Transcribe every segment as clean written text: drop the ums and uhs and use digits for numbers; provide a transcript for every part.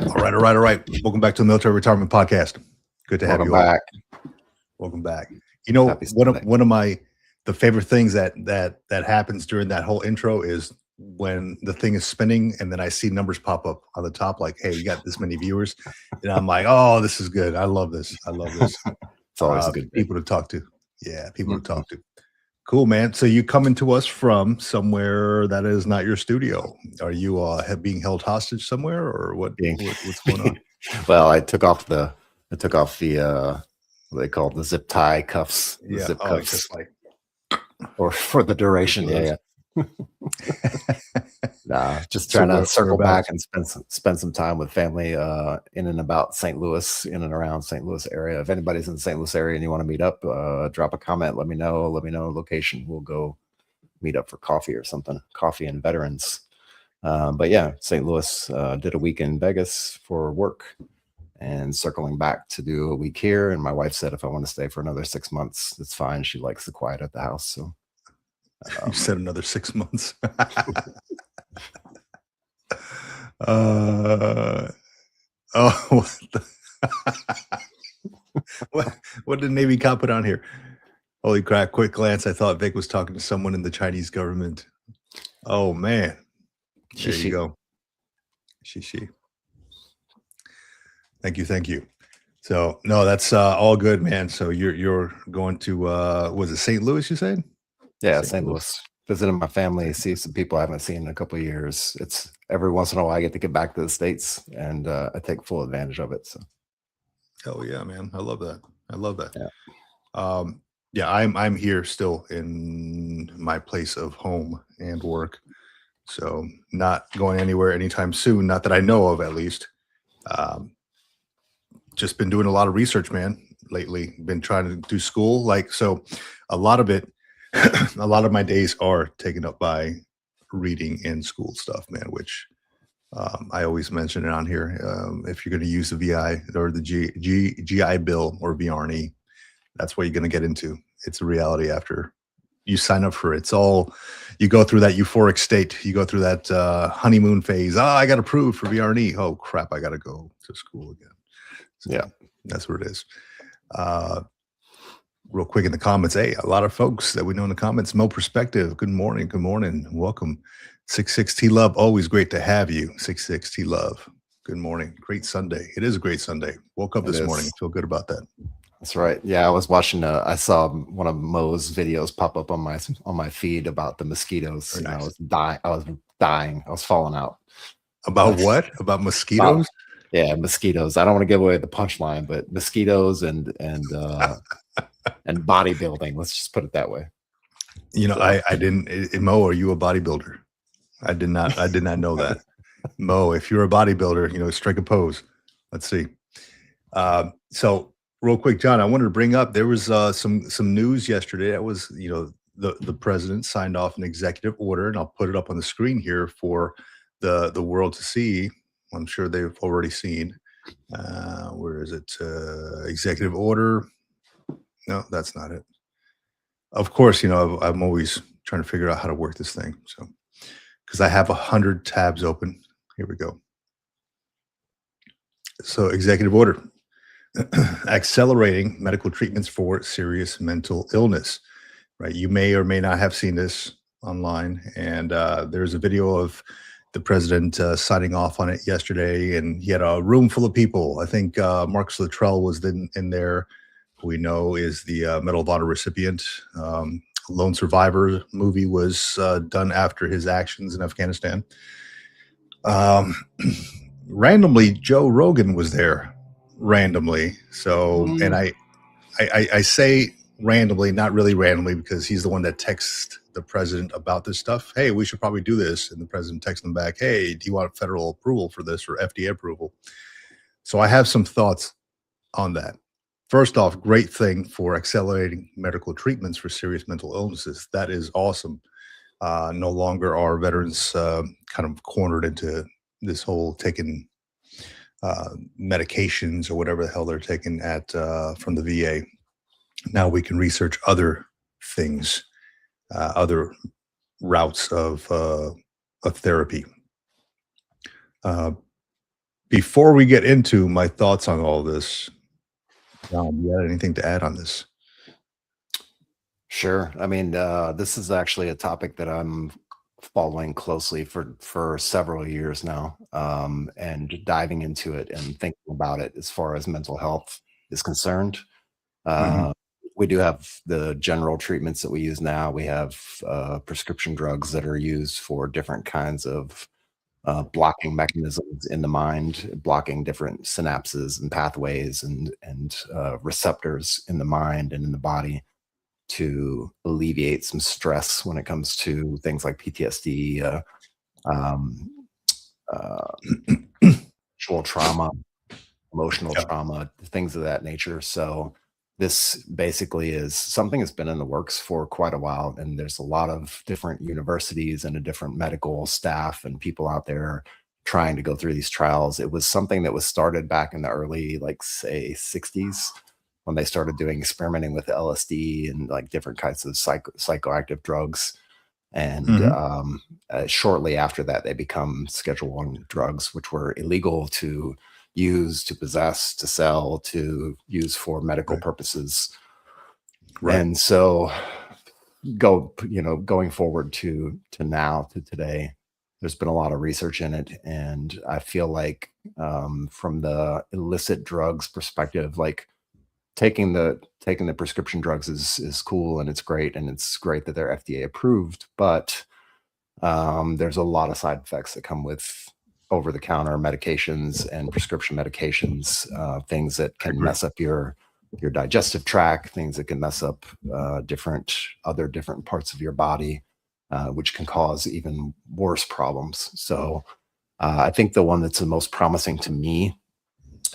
All right. Welcome back to the Military Retirement Podcast. Good to have Welcome you all. back. Welcome back. You know, Happy one Sunday. of the favorite things that happens during that whole intro is when the thing is spinning and then I see numbers pop up on the top, like, "Hey, you got this many viewers," and I'm like, "Oh, this is good. I love this. I love this." It's always a good day. People to talk to. Yeah, people to Mhm. talk to. Cool, man. So you coming to us from somewhere that is not your studio? Are you being held hostage somewhere, or what's going on? Well, I took off the what they call the zip tie cuffs, the Yeah. zip Oh, cuffs, just like or for the duration. Yeah. Nah, just So trying to circle back whereabouts? and spend some time with family in and about St. Louis, in and around St. Louis area. If anybody's in the St. Louis area and you want to meet up, drop a comment. Let me know. Let me know location. We'll go meet up for coffee or something. Coffee and veterans. But yeah, St. Louis did a week in Vegas for work and circling back to do a week here. And my wife said if I want to stay for another 6 months, it's fine. She likes the quiet at the house. So You said another 6 months. Oh, what, what did Navy cop put on here? Holy crap! Quick glance. I thought Vic was talking to someone in the Chinese government. Oh man, there you go. She. Thank you. So no, that's all good, man. So you're going to was it St. Louis? You said? Yeah, St. Louis. Visiting my family, see some people I haven't seen in a couple of years. It's every once in a while I get to get back to the States, and I take full advantage of it. So Oh yeah, man. I love that. yeah, Yeah, I'm here still in my place of home and work. So not going anywhere anytime soon, not that I know of at least. Um, just been doing a lot of research, man, lately. Been trying to do school. Like, so a lot of it, a lot of my days are taken up by reading and school stuff, man, which I always mention it on here. If you're going to use the VI or the GI Bill or VRNE, that's what you're going to get into. It's a reality after you sign up for it. It's all, you go through that euphoric state. You go through that honeymoon phase. Oh, I got approved for VRNE. Oh, crap. I got to go to school again. So yeah. that's what it is. Real quick in the comments. Hey, a lot of folks that we know in the comments. Mo Perspective. Good morning. Welcome. 66T Love. Always great to have you. 66T Love. Good morning. Great Sunday. It is a great Sunday. Woke up this morning. Feel good about that. That's right. Yeah, I was watching. I saw one of Mo's videos pop up on my feed about the mosquitoes. Very nice. I was dying. I was falling out. About what? About mosquitoes? Yeah, mosquitoes. I don't want to give away the punchline, but mosquitoes and bodybuilding. Let's just put it that way. You know, I didn't. Mo, are you a bodybuilder? I did not know that. Mo, if you're a bodybuilder, you know, strike a pose. Let's see. So real quick, John, I wanted to bring up, there was some news yesterday. That was, you know, the president signed off an executive order, and I'll put it up on the screen here for the world to see. I'm sure they've already seen. Where is it? Executive order. No, that's not it. Of course, you know, I'm always trying to figure out how to work this thing. So, because I have 100 tabs open. Here we go. So, executive order. Accelerating medical treatments for serious mental illness, right? You may or may not have seen this online, and there's a video of the president signing off on it yesterday, and he had a room full of people. I think Marcus Luttrell was in there, who we know is the Medal of Honor recipient. Lone Survivor movie was done after his actions in Afghanistan. Randomly, Joe Rogan was there. Randomly, so and I say randomly, not really randomly, because he's the one that texts the president about this stuff. Hey, we should probably do this, and the president texts him back, hey, do you want federal approval for this or FDA approval? So I have some thoughts on that. First off, great thing for accelerating medical treatments for serious mental illnesses. That is awesome. No longer are veterans kind of cornered into this whole taking medications or whatever the hell they're taking at from the VA. Now we can research other things, other routes of therapy. Before we get into my thoughts on all this, John, you got anything to add on this? Sure. I mean, this is actually a topic that I'm following closely for several years now, and diving into it and thinking about it as far as mental health is concerned. Mhm. Uh, we do have the general treatments that we use now. We have prescription drugs that are used for different kinds of blocking mechanisms in the mind, blocking different synapses and pathways and receptors in the mind and in the body to alleviate some stress when it comes to things like PTSD, um, uh, sexual trauma, emotional Yeah. trauma, things of that nature. So this basically is something that's been in the works for quite a while, and there's a lot of different universities and a different medical staff and people out there trying to go through these trials. It was something that was started back in the early, like say, 60s when they started doing experimenting with LSD and like different kinds of psychoactive drugs. And Mhm. shortly after that, they become Schedule One drugs, which were illegal to use, to possess, to sell, to use for medical Right. purposes. Right. And so, going forward to now to today, there's been a lot of research in it, and I feel like from the illicit drugs perspective, like taking the prescription drugs is cool and it's great, and it's great that they're FDA approved, but there's a lot of side effects that come with over the counter medications and prescription medications, things that I can agree. mess up your digestive tract, things that can mess up different parts of your body, which can cause even worse problems. So I think the one that's the most promising to me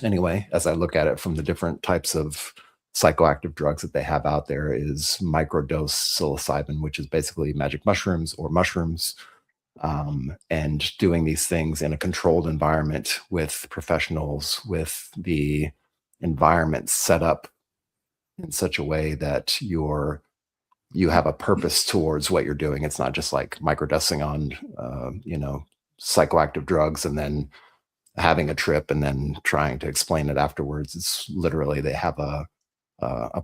anyway, as I look at it from the different types of psychoactive drugs that they have out there, is microdose psilocybin, which is basically magic mushrooms or mushrooms, and doing these things in a controlled environment with professionals, with the environment set up in such a way that you have a purpose towards what you're doing. It's not just like microdosing on, psychoactive drugs and then having a trip and then trying to explain it afterwards. It's literally they have a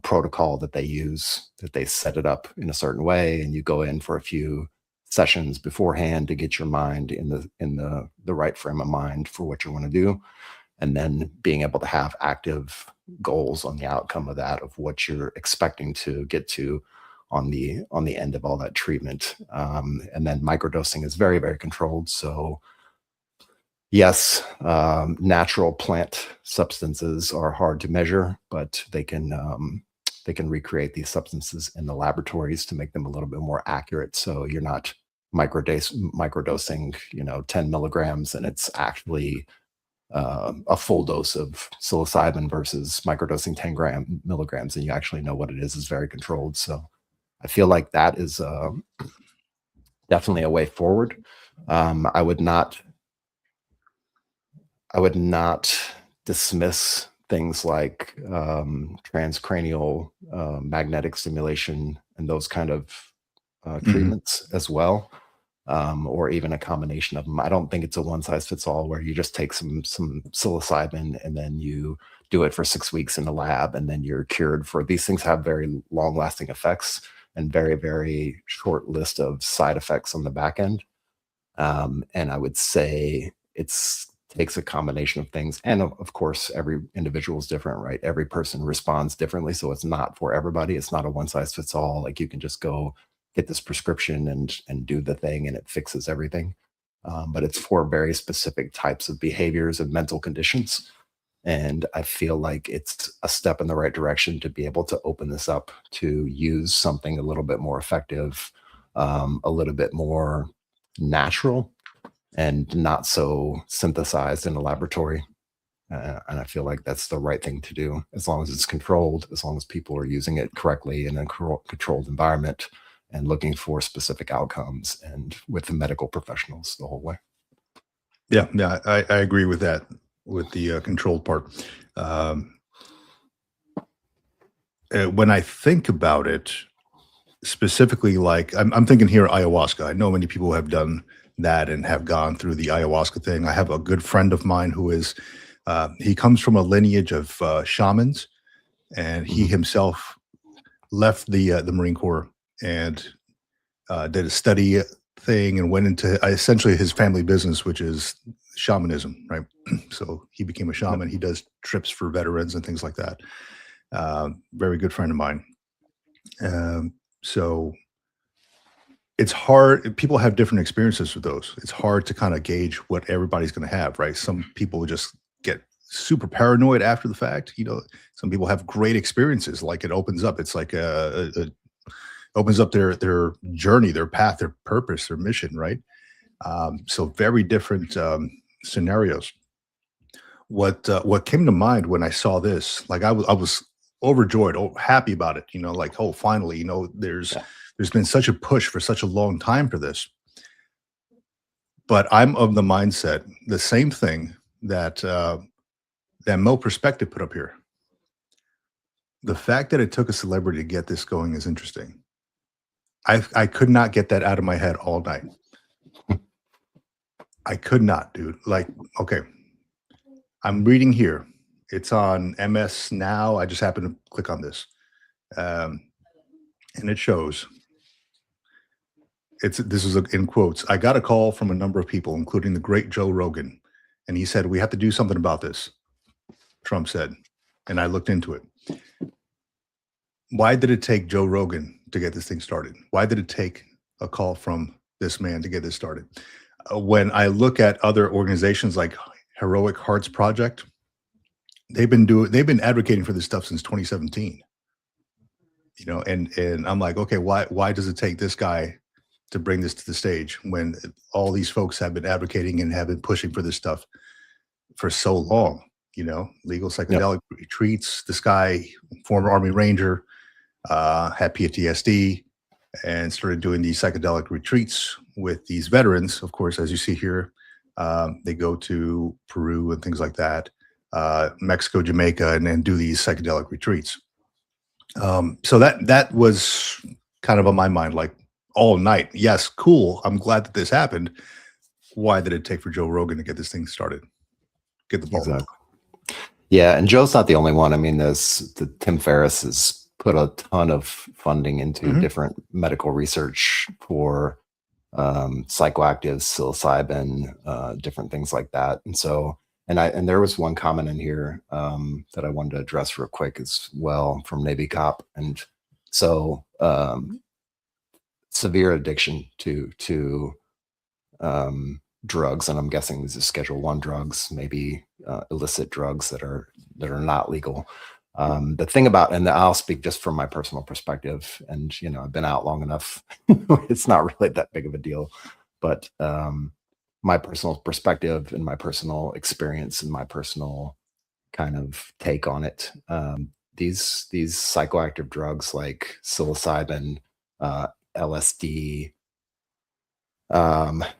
protocol that they use, that they set it up in a certain way, and you go in for a few sessions beforehand to get your mind in the right frame of mind for what you want to do, and then being able to have active goals on the outcome of that, of what you're expecting to get to on the end of all that treatment. And then microdosing is very, very controlled. So yes, natural plant substances are hard to measure, but they can recreate these substances in the laboratories to make them a little bit more accurate. So you're not microdosing, 10 milligrams, and it's actually a full dose of psilocybin versus microdosing 10 milligrams, and you actually know what it is very controlled. So I feel like that is definitely a way forward. I would not dismiss things like transcranial magnetic stimulation and those kind of Mhm. treatments as well, or even a combination of them. I don't think it's a one size fits all where you just take some psilocybin and then you do it for 6 weeks in the lab and then you're cured. For these things have very long lasting effects and very, very short list of side effects on the back end. And I would say it's takes a combination of things. And of course, every individual is different, right? Every person responds differently. So it's not for everybody. It's not a one size fits all. Like you can just go get this prescription and do the thing and it fixes everything. But it's for very specific types of behaviors and mental conditions. And I feel like it's a step in the right direction to be able to open this up to use something a little bit more effective, a little bit more natural and not so synthesized in a laboratory. And I feel like that's the right thing to do as long as it's controlled, as long as people are using it correctly in a controlled environment and looking for specific outcomes and with the medical professionals the whole way. Yeah, yeah, I agree with that, with the controlled part. Um, when I think about it, specifically, like I'm thinking here ayahuasca. I know many people have done that and have gone through the ayahuasca thing. I have a good friend of mine who is, he comes from a lineage of shamans, and he himself left the Marine Corps and did a study thing and went into essentially his family business, which is shamanism, right? So he became a shaman. He does trips for veterans and things like that. Very good friend of mine. So it's hard. People have different experiences with those. It's hard to kind of gauge what everybody's going to have, right? Some people just get super paranoid after the fact. Some people have great experiences. Like it opens up. It's like opens up their journey, their path, their purpose, their mission, right? So very different scenarios. What came to mind when I saw this, like I was overjoyed, happy about it. Like, oh, finally, there's been such a push for such a long time for this. But I'm of the mindset, the same thing that Mo Perspective put up here. The fact that it took a celebrity to get this going is interesting. I could not get that out of my head all night. I could not, dude. Like, okay, I'm reading here. It's on MS Now. I just happened to click on this. And it shows. This is in quotes. I got a call from a number of people, including the great Joe Rogan. And he said, we have to do something about this, Trump said. And I looked into it. Why did it take Joe Rogan to get this thing started? Why did it take a call from this man to get this started? When I look at other organizations like Heroic Hearts Project, they've been advocating for this stuff since 2017. And I'm like, okay, why does it take this guy to bring this to the stage when all these folks have been advocating and have been pushing for this stuff for so long? Legal psychedelic retreats. This guy, former Army Ranger, had PTSD and started doing these psychedelic retreats with these veterans. Of course, as you see here, they go to Peru and things like that, Mexico, Jamaica, and do these psychedelic retreats. So that was kind of on my mind, like all night. Yes, cool. I'm glad that this happened. Why did it take for Joe Rogan to get this thing started? Get the ball. Exactly. Yeah, and Joe's not the only one. I mean, Tim Ferriss has put a ton of funding into different medical research for psychoactives, psilocybin, different things like that. And so, and there was one comment in here that I wanted to address real quick as well from Navy Cop. And so, severe addiction to drugs, and I'm guessing these are Schedule I drugs, maybe illicit drugs that are not legal. The thing about, and I'll speak just from my personal perspective, and I've been out long enough, it's not really that big of a deal, but my personal perspective and my personal experience and my personal kind of take on it, these psychoactive drugs like psilocybin, LSD,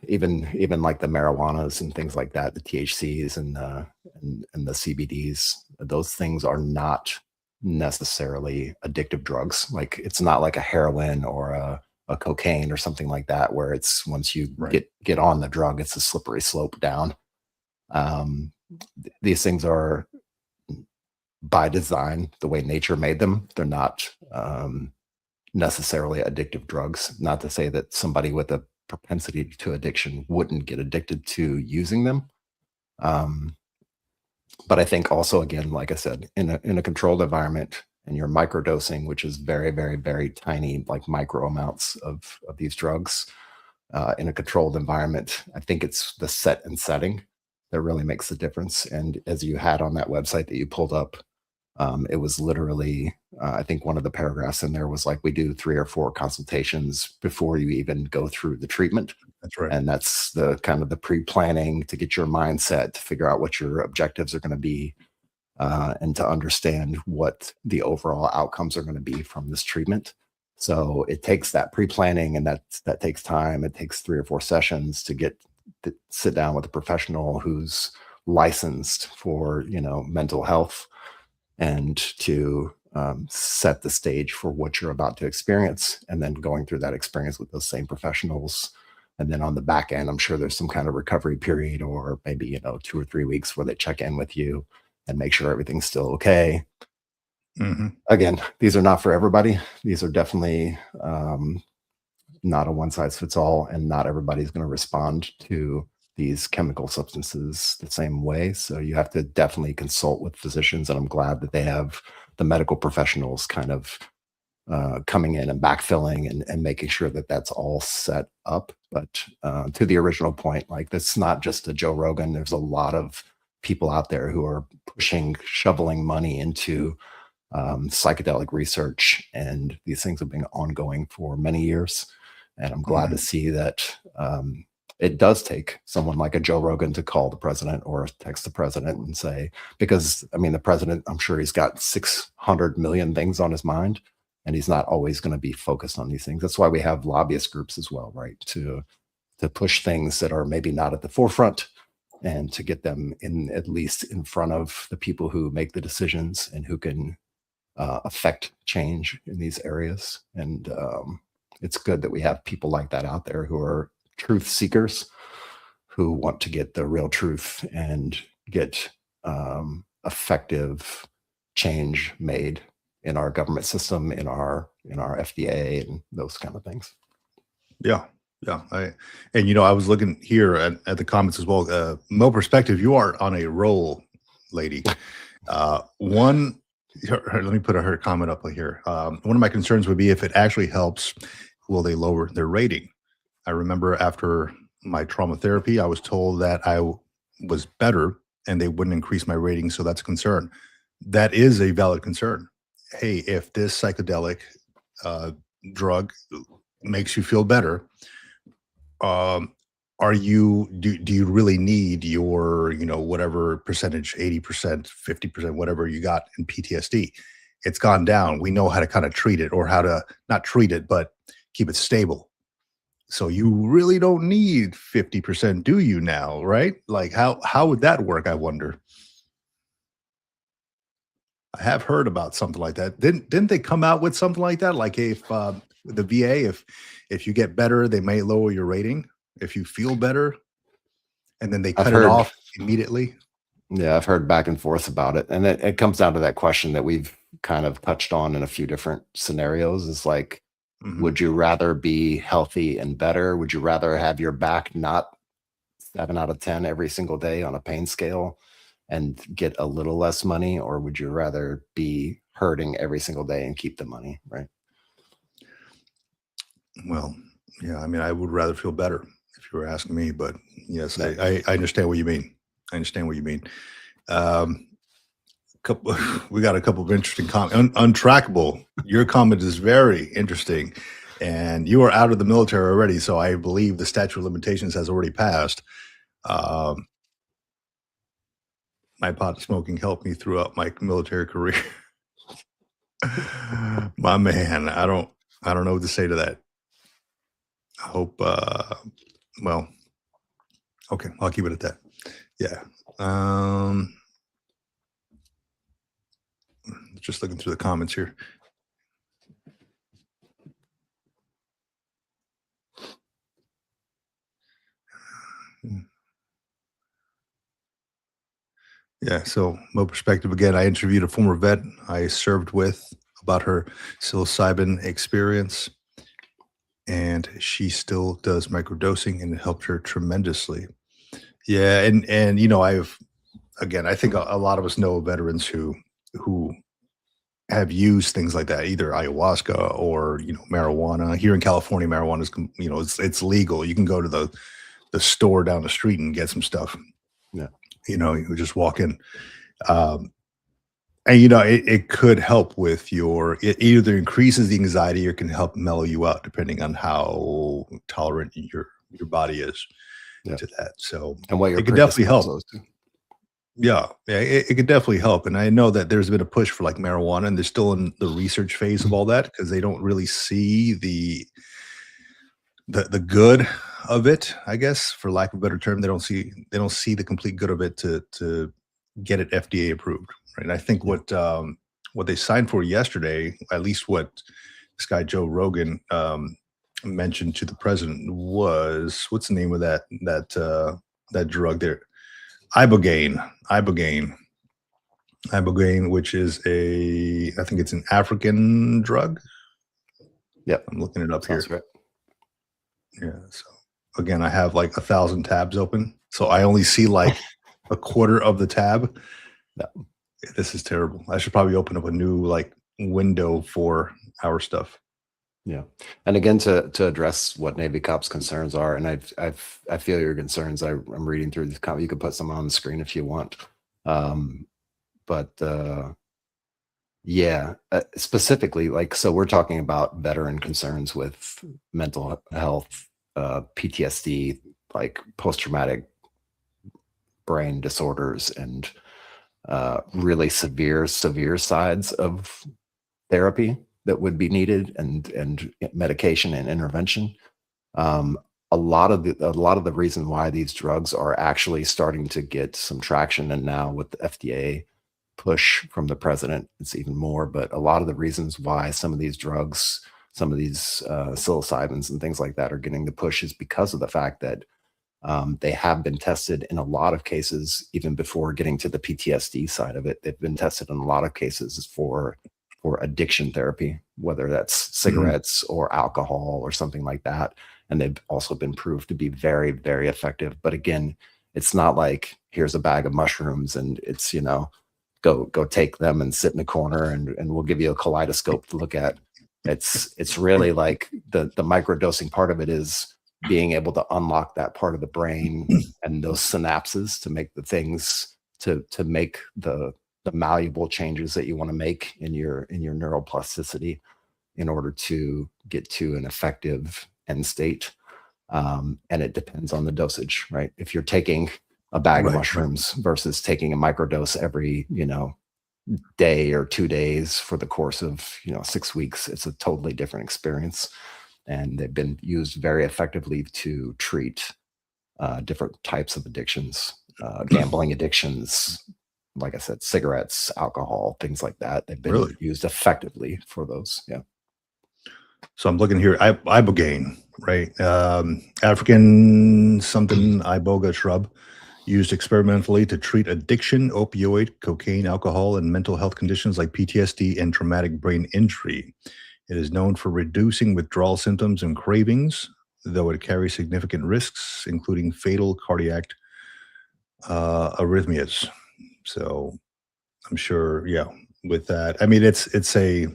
even like the marijuanas and things like that, the THCs and the CBDs, those things are not necessarily addictive drugs. Like it's not like a heroin or a cocaine or something like that, where it's once you get on the drug, it's a slippery slope down. These things are by design, the way nature made them. They're not necessarily addictive drugs. Not to say that somebody with a propensity to addiction wouldn't get addicted to using them. But I think also, again, like I said, in a controlled environment, and you're microdosing, which is very, very, very tiny, like micro amounts of these drugs in a controlled environment, I think it's the set and setting that really makes the difference. And as you had on that website that you pulled up, it was literally, I think one of the paragraphs in there was like, we do 3 or 4 consultations before you even go through the treatment. That's right. And that's the kind of the pre-planning to get your mindset, to figure out what your objectives are going to be, and to understand what the overall outcomes are going to be from this treatment. So it takes that pre-planning, and that takes time. It takes 3 or 4 sessions to sit down with a professional who's licensed for, mental health, and to set the stage for what you're about to experience, and then going through that experience with those same professionals And then on the back end, I'm sure there's some kind of recovery period, or maybe, 2 or 3 weeks where they check in with you and make sure everything's still okay. Hmm. Again, these are not for everybody. These are definitely not a one size fits all, and not everybody's going to respond to these chemical substances the same way. So you have to definitely consult with physicians, and I'm glad that they have the medical professionals kind of coming in and backfilling and making sure that that's all set up. But to the original point, like, that's not just a Joe Rogan. There's a lot of people out there who are shoveling money into psychedelic research, and these things have been ongoing for many years. And I'm glad to see that it does take someone like a Joe Rogan to call the president or text the president and say, because I mean, the president, I'm sure he's got 600 million things on his mind, and he's not always going to be focused on these things. That's why we have lobbyist groups as well, right? To push things that are maybe not at the forefront, and to get them in, at least in front of the people who make the decisions and who can affect change in these areas. And it's good that we have people like that out there who are truth seekers, who want to get the real truth and get effective change made in our government system, in our FDA, and those kind of things. Yeah. Yeah. I was looking here at the comments as well. Mo Perspective, you are on a roll, lady. Let me put her comment up here. One of my concerns would be if it actually helps, will they lower their rating? I remember after my trauma therapy, I was told that I was better and they wouldn't increase my rating. So that's a concern. That is a valid concern. Hey, if this psychedelic drug makes you feel better, do you really need your, whatever percentage, 80%, 50%, whatever you got in PTSD? It's gone down. We know how to kind of treat it, or how to not treat it, but keep it stable. So you really don't need 50%, do you now? Right? Like how would that work? I wonder. I have heard about something like that. Didn't they come out with something like that? Like if the VA, if you get better, they may lower your rating if you feel better, and then they cut it off immediately. Yeah, I've heard back and forth about it. And it comes down to that question that we've kind of touched on in a few different scenarios. Is like, would you rather be healthy and better? Would you rather have your back not 7 out of 10 every single day on a pain scale and get a little less money? Or would you rather be hurting every single day and keep the money, right? Well, yeah, I mean, I would rather feel better if you were asking me, but yes, I understand what you mean. I understand what you mean. We got a couple of interesting comments. Untrackable. Your comment is very interesting, and you are out of the military already, so I believe the statute of limitations has already passed. My pot smoking helped me throughout my military career. My man, I don't know what to say to that. I hope, well, okay, I'll keep it at that. Yeah. Just looking through the comments here. Yeah, so Mo Perspective again. I interviewed a former vet I served with about her psilocybin experience, and she still does microdosing, and it helped her tremendously. Yeah, and I think a lot of us know veterans who have used things like that, either ayahuasca or marijuana. Here in California, marijuana is it's legal. You can go to the store down the street and get some stuff. Yeah. You just walk in. And it could help with it either increases the anxiety or can help mellow you out, depending on how tolerant your body is to that. So, and what it could definitely help. Yeah, it could definitely help. And I know that there's been a push for like marijuana, and they're still in the research phase of all that, because they don't really see the good of it, I guess, for lack of a better term. They don't see the complete good of it to get it FDA approved. Right. And I think what they signed for yesterday, at least what this guy Joe Rogan mentioned to the president was, what's the name of that drug there? Ibogaine, ibogaine, which is I think it's an African drug. Yep, I'm looking it up here. sounds right. Yeah. So again, I have like 1,000 tabs open, so I only see like a quarter of the tab. Yep. This is terrible. I should probably open up a new like window for our stuff. Yeah, and again, to address what Navy cops' concerns are, and I feel your concerns. I'm reading through this comment. You can put some on the screen if you want, but yeah, specifically, like, so we're talking about veteran concerns with mental health, PTSD, like post-traumatic brain disorders, and really severe sides of therapy that would be needed, and medication and intervention. A lot of the reason why these drugs are actually starting to get some traction, and now with the FDA push from the president, it's even more. But a lot of the reasons why some of these drugs, some of these psilocybins and things like that are getting the push is because of the fact that they have been tested in a lot of cases, even before getting to the PTSD side of it. They've been tested in a lot of cases for addiction therapy, whether that's cigarettes or alcohol or something like that. And they've also been proved to be very, very effective. But again, it's not like here's a bag of mushrooms and it's, go take them and sit in the corner and we'll give you a kaleidoscope to look at. It's really like the microdosing part of it is being able to unlock that part of the brain and those synapses to make the things to make the malleable changes that you want to make in your neuroplasticity in order to get to an effective end state. And it depends on the dosage, right? If you're taking a bag of mushrooms versus taking a microdose every, day or 2 days for the course of, 6 weeks, it's a totally different experience. And they've been used very effectively to treat different types of addictions, gambling addictions, like I said, cigarettes, alcohol, things like that. They've been used effectively for those. Yeah. So I'm looking here, ibogaine, right? African something iboga shrub used experimentally to treat addiction, opioid, cocaine, alcohol, and mental health conditions like PTSD and traumatic brain injury. It is known for reducing withdrawal symptoms and cravings, though it carries significant risks, including fatal cardiac arrhythmias. So I'm sure, with that, I mean, it's a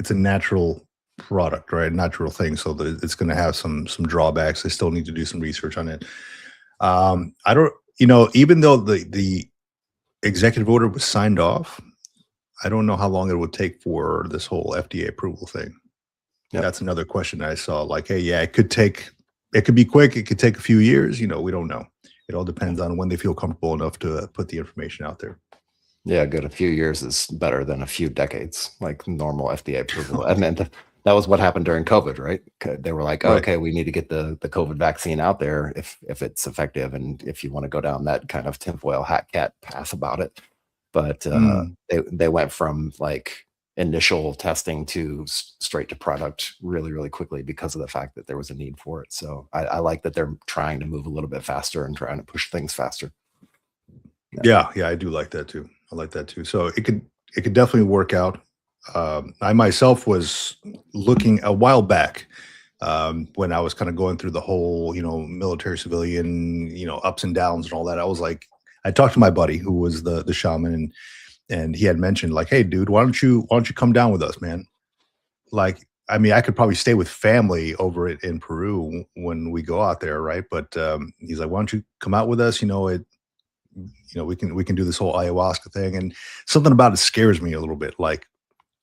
natural product, right? Natural thing. So it's going to have some drawbacks. I still need to do some research on it. I don't, even though the executive order was signed off, I don't know how long it would take for this whole FDA approval thing. Yep. That's another question I saw. Like, hey, it could be quick. It could take a few years. We don't know. It all depends on when they feel comfortable enough to put the information out there. Yeah, good. A few years is better than a few decades, like normal FDA approval. And then that was what happened during COVID, right? They were like, okay, we need to get the COVID vaccine out there if it's effective, and if you want to go down that kind of tinfoil hat cat path about it. But they went from like initial testing to straight to product really, really quickly because of the fact that there was a need for it. So I like that they're trying to move a little bit faster and trying to push things faster. Yeah, I do like that too. I like that too. So it could definitely work out. I myself was looking a while back when I was kind of going through the whole, military civilian, ups and downs and all that. I was like, I talked to my buddy who was the shaman, and he had mentioned like, hey, dude, why don't you come down with us, man? Like, I mean, I could probably stay with family over in Peru when we go out there, right? But he's like, why don't you come out with us? We can do this whole ayahuasca thing, and something about it scares me a little bit. Like,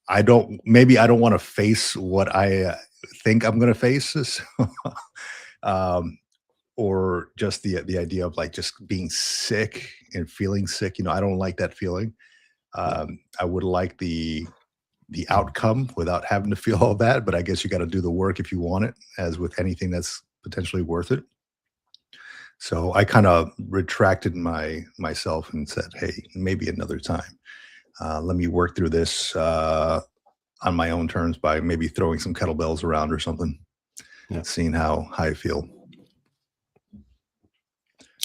I don't want to face what I think I'm going to face, or just the idea of like just being sick and feeling sick. I don't like that feeling. I would like the outcome without having to feel all that, but I guess you got to do the work if you want it, as with anything that's potentially worth it. So I kind of retracted myself and said, hey, maybe another time. Let me work through this on my own terms by maybe throwing some kettlebells around or something. Yeah. seeing how I feel.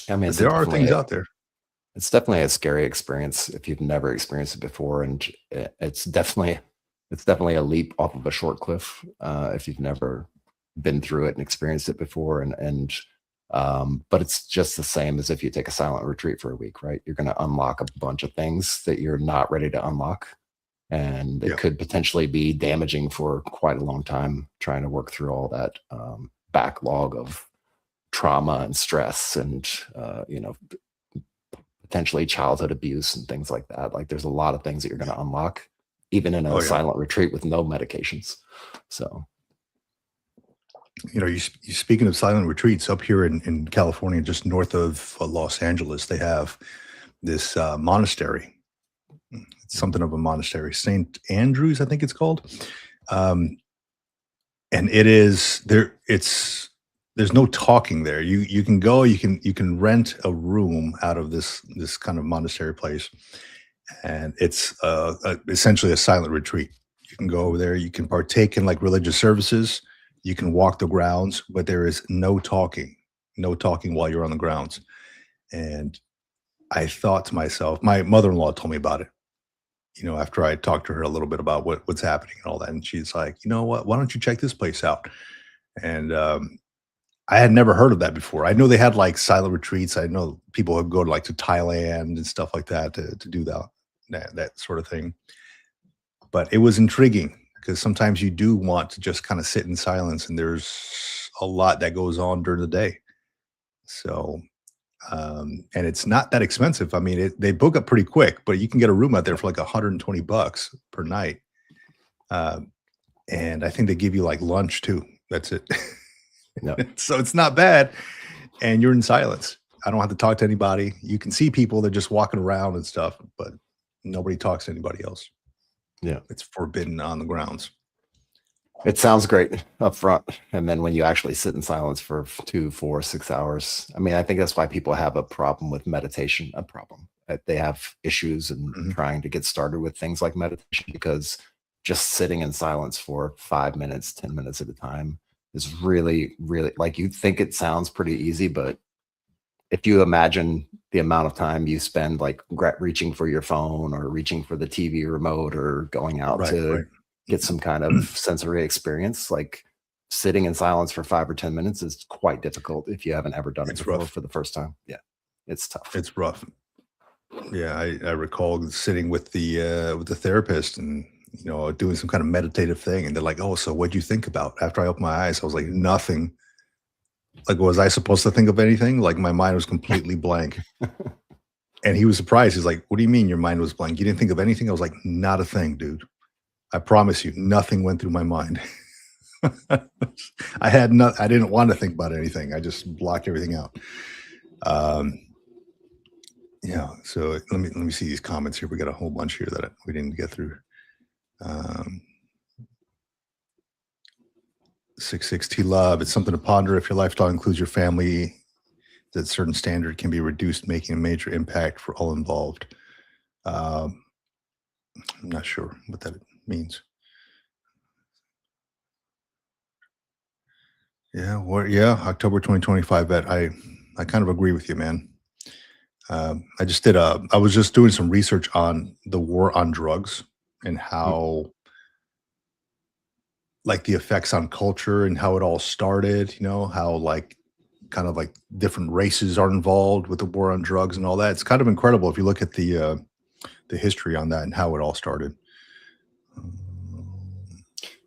I mean, But there are things out there. it's definitely a scary experience if you've never experienced it before, and it's definitely a leap off of a short cliff if you've never been through it and experienced it before, but it's just the same as if you take a silent retreat for a week, right? You're going to unlock a bunch of things that you're not ready to unlock, and it Yeah. could potentially be damaging for quite a long time trying to work through all that backlog of trauma and stress and potentially childhood abuse and things like that. Like there's a lot of things that you're going to unlock even in a silent retreat with no medications. So you speaking of silent retreats, up here in California, just north of Los Angeles, they have this monastery. It's something of a monastery, St. Andrews, I think it's called. And it is there. There's no talking there. You can go. You can rent a room out of this kind of monastery place, and it's essentially a silent retreat. You can go over there. You can partake in like religious services. You can walk the grounds, but there is no talking while you're on the grounds. And I thought to myself, my mother-in-law told me about it, after I talked to her a little bit about what's happening and all that. And she's like, you know what, why don't you check this place out? And I had never heard of that before. I know they had like silent retreats. I know people would go to Thailand and stuff like that to do that sort of thing. But it was intriguing because sometimes you do want to just kind of sit in silence, and there's a lot that goes on during the day. So, and it's not that expensive. I mean, they book up pretty quick, but you can get a room out there for like $120 per night. And I think they give you like lunch too. That's it. No. So it's not bad. And you're in silence. I don't have to talk to anybody. You can see people, they're just walking around and stuff, but nobody talks to anybody else. Yeah. It's forbidden on the grounds. It sounds great up front. And then when you actually sit in silence for 2, 4, 6 hours, I mean, I think that's why people have a problem with meditation, They have issues in trying to get started with things like meditation, because just sitting in silence for 5 minutes, 10 minutes at a time is really, really, like, you think it sounds pretty easy, but if you imagine the amount of time you spend like reaching for your phone or reaching for the TV remote or going out to get some kind of sensory experience, like sitting in silence for 5 or 10 minutes is quite difficult if you haven't ever done it before for the first time. Yeah, it's tough. It's rough. Yeah, I recall sitting with the therapist and doing some kind of meditative thing, and they're like, "Oh, so what'd you think about?" After I opened my eyes, I was like, "Nothing." Like, was I supposed to think of anything? Like, my mind was completely blank. And he was surprised. He's like, "What do you mean your mind was blank? You didn't think of anything?" I was like, "Not a thing, dude. I promise you, nothing went through my mind." I didn't want to think about anything. I just blocked everything out. Yeah. So let me see these comments here. We got a whole bunch here that we didn't get through. 66T Love. It's something to ponder. If your lifestyle includes your family, that certain standard can be reduced, making a major impact for all involved. I'm not sure what that means. Yeah, October 2025 vet. I kind of agree with you, man. I was just doing some research on the war on drugs and how like the effects on culture and how it all started, how like kind of like different races are involved with the war on drugs and all that. It's kind of incredible if you look at the history on that and how it all started.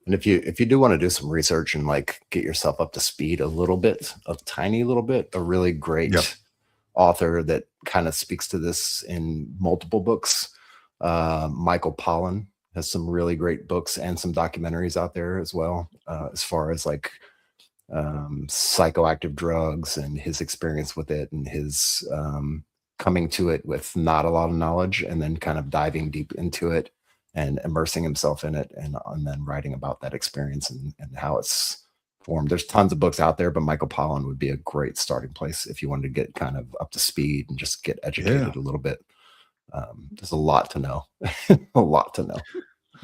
And if you do want to do some research and like get yourself up to speed a tiny little bit, a really great author that kind of speaks to this in multiple books, Michael Pollan has some really great books and some documentaries out there as well, as far as like psychoactive drugs and his experience with it and his coming to it with not a lot of knowledge and then kind of diving deep into it and immersing himself in it and then writing about that experience and how it's formed. There's tons of books out there, but Michael Pollan would be a great starting place if you wanted to get kind of up to speed and just get educated a little bit. There's a lot to know. A lot to know.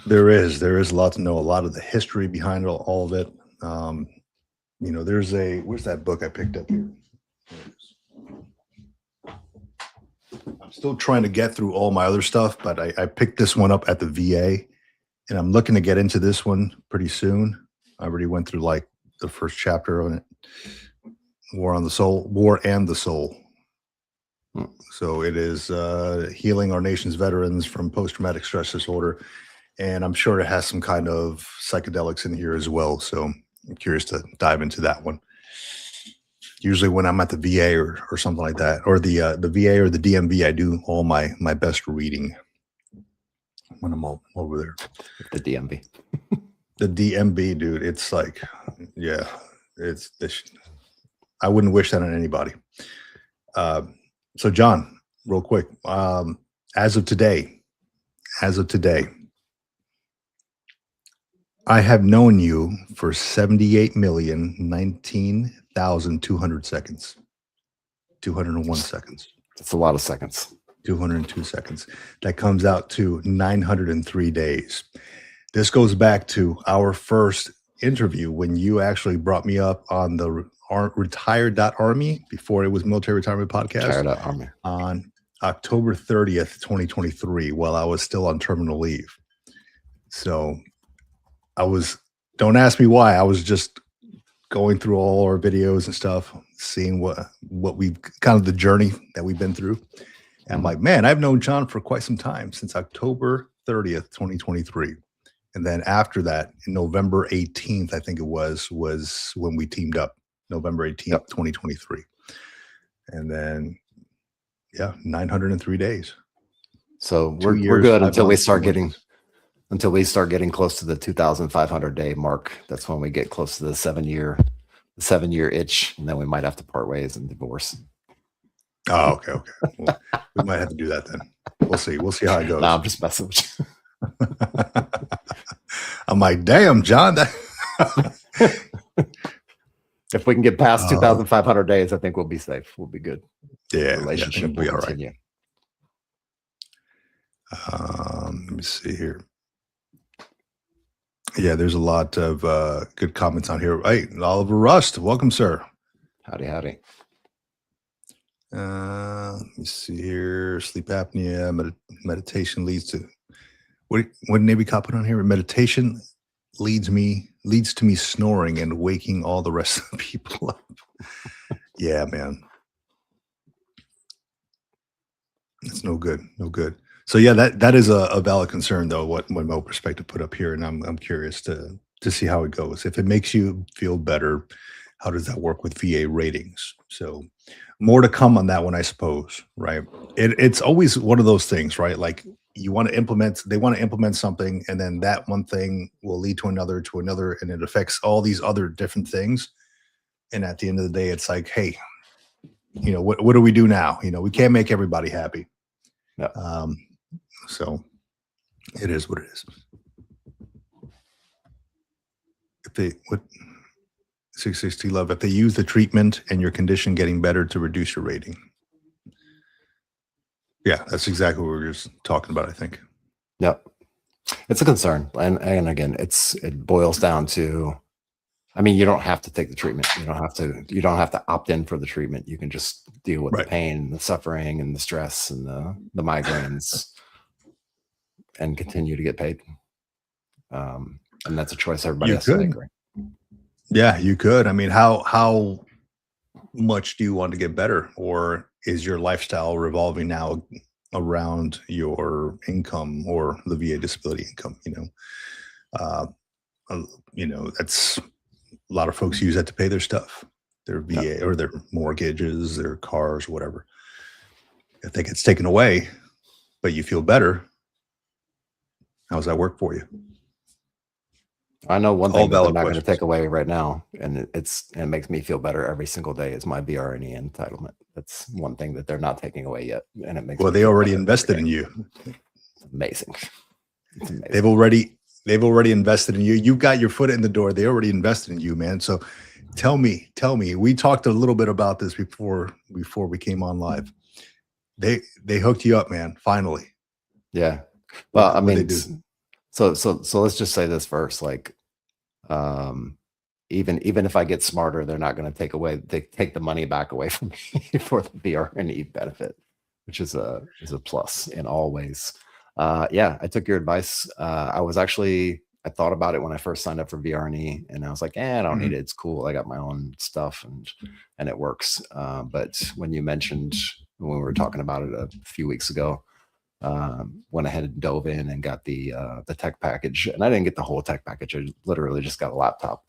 There is a lot to know, a lot of the history behind all of it. where's that book I picked up here? There it is. I'm still trying to get through all my other stuff, but I picked this one up at the VA, and I'm looking to get into this one pretty soon. I already went through like the first chapter on it, War and the Soul. So it is healing our nation's veterans from post-traumatic stress disorder, and I'm sure it has some kind of psychedelics in here as well. So I'm curious to dive into that one. Usually when I'm at the VA or something like that, or the VA or the DMV, I do all my best reading when I'm over there. The DMV. The DMV, dude, it's like, yeah, I wouldn't wish that on anybody. So John, real quick, as of today, I have known you for 78,019,200 seconds. 201 seconds. That's a lot of seconds. 202 seconds. That comes out to 903 days. This goes back to our first interview when you actually brought me up on the retired.army before it was Military Retirement Podcast. Retired.army. On October 30th, 2023, while I was still on terminal leave. So don't ask me why. I was just going through all our videos and stuff, seeing what we've kind of the journey that we've been through. And I'm like, man, I've known John for quite some time, since October 30th, 2023. And then after that, in November 18th, I think it was when we teamed up, November 18th, 2023. And then, 903 days. So we're good until we start getting close to the 2,500 day mark. That's when we get close to the 7-year itch, and then we might have to part ways and divorce. Oh, okay. Well, we might have to do that then. We'll see. We'll see how it goes. No, I'm just messing with you. I'm like, damn, John. If we can get past 2,500 days, I think we'll be safe. We'll be good. Yeah, Relationship will continue. Let me see here. Yeah, there's a lot of good comments on here. Hey, Oliver Rust, welcome, sir. Howdy. Let me see here. Sleep apnea, meditation leads to what Navy cop put on here? Meditation leads to me snoring and waking all the rest of the people up. Yeah, man. It's no good. So yeah, that is a valid concern though, what Mo Perspective put up here. And I'm curious to see how it goes. If it makes you feel better, how does that work with VA ratings? So more to come on that one, I suppose, right? It's always one of those things, right? Like they want to implement something, and then that one thing will lead to another, and it affects all these other different things. And at the end of the day, it's like, hey, what do we do now? We can't make everybody happy. Yeah. So it is what it is. 660 love, if they use the treatment and your condition getting better to reduce your rating. Yeah, that's exactly what we were just talking about, I think. Yep. It's a concern. And again, it boils down to, I mean, you don't have to take the treatment. You don't have to opt in for the treatment. You can just deal with the pain, the suffering, and the stress, and the migraines, and continue to get paid. And that's a choice everybody has to make, right? Yeah, you could. I mean, how much do you want to get better, or is your lifestyle revolving now around your income or the VA disability income? That's a lot of folks use that to pay their stuff, their VA or their mortgages, their cars, whatever. If that gets taken away, but you feel better, how does that work for you? I know one thing that they're not going to take away right now, and it makes me feel better every single day, is my VRNE entitlement. That's one thing that they're not taking away yet, and it makes. Well, they already invested in you. It's amazing. It's amazing. They've already invested in you. You got your foot in the door. They already invested in you, man. So, tell me. We talked a little bit about this before we came on live. They hooked you up, man. Finally. Yeah. Well, I mean, so let's just say this first. Like, even if I get smarter, they're not going to take the money back away from me for the VR&E benefit, which is a plus in all ways. Yeah, I took your advice. I thought about it when I first signed up for VR&E, and I was like, I don't need it. It's cool. I got my own stuff, and it works. But when you mentioned, when we were talking about it a few weeks ago, went ahead and dove in and got the tech package, and I didn't get the whole tech package. I literally just got a laptop.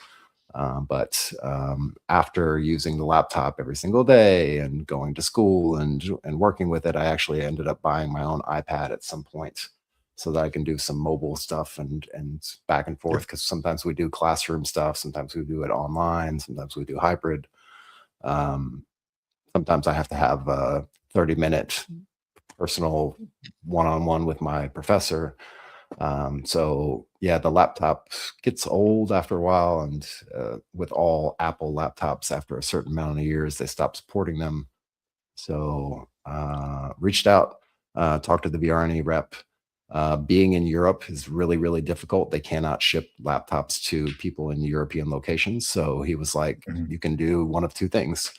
But after using the laptop every single day and going to school and working with it, I actually ended up buying my own iPad at some point so that I can do some mobile stuff and back and forth. Because sometimes we do classroom stuff, sometimes we do it online, sometimes we do hybrid. Sometimes I have to have a 30-minute personal one-on-one with my professor. So yeah, the laptop gets old after a while, and with all Apple laptops, after a certain amount of years, they stop supporting them. So reached out, talked to the VR&E rep. Being in Europe is really, really difficult. They cannot ship laptops to people in European locations. So he was like, you can do one of two things.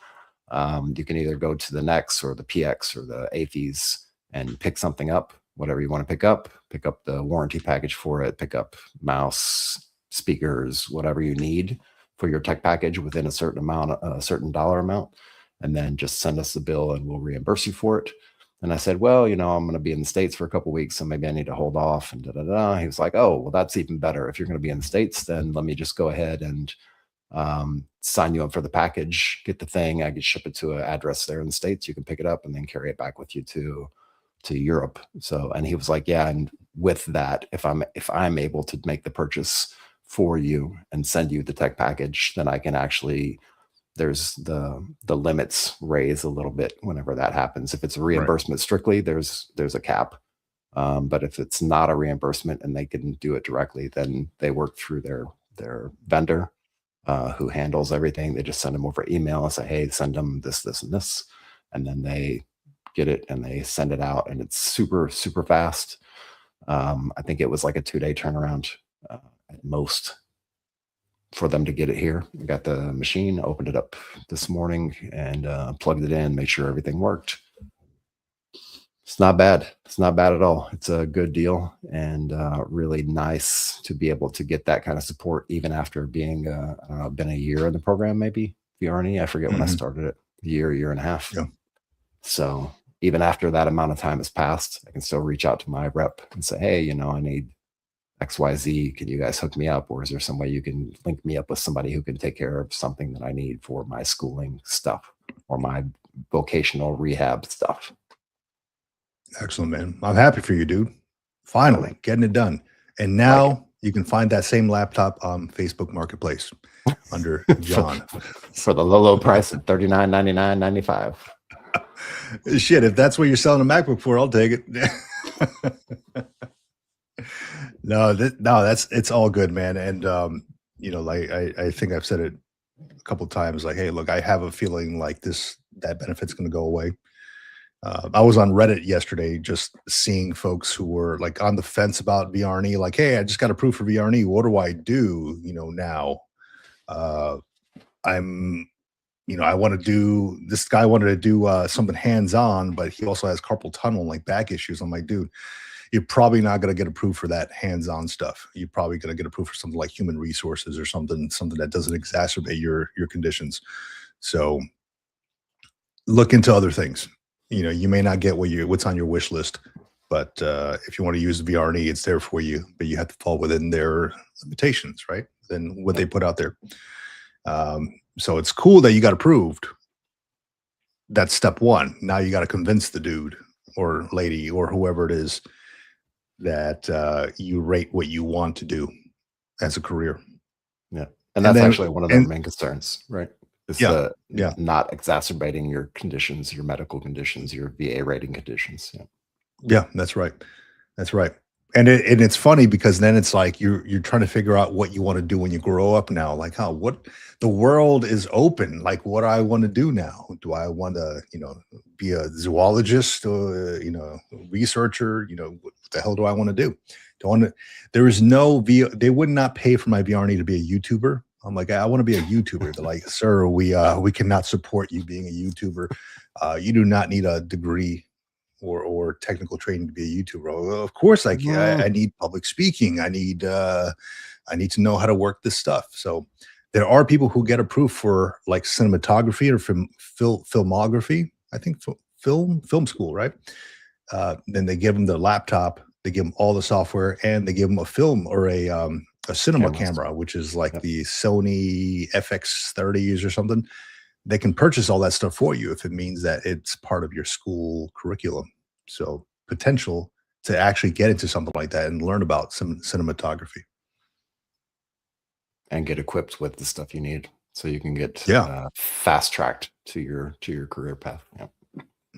You can either go to the NEX or the PX or the AFES and pick something up, whatever you want to pick up the warranty package for it, pick up mouse, speakers, whatever you need for your tech package within a certain amount, a certain dollar amount, and then just send us the bill and we'll reimburse you for it. And I said, well, I'm going to be in the States for a couple of weeks, so maybe I need to hold off, and da-da-da. He was like, oh, well, that's even better. If you're going to be in the States, then let me just go ahead and sign you up for the package, get the thing. I can ship it to an address there in the States. You can pick it up and then carry it back with you to Europe. So, and he was like, yeah, and with that, if I'm able to make the purchase for you and send you the tech package, then I can actually, there's the limits raise a little bit whenever that happens. If it's a reimbursement strictly, there's a cap. But if it's not a reimbursement and they can do it directly, then they work through their vendor who handles everything. They just send them over email and say, hey, send them this, this, and this. And then they get it and they send it out, and it's super, super fast. I think it was like a 2-day turnaround at most for them to get it here. We got the machine, opened it up this morning and plugged it in, made sure everything worked. It's not bad. It's not bad at all. It's a good deal, and really nice to be able to get that kind of support even after being, I don't know, been a year in the program, maybe, VR&E. I forget when I started it, a year and a half. Yeah. So even after that amount of time has passed, I can still reach out to my rep and say, hey, I need XYZ. Can you guys hook me up? Or is there some way you can link me up with somebody who can take care of something that I need for my schooling stuff or my vocational rehab stuff? Excellent, man. I'm happy for you, dude. Finally getting it done. And now you can find that same laptop on Facebook Marketplace under John for the low price of $39.99.95. Shit, if that's what you're selling a MacBook for, I'll take it. No, it's all good, man. And like I think I've said it a couple of times, like, hey, look, I have a feeling like that benefit's going to go away. I was on Reddit yesterday, just seeing folks who were like on the fence about VR&E, like, hey, I just got approved for VR&E. What do I do? Now, I want to do, this guy wanted to do something hands-on, but he also has carpal tunnel, like back issues. I'm like, dude, you're probably not going to get approved for that hands-on stuff. You're probably going to get approved for something like human resources or something that doesn't exacerbate your conditions. So look into other things. You may not get what's on your wish list, but if you want to use VR&E, it's there for you, but you have to fall within their limitations, right? Than what they put out there. So it's cool that you got approved. That's step one. Now you got to convince the dude or lady or whoever it is that you rate what you want to do as a career. Yeah. And that's actually one of their main concerns, right? It's not exacerbating your conditions, your medical conditions, your VA rating conditions. Yeah, that's right. That's right. And it's funny because then it's like you're trying to figure out what you want to do when you grow up now. Like, what the world is open. Like, what do I want to do now? Do I want to, be a zoologist or, researcher? What the hell do I want to do? There is no they would not pay for my VR&E to be a YouTuber. I'm like, I want to be a YouTuber. They're like, sir, we cannot support you being a YouTuber. You do not need a degree or technical training to be a YouTuber. Well, of course I can. I need public speaking. I need to know how to work this stuff. So there are people who get approved for like cinematography or filmography. I think film school, right? Then they give them the laptop, they give them all the software, and they give them a film or a cinema camera, which is like the Sony FX30s or something. They can purchase all that stuff for you if it means that it's part of your school curriculum. So potential to actually get into something like that and learn about some cinematography and get equipped with the stuff you need, so you can get fast tracked to your career path. Yeah.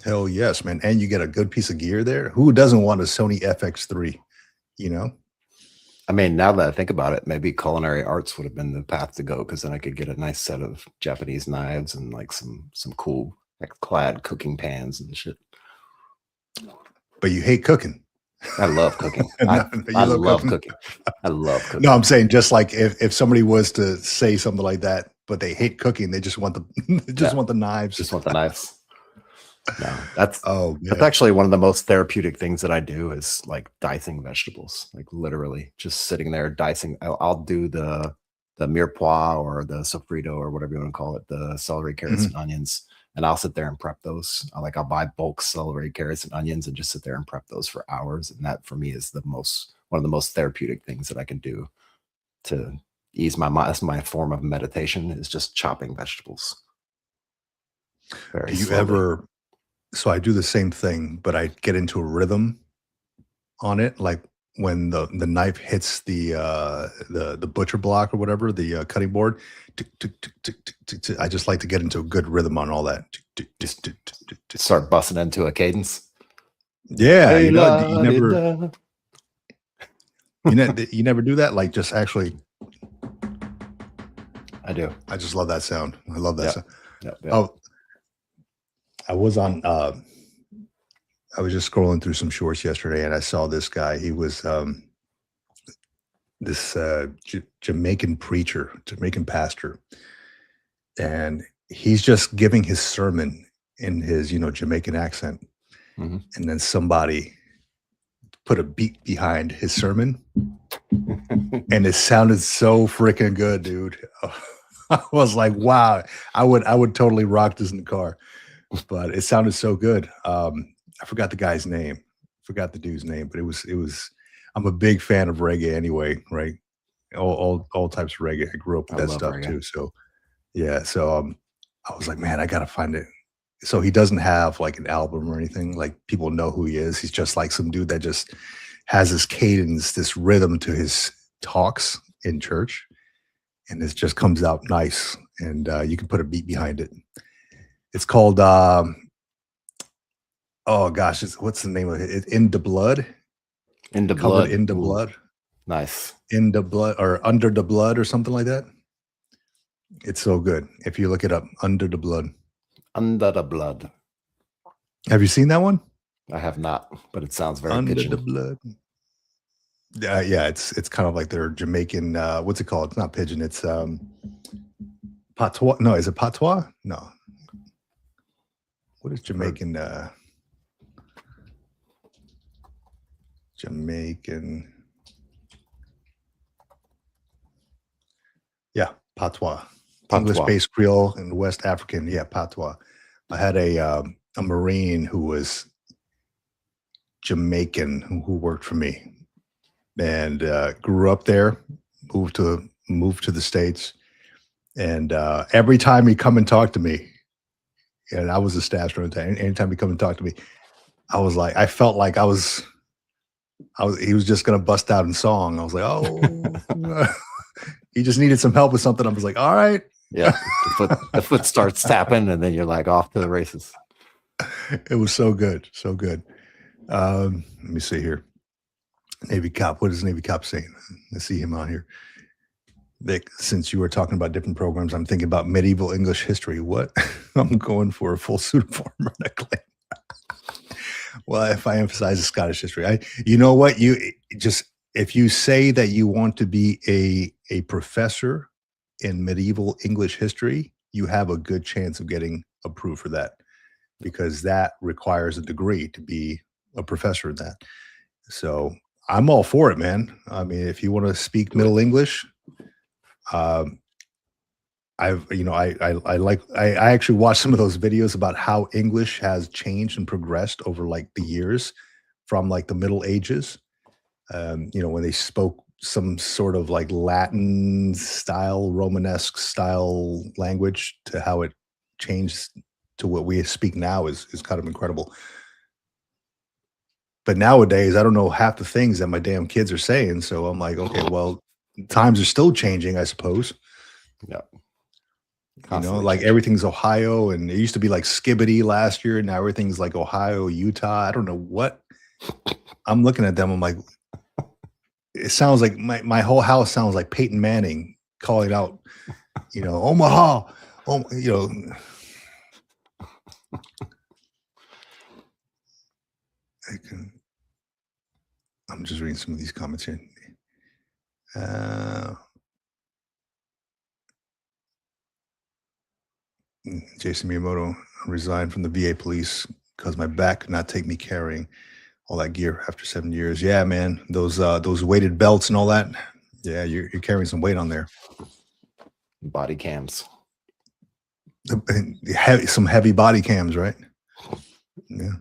Hell yes, man. And you get a good piece of gear there. Who doesn't want a Sony FX3? You know? I mean, now that I think about it, maybe culinary arts would have been the path to go, because then I could get a nice set of Japanese knives and like some cool like clad cooking pans and shit. But you hate cooking. I love cooking. I love cooking. I love cooking. No, I'm saying just like if somebody was to say something like that, but they hate cooking, they just want the want the knives. Just want the knives. No, that's actually one of the most therapeutic things that I do is like dicing vegetables, like literally just sitting there dicing. I'll do the mirepoix or the sofrito or whatever you want to call it, the celery, carrots, and onions. And I'll sit there and prep those. I'll buy bulk celery, carrots, and onions and just sit there and prep those for hours. And that for me is one of the most therapeutic things that I can do to ease my mind. That's my form of meditation, is just chopping vegetables. Do you ever? So I do the same thing, but I get into a rhythm on it, like when the knife hits the butcher block or whatever, the cutting board. I just like to get into a good rhythm on all that. Start busting into a cadence. Yeah, you never do that. Like just actually. I do. I just love that sound. I love that sound. Yep. Oh. I was just scrolling through some shorts yesterday, and I saw this guy. He was this Jamaican preacher, Jamaican pastor, and he's just giving his sermon in his Jamaican accent, and then somebody put a beat behind his sermon, and it sounded so freaking good, dude. I was like, wow, I would totally rock this in the car. But it sounded so good. I forgot the guy's name, forgot the dude's name, but it was. I'm a big fan of reggae anyway, right? All types of reggae. I grew up with that stuff reggae too. So yeah, so I was like, man, I gotta find it. So he doesn't have like an album or anything. Like people know who he is. He's just like some dude that just has this cadence, this rhythm to his talks in church, and it just comes out nice. And you can put a beat behind it. It's called, oh gosh, what's the name of it? In the Blood? In the Blood. In the Blood. Nice. In the Blood or Under the Blood or something like that. It's so good. If you look it up, Under the Blood. Under the Blood. Have you seen that one? I have not, but it sounds very Under pigeon. the Blood. Yeah, it's kind of like their Jamaican, what's it called? It's not pigeon, it's patois. No, is it patois? No. What is Jamaican? Jamaican. Yeah, patois. English-based Creole and West African. Yeah, patois. I had a Marine who was Jamaican who worked for me, and grew up there, moved to the States, and every time he'd come and talk to me. And I was a staff student. Anytime he come and talk to me, I was like, I felt like he was just gonna bust out in song. I was like, oh, he just needed some help with something. I was like, all right, yeah. The foot starts tapping, and then you're like off to the races. It was so good, so good. Let me see here. Navy cop. What is Navy cop saying? Let's see him on here. Vic, since you were talking about different programs, I'm thinking about medieval English history. What? I'm going for a full suit of armor. Well, if I emphasize the Scottish history, you know what? You just, if you say that you want to be a professor in medieval English history, you have a good chance of getting approved for that because that requires a degree to be a professor in that. So I'm all for it, man. I mean, if you want to speak Do it. Middle English, um, I actually watched some of those videos about how English has changed and progressed over like the years from like the Middle Ages. When they spoke some sort of like Latin style, Romanesque style language to how it changed to what we speak now is kind of incredible. But nowadays, I don't know half the things that my damn kids are saying. So I'm like, okay, well, times are still changing, I suppose. Yeah. Constantly like changing. Everything's Ohio, and it used to be like Skibbity last year. Now everything's like Ohio, Utah. I don't know what. I'm looking at them. I'm like, it sounds like my whole house sounds like Peyton Manning calling out, Omaha. I'm just reading some of these comments here. Jason Miyamoto resigned from the VA police because my back could not take me carrying all that gear after 7 years. Yeah, man, those weighted belts and all that. Yeah, you're carrying some weight on there. Body cams. Some heavy body cams, right? Yeah.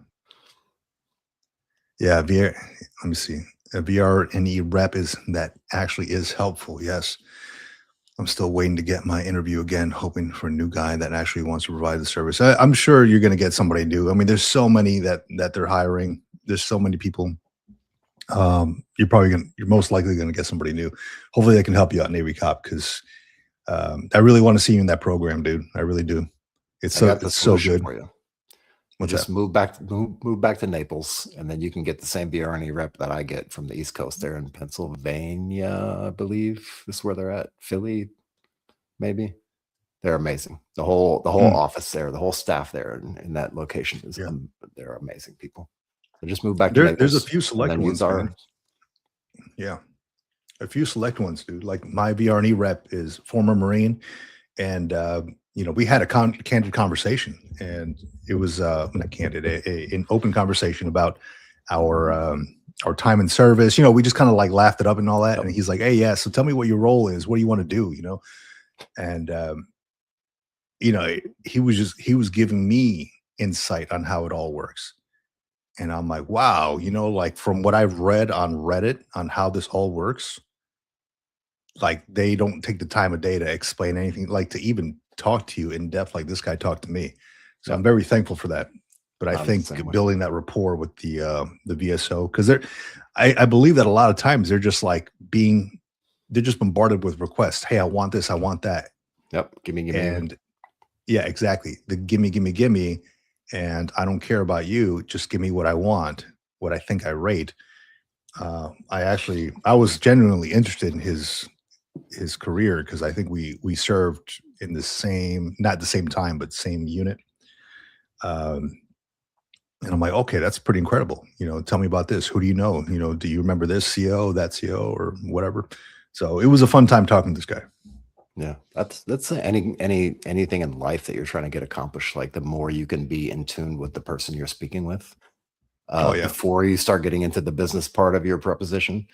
Yeah, VR. Let me see. A VR&E rep that actually is helpful. Yes. I'm still waiting to get my interview again, hoping for a new guy that actually wants to provide the service. I'm sure you're going to get somebody new. I mean, there's so many that they're hiring. There's so many people. You're most likely going to get somebody new. Hopefully they can help you out, Navy Cop, because I really want to see you in that program, dude. I really do. It's so good. For you. Just move back to Naples, and then you can get the same BRNE rep that I get from the East Coast there in Pennsylvania, I believe is where they're at. Philly, maybe. They're amazing. The whole office there, the whole staff there in that location is they're amazing people. So just move back to Naples. There's a few select ones. Yeah, a few select ones, dude. Like my VRNE rep is former Marine, and we had a candid conversation, and it was not candid, an open conversation about our time in service. We just kind of like laughed it up and all that. Yep. And he's like, "Hey, yeah, so tell me what your role is. What do you want to do?" And he was giving me insight on how it all works. And I'm like, wow, like from what I've read on Reddit on how this all works, like they don't take the time of day to explain anything, like to even talk to you in depth like this guy talked to me. So I'm very thankful for that. But I think building that rapport with the VSO, because I believe that a lot of times they're just bombarded with requests. Hey, I want this, I want that. Yep, gimme. And yeah, exactly. The gimme. And I don't care about you. Just give me what I want, what I think I rate. I was genuinely interested in his career because I think we served in the same, not the same time, but same unit. And I'm like, okay, that's pretty incredible. Tell me about this. Who do you know? Do you remember this CO, that CO, or whatever? So it was a fun time talking to this guy. Yeah, that's anything in life that you're trying to get accomplished. Like the more you can be in tune with the person you're speaking with, before you start getting into the business part of your proposition,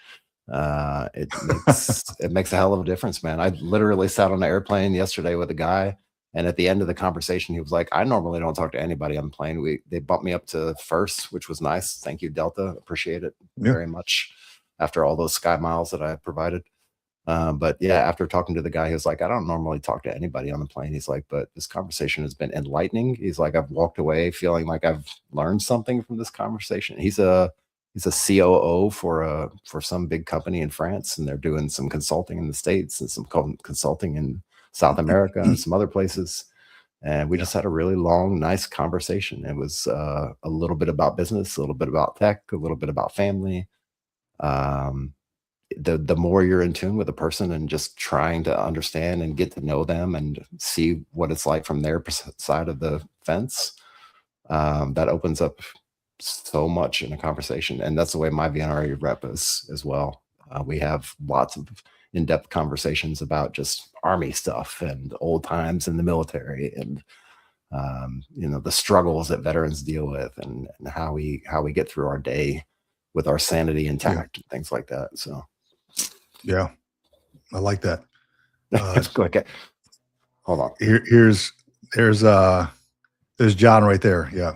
it makes a hell of a difference, man. I literally sat on an airplane yesterday with a guy, and at the end of the conversation, he was like, "I normally don't talk to anybody on the plane. They bumped me up to first, which was nice. Thank you, Delta. Appreciate it very much. After all those sky miles that I provided." But yeah, after talking to the guy, he was like, "I don't normally talk to anybody on the plane." He's like, "But this conversation has been enlightening." He's like, "I've walked away feeling like I've learned something from this conversation." He's a COO for some big company in France, and they're doing some consulting in the States and some consulting in South America and some other places. And we just had a really long, nice conversation. It was a little bit about business, a little bit about tech, a little bit about family. The more you're in tune with a person and just trying to understand and get to know them and see what it's like from their side of the fence, that opens up so much in a conversation. And that's the way my VNRE rep is as well. We have lots of in-depth conversations about just Army stuff and old times in the military, and the struggles that veterans deal with, and how we get through our day with our sanity intact, and things like that. So yeah, I like that. go ahead. Hold on. There's John right there. Yeah.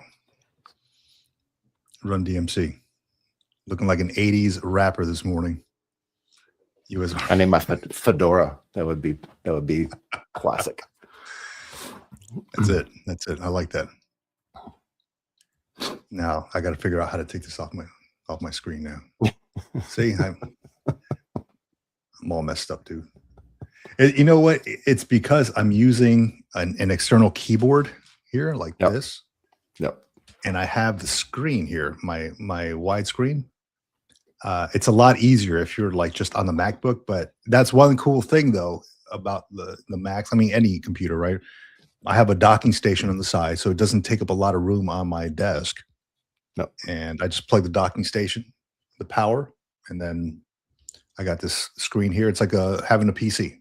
Run DMC. Looking like an 80s rapper this morning. I named my fedora. That would be classic. That's it. I like that. Now I got to figure out how to take this off my screen now. See, I'm all messed up, dude. You know what? It's because I'm using an external keyboard here, like this. Yep. And I have the screen here, my widescreen. It's a lot easier if you're like just on the MacBook, but that's one cool thing though about the Macs. I mean, any computer, right? I have a docking station on the side, so it doesn't take up a lot of room on my desk. No. And I just plug the docking station, the power, and then I got this screen here. It's like having a PC.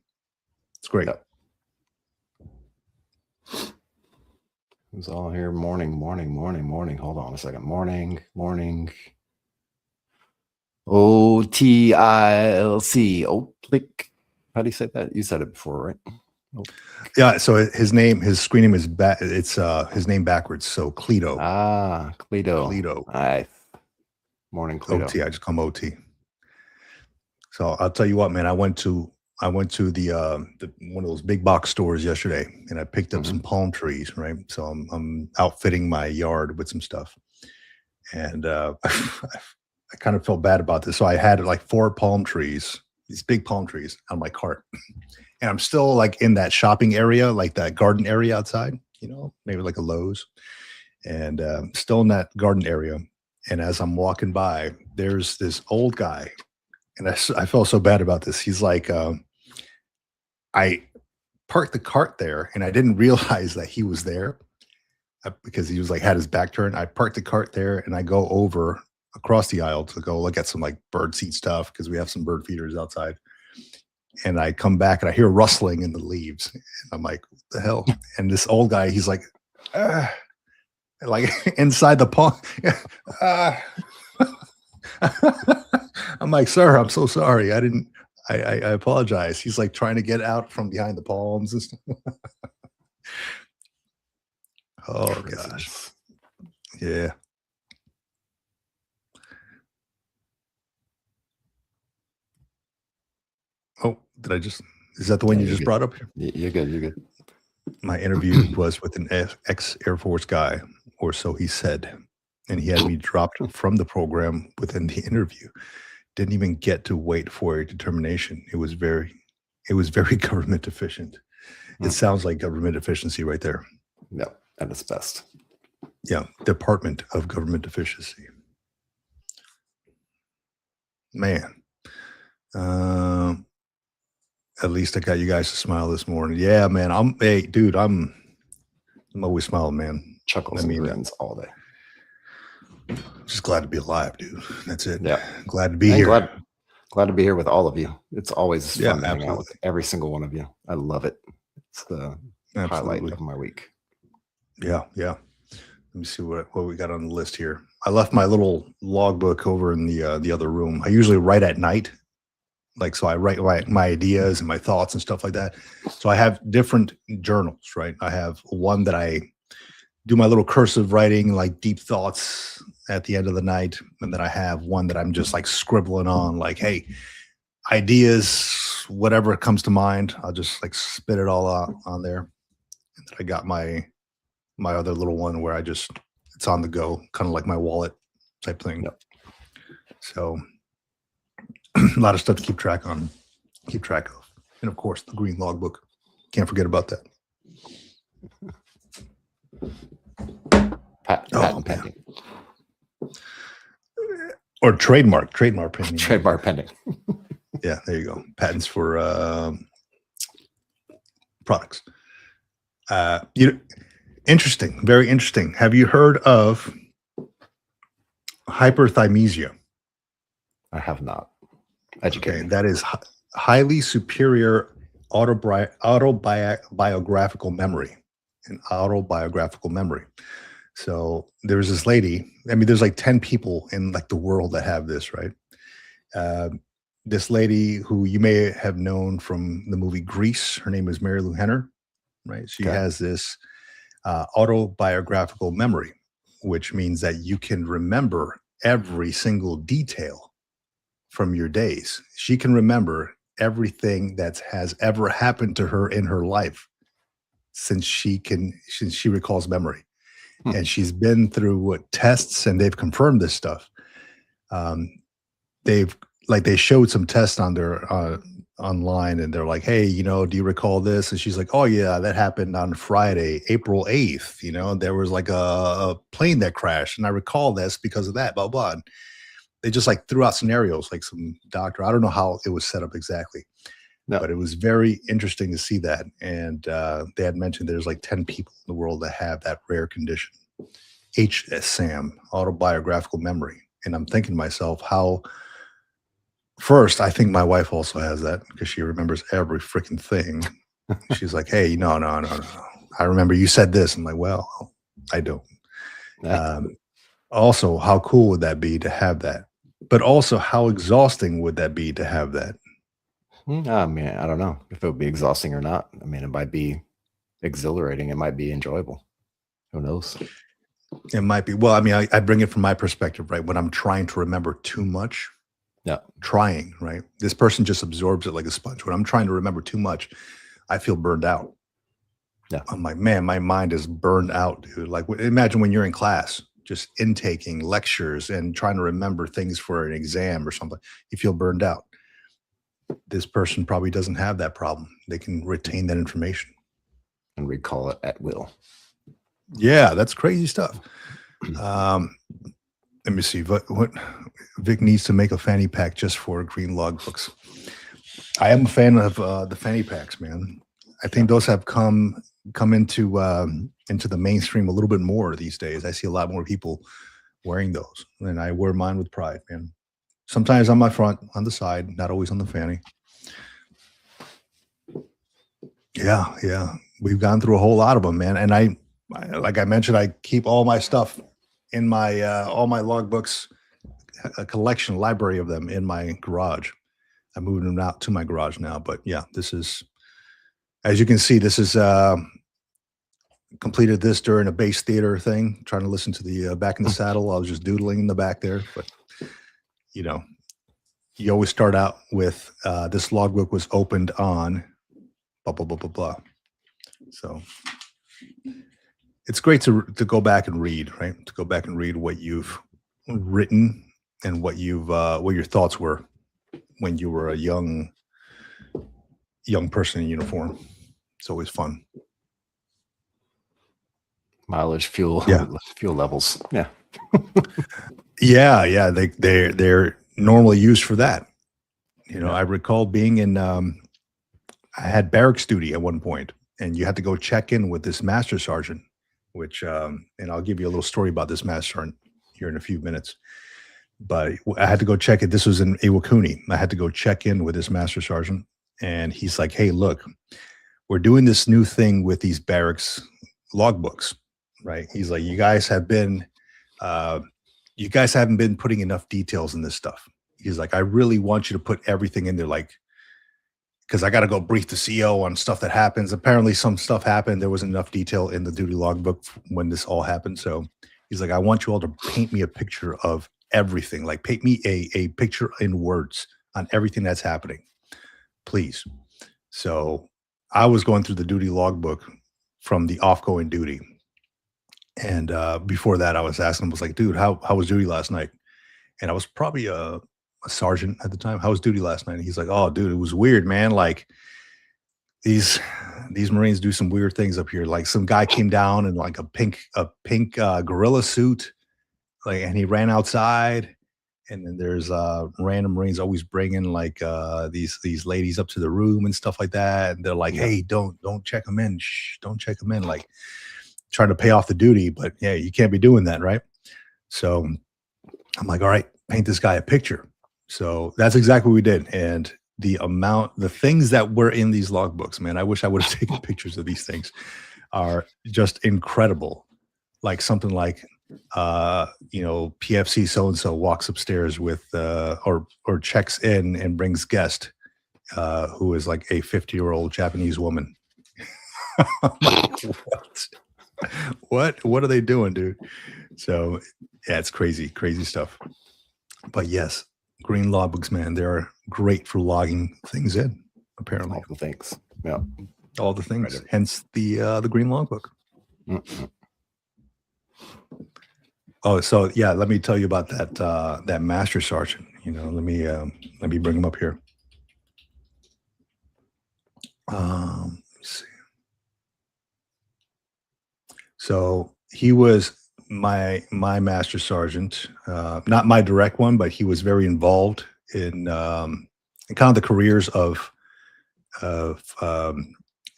It's great. Yep. Who's all here? Morning. Hold on a second. Morning. OTILC. Click. How do you say that? You said it before, right? Yeah. So his screen name is his name backwards. So Cleto. Cleto. Nice. Morning, Cleto. OT. I just call him OT. So I'll tell you what, man. I went to the one of those big box stores yesterday, and I picked up some palm trees. Right. So I'm outfitting my yard with some stuff, and I kind of felt bad about this. So I had like 4 palm trees, these big palm trees, on my cart. And I'm still like in that shopping area, like that garden area outside, maybe like a Lowe's, and still in that garden area. And as I'm walking by, there's this old guy, and I felt so bad about this. He's like, I parked the cart there, and I didn't realize that he was there because he was like had his back turned. I parked the cart there, and I go over across the aisle to go look at some like bird seed stuff because we have some bird feeders outside. And I come back and I hear rustling in the leaves. And I'm like, what the hell? And this old guy, he's like, like inside the palm. I'm like, sir, I'm so sorry. I apologize. He's like trying to get out from behind the palms and stuff. Oh, gosh. Yeah. Oh, is that the one you just brought up here? You're good. My interview was with an ex-Air Force guy, or so he said, and he had me dropped from the program within the interview. Didn't even get to wait for a determination. It was very government efficient. It sounds like government efficiency right there. Yeah, at its best. Yeah, Department of Government Efficiency. Man. At least I got you guys to smile this morning. Yeah, man. I'm always smiling, man. Chuckles and grins all day. Just glad to be alive, dude. That's it. Yeah. Glad to be here. Glad to be here with all of you. It's always fun to hang out with every single one of you. I love it. It's the highlight of my week. Yeah. Let me see what we got on the list here. I left my little logbook over in the other room. I usually write at night. Like, so I write my ideas and my thoughts and stuff like that. So I have different journals, right? I have one that I do my little cursive writing, like deep thoughts at the end of the night. And then I have one that I'm just like scribbling on, like, hey, ideas, whatever comes to mind, I'll just like spit it all out on there. And then I got my other little one where it's on the go, kind of like my wallet type thing. Yep. So a lot of stuff to keep track of. And of course, the green logbook. Can't forget about that. Patent pending. Or trademark pending. Trademark pending. Yeah, there you go. Patents for products. Interesting, very interesting. Have you heard of hyperthymesia? I have not. Educate me. That is highly superior autobiographical memory, an autobiographical memory. So there's this lady. I mean, there's like 10 people in like the world that have this, right? Uh, this lady who you may have known from the movie Grease. Her name is Mary Lou Henner, right? She Okay. has this autobiographical memory, which means that you can remember every single detail from your days. She can remember everything that has ever happened to her in her life since she recalls memory. Hmm. And she's been through what tests, and they've confirmed this stuff. Um, they showed some tests on their online, and they're like, hey, do you recall this? And she's like, oh yeah, that happened on Friday, April 8th. There was like a plane that crashed, and I recall this because of that, blah blah. And they just like threw out scenarios, like some doctor. I don't know how it was set up exactly, No. but it was very interesting to see that. And they had mentioned there's like 10 people in the world that have that rare condition, HSAM, autobiographical memory. And I'm thinking to myself, how first, I think my wife also has that because she remembers every freaking thing. She's like, hey, no. I remember you said this. I'm like, well, I don't. Also, how cool would that be to have that? But also, how exhausting would that be to have that? I mean, I don't know if it would be exhausting or not. I mean, it might be exhilarating. It might be enjoyable. Who knows? It might be. Well, I mean, I bring it from my perspective, right? When I'm trying to remember too much, trying, right? This person just absorbs it like a sponge. When I'm trying to remember too much, I feel burned out. Yeah. I'm like, man, my mind is burned out, dude. Like, imagine when you're in class, just intaking lectures and trying to remember things for an exam or something. You feel burned out. This person probably doesn't have that problem. They can retain that information and recall it at will. Yeah, that's crazy stuff. Let me see. What Vic needs to make a fanny pack just for green logbooks. I am a fan of the fanny packs, man. I think those have come into the mainstream a little bit more these days. I see a lot more people wearing those, and I wear mine with pride, man. Sometimes on my front, on the side, not always on the fanny. Yeah. We've gone through a whole lot of them, man. And I like I mentioned, I keep all my stuff in my all my logbooks, a collection library of them in my garage. I'm moving them out to my garage now, but yeah, this is, as you can see, this is completed this during a bass theater thing, trying to listen to the Back in the Saddle. I was just doodling in the back there, but you always start out with this logbook was opened on blah blah blah blah blah. So it's great to go back and read, right? To go back and read what you've written and what your thoughts were when you were a young person in uniform. It's always fun. Mileage, fuel, fuel levels. Yeah. Yeah. They're normally used for that. I recall being in, I had barracks duty at one point, and you had to go check in with this master sergeant, which, and I'll give you a little story about this master sergeant here in a few minutes. But I had to go check it. This was in Iwakuni. I had to go check in with this master sergeant, and he's like, "Hey, look, we're doing this new thing with these barracks logbooks, right?" He's like, "You guys haven't been putting enough details in this stuff." He's like, "I really want you to put everything in there, like, because I got to go brief the CO on stuff that happens. Apparently, some stuff happened. There wasn't enough detail in the duty logbook when this all happened. So he's like, I want you all to paint me a picture of everything. Like, paint me a picture in words on everything that's happening, please." So I was going through the duty logbook from the off-going duty. And before that, I was asking him, was like, dude, how was duty last night? And I was probably a sergeant at the time. How was duty last night? And he's like, "Oh, dude, it was weird, man. Like, these Marines do some weird things up here. Like, some guy came down in like a pink gorilla suit, like, and he ran outside. And then there's random Marines always bringing like these ladies up to the room and stuff like that. And they're like, hey, don't check them in. Shh, don't check them in. Like, trying to pay off the duty, but yeah, you can't be doing that, right?" So I'm like, all right, paint this guy a picture. So that's exactly what we did. And the things that were in these logbooks, man. I wish I would have taken pictures of these things. Are just incredible. Like something like, PFC so and so walks upstairs with, or checks in and brings guest, who is like a 50-year-old Japanese woman. I'm like, what are they doing, dude? So yeah, it's crazy stuff. But yes, green logbooks, man, they're great for logging things in, apparently. All the things. Yeah. All the things. Right. Hence the green logbook. Mm-hmm. Oh, so yeah, let me tell you about that master sergeant. Let me bring him up here. Let me see. So he was my master sergeant, not my direct one, but he was very involved in kind of the careers of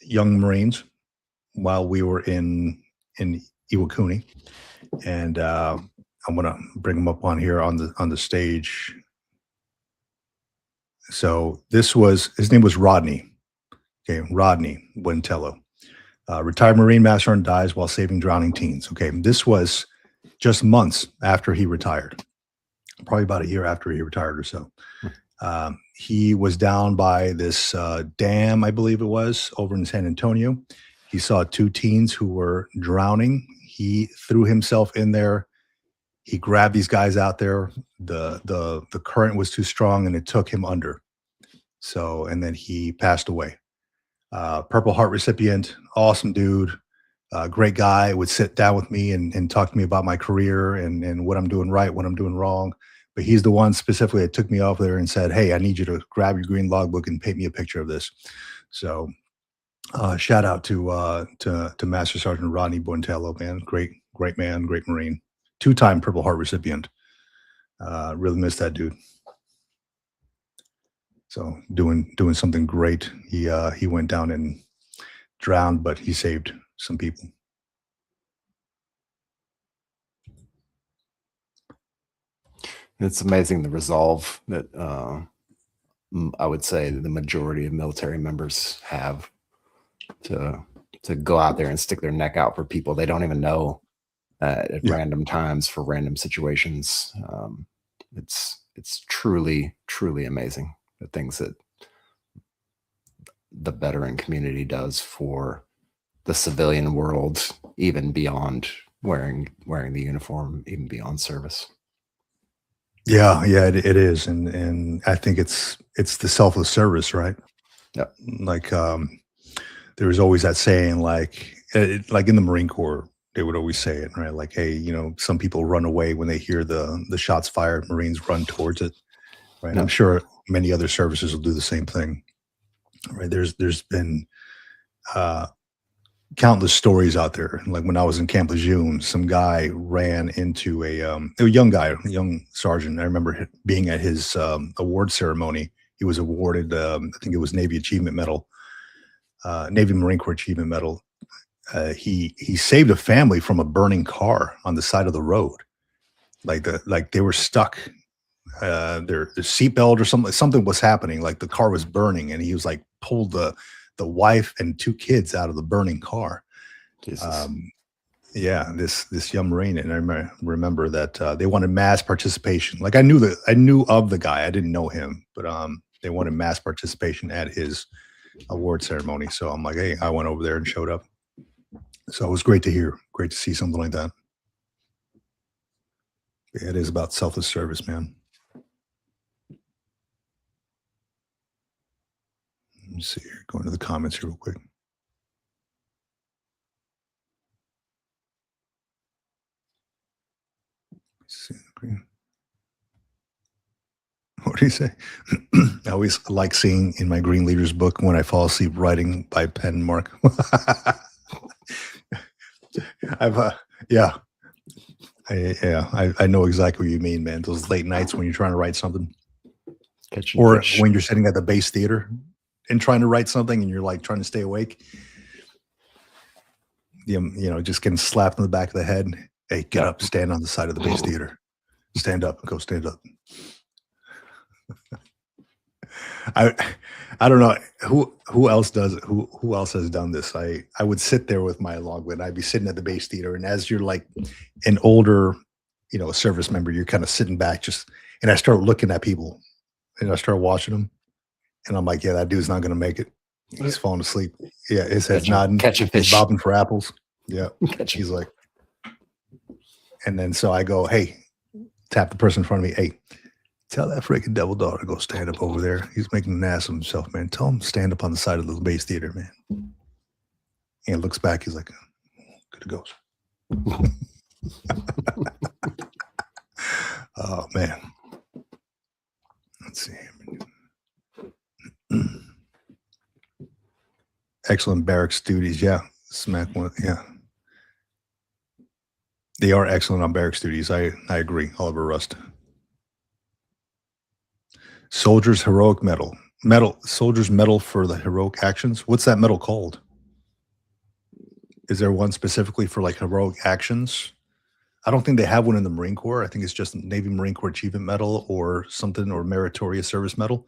young Marines while we were in Iwakuni, and I'm gonna bring him up on here on the stage. So his name was Rodney. Okay, Rodney Buentello. Retired Marine Master Sergeant dies while saving drowning teens. Okay, this was just months after he retired, probably about a year after he retired or so. He was down by this dam, I believe it was, over in San Antonio. He saw two teens who were drowning. He threw himself in there. He grabbed these guys out there. The current was too strong and it took him under. So, and then he passed away. Purple Heart recipient, awesome dude, great guy, would sit down with me and talk to me about my career and what I'm doing right, what I'm doing wrong. But he's the one specifically that took me off there and said, "Hey, I need you to grab your green logbook and paint me a picture of this." So shout out to Master Sergeant Rodney Buentello, man. Great man, great Marine. 2-time Purple Heart recipient. Really miss that dude. So doing something great. He went down and drowned, but he saved some people. It's amazing the resolve that I would say the majority of military members have to go out there and stick their neck out for people they don't even know at random times for random situations. It's truly amazing. The things that the veteran community does for the civilian world, even beyond wearing the uniform, even beyond service. Yeah, it is, and I think it's the selfless service, right? Yeah, like there was always that saying, like in the Marine Corps, they would always say it, right? Like, hey, some people run away when they hear the shots fired. Marines run towards it, right? Yeah. I'm sure many other services will do the same thing, right? There's been countless stories out there. Like when I was in Camp Lejeune, some guy ran into a young sergeant. I remember being at his award ceremony. He was awarded, I think it was Navy Achievement Medal, Navy Marine Corps Achievement Medal. He saved a family from a burning car on the side of the road. Like they were stuck. Their seatbelt or something was happening. Like the car was burning, and he was like pulled the wife and 2 kids out of the burning car. Yeah, this young Marine, and I remember that they wanted mass participation. Like I knew of the guy, I didn't know him, but they wanted mass participation at his award ceremony. So I'm like, hey, I went over there and showed up. So it was great to hear, great to see something like that. Yeah, it is about selfless service, man. Let me see here. Going to the comments here real quick. See the green. What do you say? I always like seeing in my Green Leaders book when I fall asleep writing by pen mark. I know exactly what you mean, man. Those late nights when you're trying to write something, or when you're sitting at the base theater and trying to write something and you're like trying to stay awake. Just getting slapped in the back of the head. Hey, get up, stand on the side of the base theater. Stand up, go stand up. I I don't know who else does it. Who else has done this. I would sit there with my logbook. I'd be sitting at the base theater, and as you're like an older, service member, you're kind of sitting back, just, and I start looking at people, and I start watching them, and I'm like, yeah, that dude's not gonna make it. He's falling asleep. Yeah, his head's nodding. Catching He's fish. bobbing for apples. Yeah, Catching. he's like, and then so I go, hey, tap the person in front of me, hey. Tell that freaking devil dog to go stand up over there. He's making an ass of himself, man. Tell him to stand up on the side of the base theater, man. And looks back. He's like, good it goes. Oh, man. Let's see. Excellent barracks duties. Yeah. Smack one. Yeah. They are excellent on barracks duties. I agree. Oliver Rust. Soldiers heroic medal. Soldiers medal for the heroic actions. What's that medal called? Is there one specifically for like heroic actions? I don't think they have one in the Marine Corps. I think it's just Navy Marine Corps Achievement Medal or something, or Meritorious Service Medal.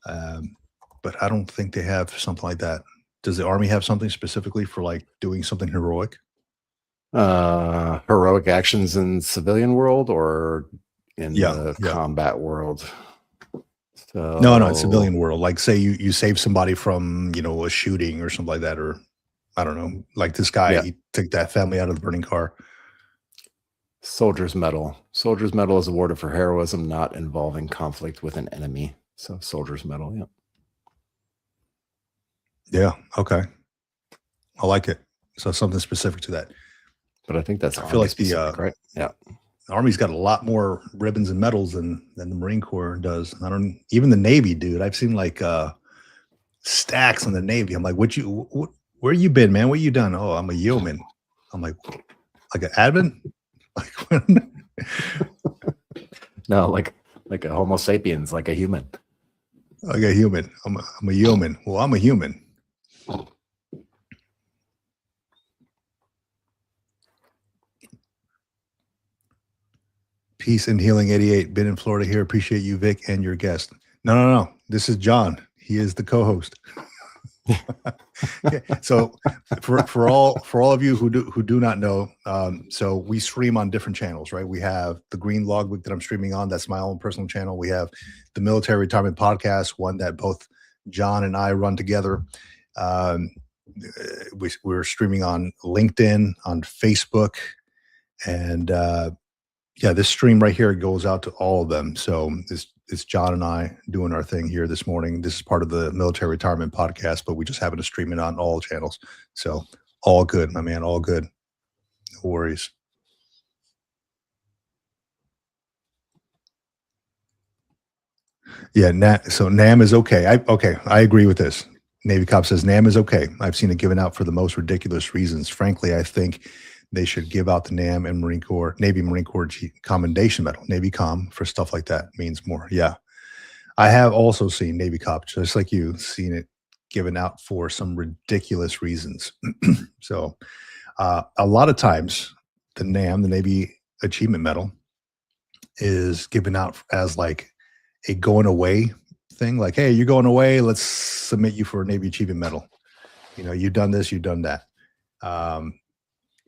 But I don't think they have something like that. Does the Army have something specifically for like doing something heroic? Heroic actions in civilian world or in the Yeah. combat world? So, No, it's civilian world. Like say you save somebody from, a shooting or something like that, or I don't know, like this guy, he took that family out of the burning car. Soldier's Medal. Soldier's Medal is awarded for heroism not involving conflict with an enemy. So Soldier's Medal, yeah. Yeah, okay. I like it. So something specific to that. But I think that's I feel like right? Yeah. The Army's got a lot more ribbons and medals than the Marine Corps does. Even the Navy, dude. I've seen like stacks in the Navy. I'm like, where you been, man? What you done? Oh, I'm a yeoman. I'm like an admin? Like No, like a Homo sapiens, like a human. Like a human. I'm a yeoman. Well, I'm a human. Peace and Healing 88. Been in Florida here. Appreciate you, Vic, and your guest. No. This is John. He is the co-host. Okay. So for all of you who do not know, so we stream on different channels, right? We have the Green Logbook that I'm streaming on. That's my own personal channel. We have the Military Retirement Podcast, one that both John and I run together. We're streaming on LinkedIn, on Facebook, and this stream right here goes out to all of them. So it's John and I doing our thing here this morning. This is part of the Military Retirement Podcast, but we just happen to stream it on all channels. So all good, my man, all good. No worries. Yeah, so NAM is okay. I agree with this. Navy Cop says NAM is okay. I've seen it given out for the most ridiculous reasons. Frankly, I think they should give out the NAM and Navy Marine Corps Commendation Medal, Navy Com, for stuff like that. Means more. Yeah. I have also seen Navy Cop, just like you, seen it given out for some ridiculous reasons. So a lot of times the NAM, the Navy Achievement Medal, is given out as like a going away thing. Like, hey, you're going away. Let's submit you for a Navy Achievement Medal. You've done this, you've done that.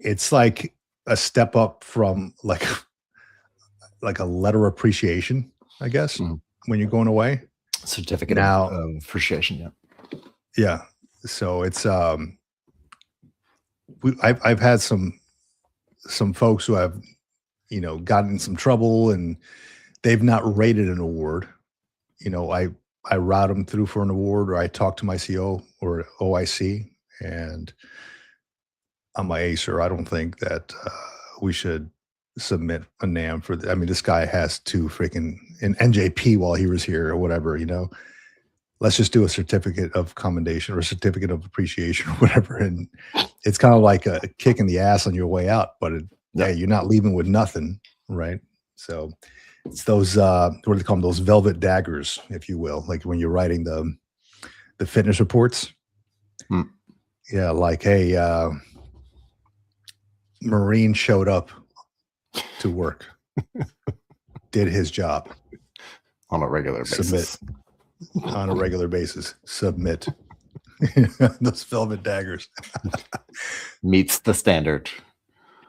It's like a step up from like a letter of appreciation, I guess, when you're going away. Certificate of appreciation, yeah. Yeah. So it's I've had some folks who have gotten in some trouble and they've not rated an award. I route them through for an award, or I talk to my CO or OIC, and I'm like, hey, sir, I don't think that we should submit a NAM for this guy has to freaking an NJP while he was here or whatever, let's just do a certificate of commendation or a certificate of appreciation or whatever. And it's kind of like a kick in the ass on your way out, but you're not leaving with nothing. Right. So it's those, what do they call them? Those velvet daggers, if you will, like when you're writing the fitness reports. Yeah. Like, hey, Marine showed up to work, did his job on a regular basis. on a regular basis. Submit. Those velvet daggers. Meets the standard.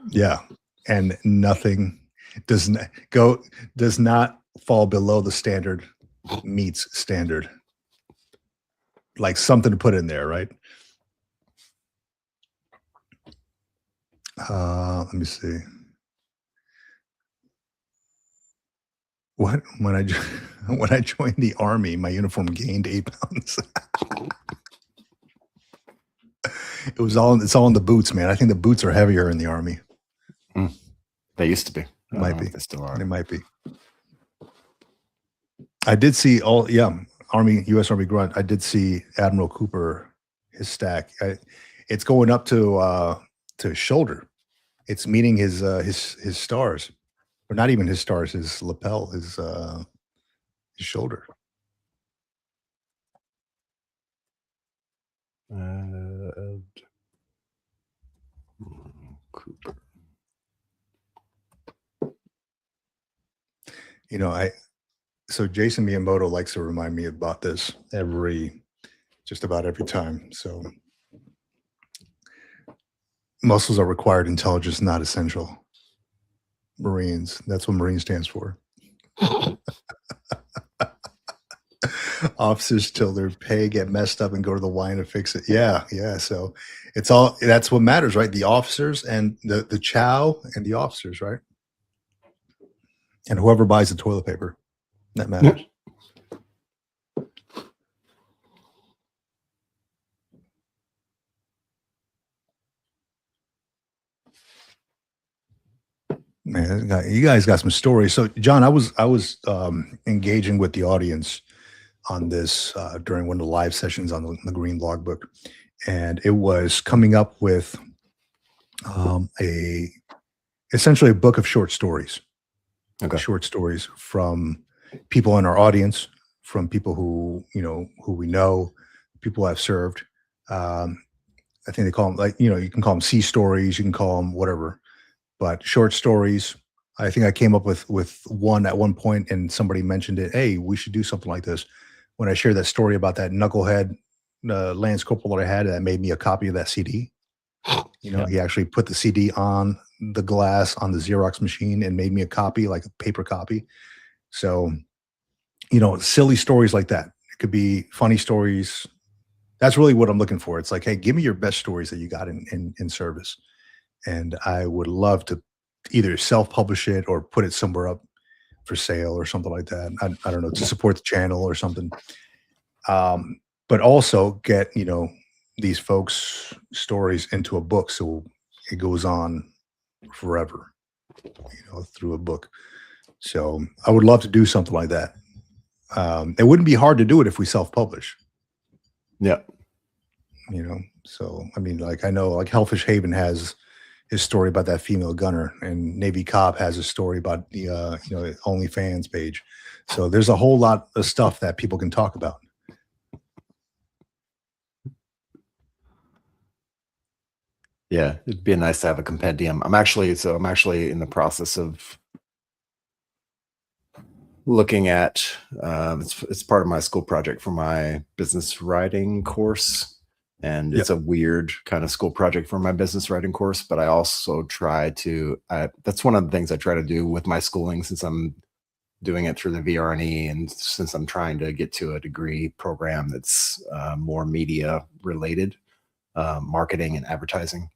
Yeah. And nothing does not fall below the standard, meets standard. Like something to put in there, right? Let me see. What when I joined the army, my uniform gained 8 pounds. It's all in the boots, man. I think the boots are heavier in the army. They used to be. Might be. They still are. They might be. I did see U.S. Army grunt. I did see Admiral Cooper, his stack. It's going up to his shoulder. It's meeting his stars, or not even his stars. His lapel, his shoulder. Cooper. So Jason Miyamoto likes to remind me about this just about every time. So muscles are required, intelligence not essential. Marines, that's what Marine stands for. Officers till their pay get messed up and go to the wine to fix it. Yeah. So that's what matters, right? The officers and the chow and the officers, right? And whoever buys the toilet paper, that matters. Man, you guys got some stories. So, John, I was engaging with the audience on this during one of the live sessions on the Green Logbook, and it was coming up with essentially a book of short stories. Okay. Short stories from people in our audience, from people who we know, people who have served. I think they call them you can call them sea stories, you can call them whatever. But short stories, I think I came up with one at one point, and somebody mentioned it. Hey, we should do something like this. When I shared that story about that knucklehead Lance Corporal that I had, that made me a copy of that CD. He actually put the CD on the glass on the Xerox machine and made me a copy, like a paper copy. So, silly stories like that. It could be funny stories. That's really what I'm looking for. It's like, hey, give me your best stories that you got in service. And I would love to either self-publish it or put it somewhere up for sale or something like that. I don't know, to support the channel or something. But also get, these folks' stories into a book so it goes on forever, through a book. So I would love to do something like that. It wouldn't be hard to do it if we self-publish. Yeah. So, I mean, I know Hellfish Haven has his story about that female gunner, and Navy Cop has a story about the OnlyFans page. So there's a whole lot of stuff that people can talk about. Yeah, it'd be nice to have a compendium. I'm actually in the process of looking at it's part of my school project for my business writing course. And it's a weird kind of school project for my business writing course, but I also try to, that's one of the things I try to do with my schooling, since I'm doing it through the VRNE, and since I'm trying to get to a degree program that's more media related, marketing and advertising.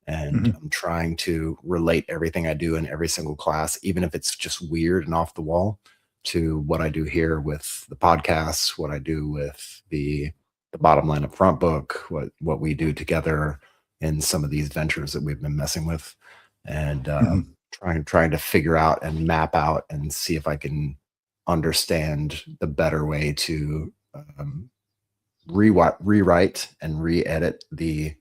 And I'm trying to relate everything I do in every single class, even if it's just weird and off the wall, to what I do here with the podcasts, what I do with the bottom line up front book, what we do together in some of these ventures that we've been messing with, and trying to figure out and map out and see if I can understand the better way to rewrite and re-edit the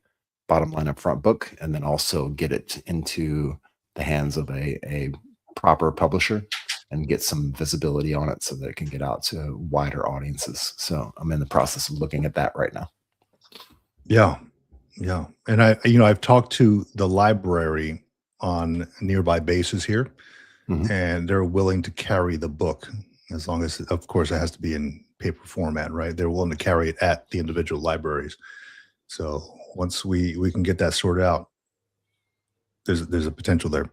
bottom line up front book, and then also get it into the hands of a proper publisher and get some visibility on it so that it can get out to wider audiences. So I'm in the process of looking at that right now. Yeah. And I've talked to the library on nearby bases here, and they're willing to carry the book, as long as, of course, it has to be in paper format, right? They're willing to carry it at the individual libraries. So once we can get that sorted out, there's a potential there.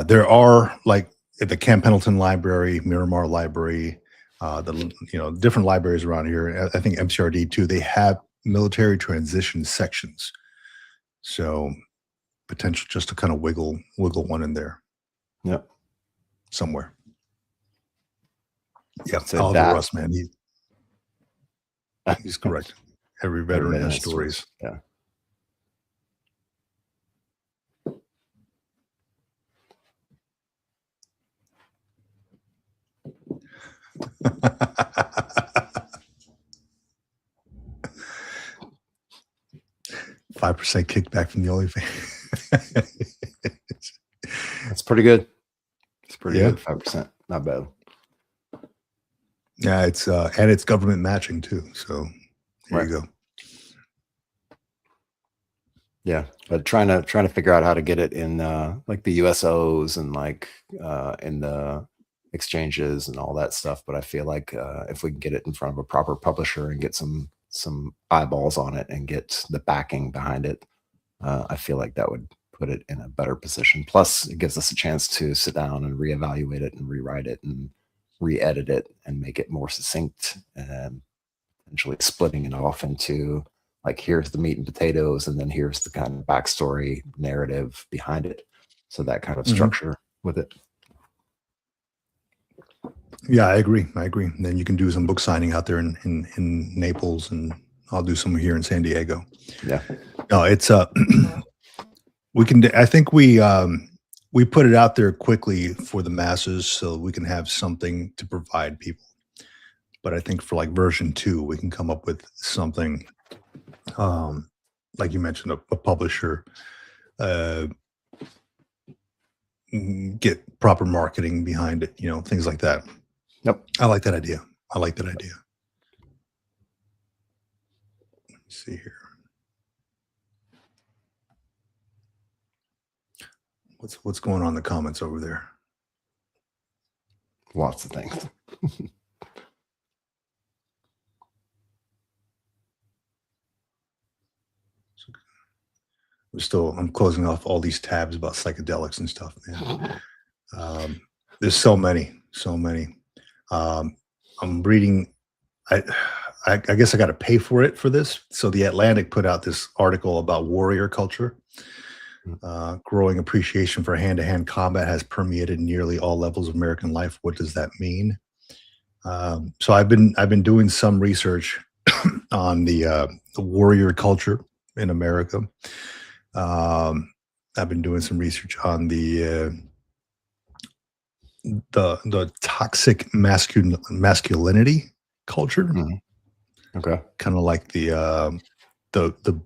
There are, like at the Camp Pendleton Library, Miramar Library, different libraries around here. I think MCRD too. They have military transition sections. So potential just to kind of wiggle one in there. Yep. Somewhere. Yeah, So Oliver that- Russ, man, he's correct. Every veteran has stories. Yeah. Five % kickback from the OnlyFans. That's pretty good. It's pretty Yeah. good. 5%. Not bad. Yeah, it's and it's government matching too. So there Right. you go. Yeah, but trying to figure out how to get it in like the USOs and like in the exchanges and all that stuff. But I feel like if we can get it in front of a proper publisher and get some eyeballs on it and get the backing behind it, I feel like that would put it in a better position. Plus, it gives us a chance to sit down and reevaluate it and rewrite it and re-edit it and make it more succinct and potentially splitting it off into like, here's the meat and potatoes, and then here's the kind of backstory narrative behind it. So that kind of structure with it. Yeah, I agree. And then you can do some book signing out there in Naples, and I'll do some here in San Diego. Yeah. No, it's we can. I think we put it out there quickly for the masses, so we can have something to provide people. But I think for like version 2, we can come up with something, like you mentioned, a publisher, get proper marketing behind it, things like that. Yep. I like that idea. Let me see here. What's going on in the comments over there? Lots of things. I'm closing off all these tabs about psychedelics and stuff, man. There's so many. I'm reading. I guess I got to pay for it for this. So the Atlantic put out this article about warrior culture. Growing appreciation for hand-to-hand combat has permeated nearly all levels of American life. What does that mean? So I've been doing some research on the warrior culture in America. I've been doing some research on the toxic masculinity culture. Okay. Kind of like the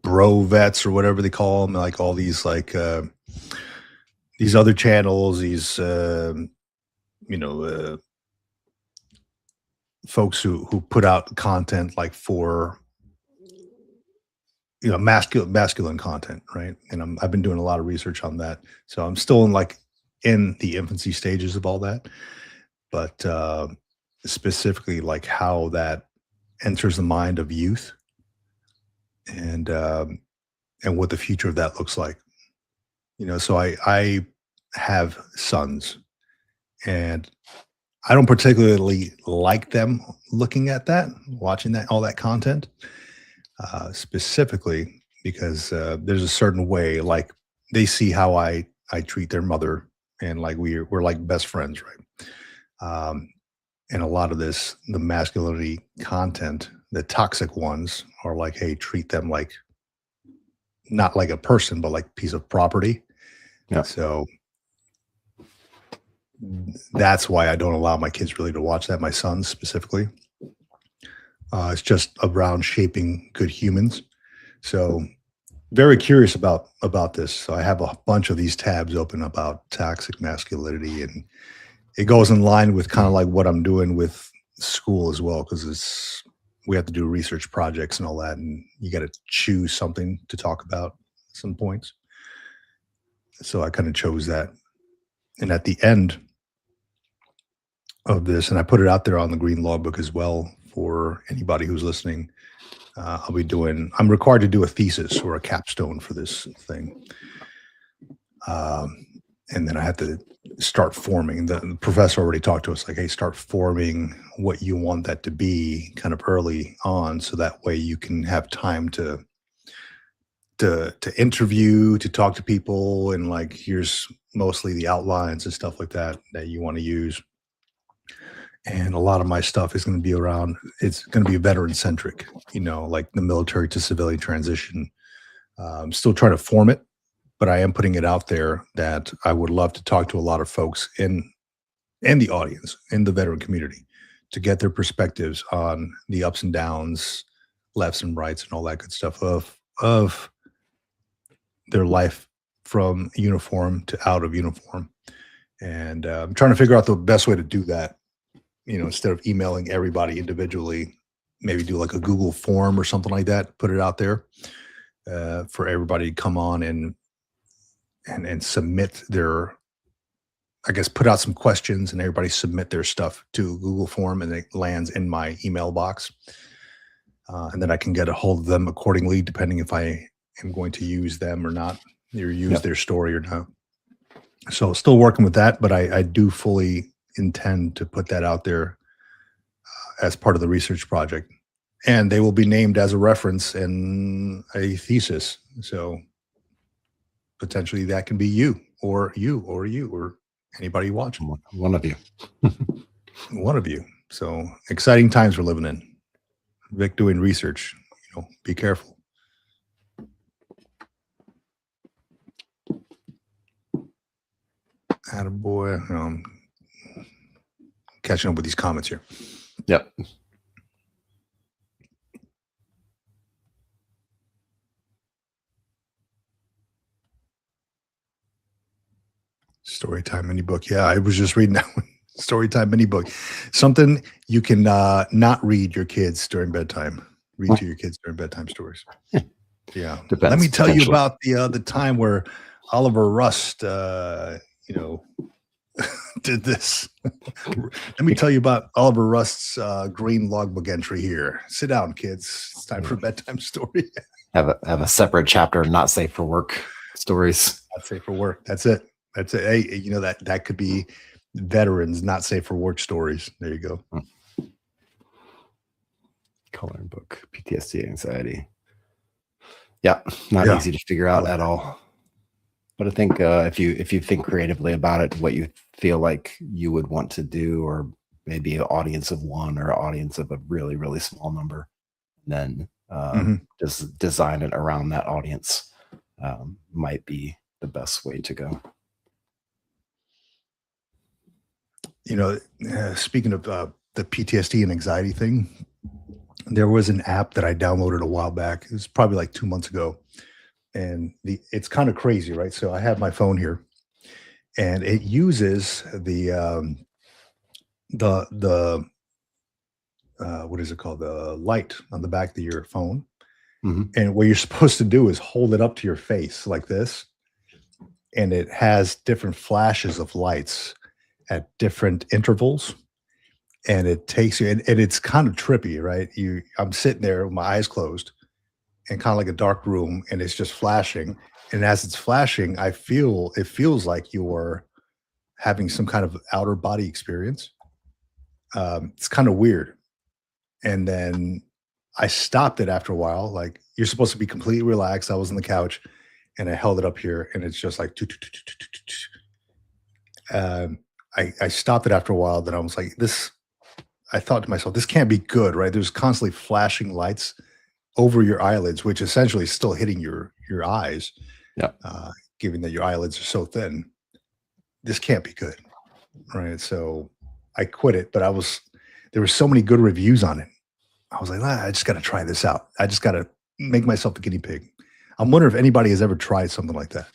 bro vets or whatever they call them, like all these these other channels, these folks who put out content like for masculine content, right? And I've been doing a lot of research on that, so I'm still in the infancy stages of all that, but specifically like how that enters the mind of youth, and what the future of that looks like. So I have sons, and I don't particularly like them looking at that, watching all that content, specifically because there's a certain way, like they see how I treat their mother, and like we're like best friends, right? And a lot of the masculinity content, the toxic ones, are like, hey, treat them like, not like a person, but like a piece of property. Yeah. So that's why I don't allow my kids really to watch that. My sons specifically. It's just around shaping good humans. So very curious about this. So I have a bunch of these tabs open about toxic masculinity, and it goes in line with kind of like what I'm doing with school as well, because we have to do research projects and all that, and you got to choose something to talk about at some points. So I kind of chose that. And at the end of this, and I put it out there on the Green Law Book as well for anybody who's listening. I'm required to do a thesis or a capstone for this thing. And then I have to start forming. The professor already talked to us like, hey, start forming what you want that to be kind of early on. So that way you can have time to interview, to talk to people. And like, here's mostly the outlines and stuff like that you want to use. And a lot of my stuff is going to be around, it's going to be veteran centric, like the military to civilian transition. I'm still trying to form it, but I am putting it out there that I would love to talk to a lot of folks in the audience, in the veteran community, to get their perspectives on the ups and downs, lefts and rights, and all that good stuff of their life from uniform to out of uniform. And I'm trying to figure out the best way to do that. Instead of emailing everybody individually, maybe do like a Google form or something like that, put it out there for everybody to come on and submit their, I guess, put out some questions and everybody submit their stuff to Google form and it lands in my email box. And then I can get a hold of them accordingly, depending if I am going to use them or not, or use their story or not. So still working with that, but I do fully intend to put that out there as part of the research project, and they will be named as a reference in a thesis. So potentially that can be you or anybody watching. One of you. One of you. So exciting times we're living in. Vic doing research, be careful. Attaboy. Catching up with these comments here. Yep. Storytime mini book. Yeah, I was just reading that one. Storytime mini book. Something you can not read your kids during bedtime. Read to your kids during bedtime stories. Yeah. Depends, let me tell you about the time where Oliver Rust did this. Let me tell you about Oliver Rust's green logbook entry here. Sit down, kids. It's time for a bedtime story. Have a separate chapter, not safe for work stories. Not safe for work. That's it. Hey, that could be veterans not safe for work stories. There you go. Coloring book, PTSD, anxiety. Yeah, not easy to figure out at all. But I think if you think creatively about it, what you feel like you would want to do, or maybe an audience of one or an audience of a really, really small number, then just design it around that audience might be the best way to go. Speaking of the PTSD and anxiety thing, there was an app that I downloaded a while back. It was probably like 2 months ago. And it's kind of crazy, right? So I have my phone here, and it uses the what is it called? The light on the back of your phone. And what you're supposed to do is hold it up to your face like this, and it has different flashes of lights at different intervals, and it takes you, and it's kind of trippy, right? I'm sitting there with my eyes closed, and kind of like a dark room, and it's just flashing. And as it's flashing, it feels like you're having some kind of outer body experience. It's kind of weird. And then I stopped it after a while. Like, you're supposed to be completely relaxed. I was on the couch and I held it up here, and it's just like, I stopped it after a while. Then I was like, I thought to myself, this can't be good, right? There's constantly flashing lights over your eyelids, which essentially is still hitting your eyes. Yeah. Given that your eyelids are so thin, this can't be good, right? So I quit it, but there were so many good reviews on it. I was like, I just got to try this out. I just got to make myself the guinea pig. I'm wondering if anybody has ever tried something like that,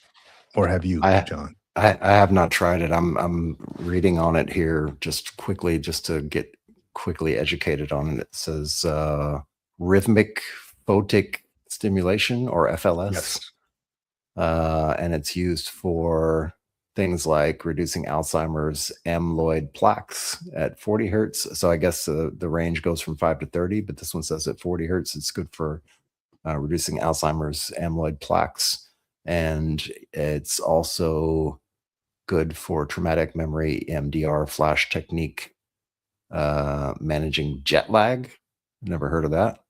or have you, John? I have not tried it. I'm reading on it here just quickly, just to get quickly educated on it. It says rhythmic photic stimulation, or FLS. Yes. And it's used for things like reducing Alzheimer's amyloid plaques at 40 hertz. So I guess the range goes from 5 to 30, but this one says at 40 hertz, it's good for reducing Alzheimer's amyloid plaques. And it's also good for traumatic memory EMDR flash technique, managing jet lag. Never heard of that.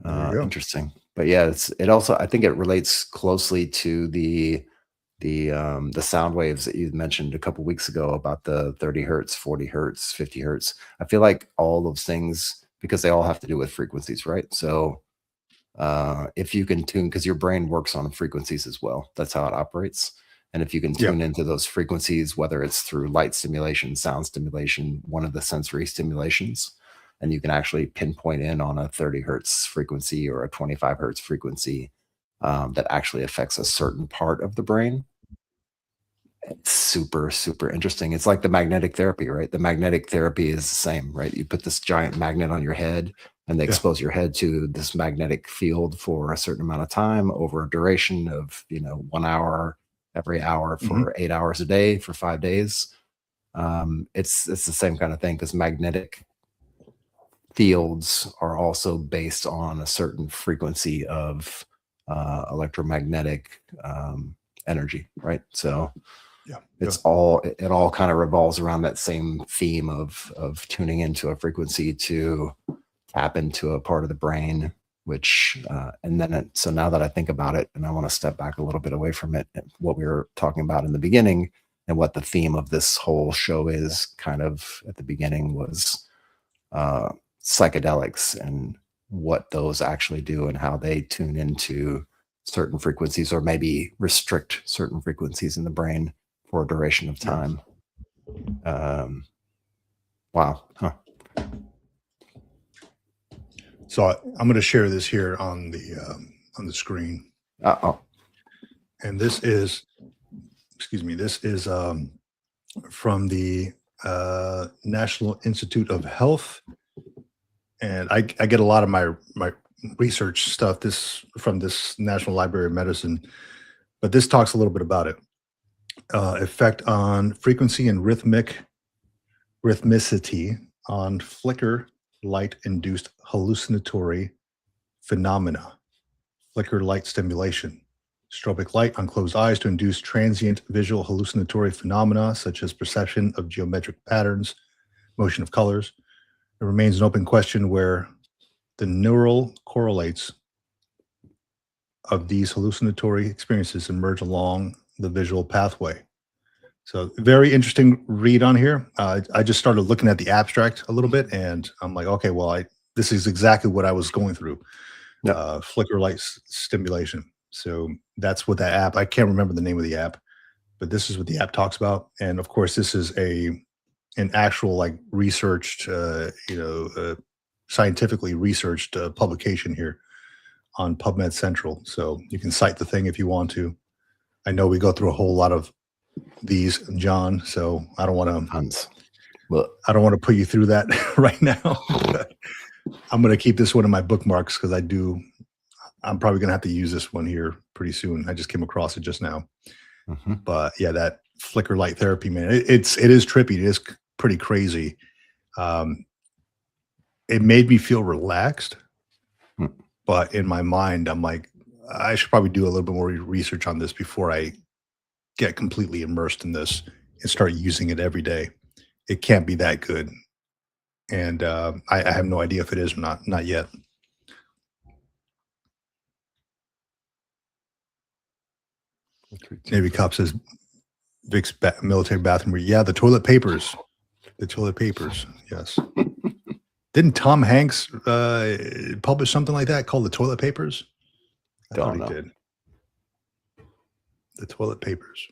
There you go. Interesting. But yeah, it also, I think it relates closely to the sound waves that you mentioned a couple weeks ago about the 30 hertz, 40 hertz, 50 hertz. I feel like all those things, because they all have to do with frequencies, right? So if you can tune, because your brain works on frequencies as well, that's how it operates. And if you can tune into those frequencies, whether it's through light stimulation, sound stimulation, one of the sensory stimulations, and you can actually pinpoint in on a 30 hertz frequency or a 25 hertz frequency that actually affects a certain part of the brain. It's super, super interesting. It's like the magnetic therapy, right? The magnetic therapy is the same, right? You put this giant magnet on your head and they expose your head to this magnetic field for a certain amount of time over a duration of, 1 hour every hour for 8 hours a day for 5 days. It's the same kind of thing, because magnetic fields are also based on a certain frequency of electromagnetic energy, right? So it all kind of revolves around that same theme of tuning into a frequency to tap into a part of the brain, which so now that I think about it, and I want to step back a little bit away from it, what we were talking about in the beginning and what the theme of this whole show is, kind of at the beginning, was psychedelics and what those actually do and how they tune into certain frequencies, or maybe restrict certain frequencies in the brain for a duration of time. Wow. Huh. So I'm going to share this here on the screen. And this is, from the National Institute of Health. And I get a lot of my research stuff from this National Library of Medicine, but this talks a little bit about it. Effect on frequency and rhythmicity on flicker light-induced hallucinatory phenomena. Flicker light stimulation. Strobic light on closed eyes to induce transient visual hallucinatory phenomena such as perception of geometric patterns, motion of colors. It remains an open question where the neural correlates of these hallucinatory experiences emerge along the visual pathway. So very interesting read on here. I just started looking at the abstract a little bit, and I'm like, okay, well, this is exactly what I was going through. Flicker light stimulation. So that's what that app, I can't remember the name of the app, but this is what the app talks about. And of course, this is an actual like researched, scientifically researched publication here on PubMed Central. So you can cite the thing if you want to. I know we go through a whole lot of these, John, so I don't want to put you through that right now. I'm going to keep this one in my bookmarks because I'm probably going to have to use this one here pretty soon. I just came across it just now. But yeah, that flicker light therapy, man, it is trippy. It is pretty crazy. It made me feel relaxed, but in my mind, I'm like, I should probably do a little bit more research on this before I get completely immersed in this and start using it every day. It can't be that good. And I have no idea if it is or not yet. Navy cop says Vic's military bathroom. Yeah, the toilet papers. The toilet papers. Yes. Didn't Tom Hanks publish something like that called The Toilet Papers? I thought he did. The Toilet Papers.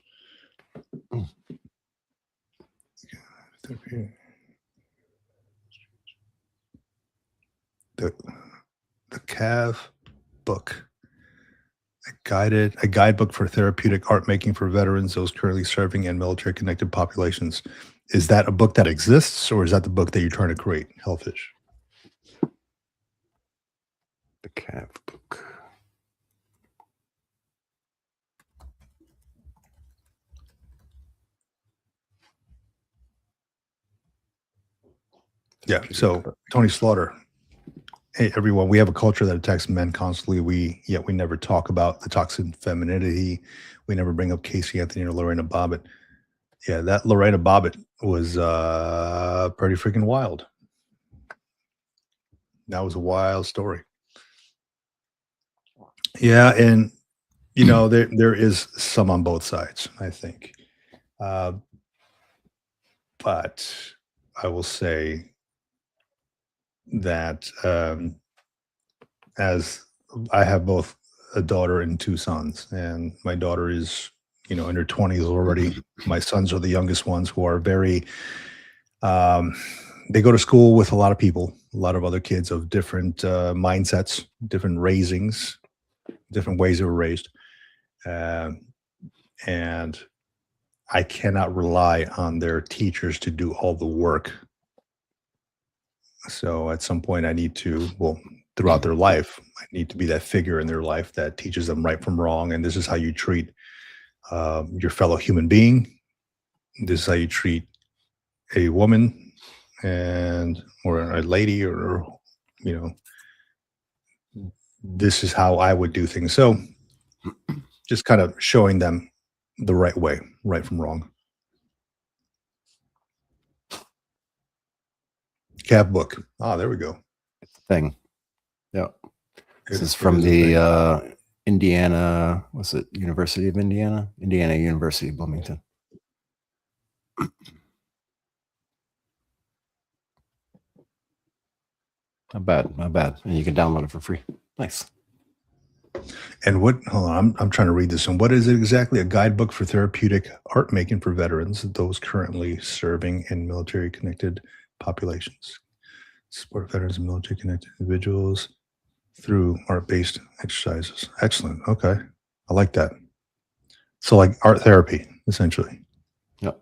The Cav book. A guidebook for therapeutic art making for veterans, those currently serving, and military connected populations. Is that a book that exists, or is that the book that you're trying to create, Hellfish? The Cav book. Yeah. So Tony Slaughter. Hey everyone, we have a culture that attacks men constantly. Yet we never talk about the toxic femininity. We never bring up Casey Anthony or Lorena Bobbitt. Yeah, that Lorena Bobbitt was pretty freaking wild. That was a wild story. Yeah, and there is some on both sides, I think. Uh, but I will say that as I have both a daughter and two sons, and my daughter is, in her 20s already. My sons are the youngest ones who are very, they go to school with a lot of people, a lot of other kids of different mindsets, different raisings, different ways they were raised. And I cannot rely on their teachers to do all the work. So at some point I need to, throughout their life, I need to be that figure in their life that teaches them right from wrong. And this is how you treat your fellow human being. This is how you treat a woman or a lady, or, this is how I would do things. So just kind of showing them the right way, right from wrong. Cab book. Ah, there we go. Thing. Yeah. This is from the Indiana, what's it? University of Indiana? Indiana University of Bloomington. Not bad. And you can download it for free. Nice. And hold on, I'm trying to read this one. What is it exactly? A guidebook for therapeutic art making for veterans, those currently serving in military connected populations. Support veterans and military connected individuals through art-based exercises. Excellent. Okay. I like that. So like art therapy, essentially. Yep.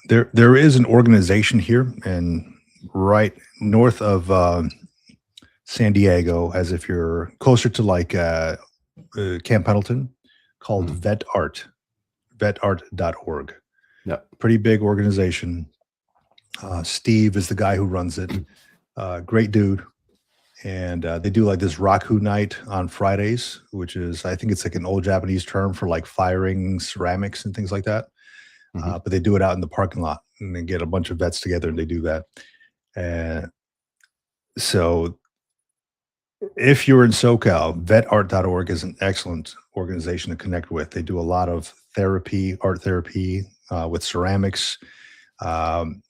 There is an organization here, and right north of San Diego, as if you're closer to like Camp Pendleton, called Vet Art, vetart.org. Yeah. Pretty big organization. Steve is the guy who runs it. Great dude. And they do like this Raku night on Fridays, which is, I think it's like an old Japanese term for like firing ceramics and things like that. But they do it out in the parking lot, and they get a bunch of vets together and they do that. So if you're in SoCal, vetart.org is an excellent organization to connect with. They do a lot of therapy, art therapy, with ceramics,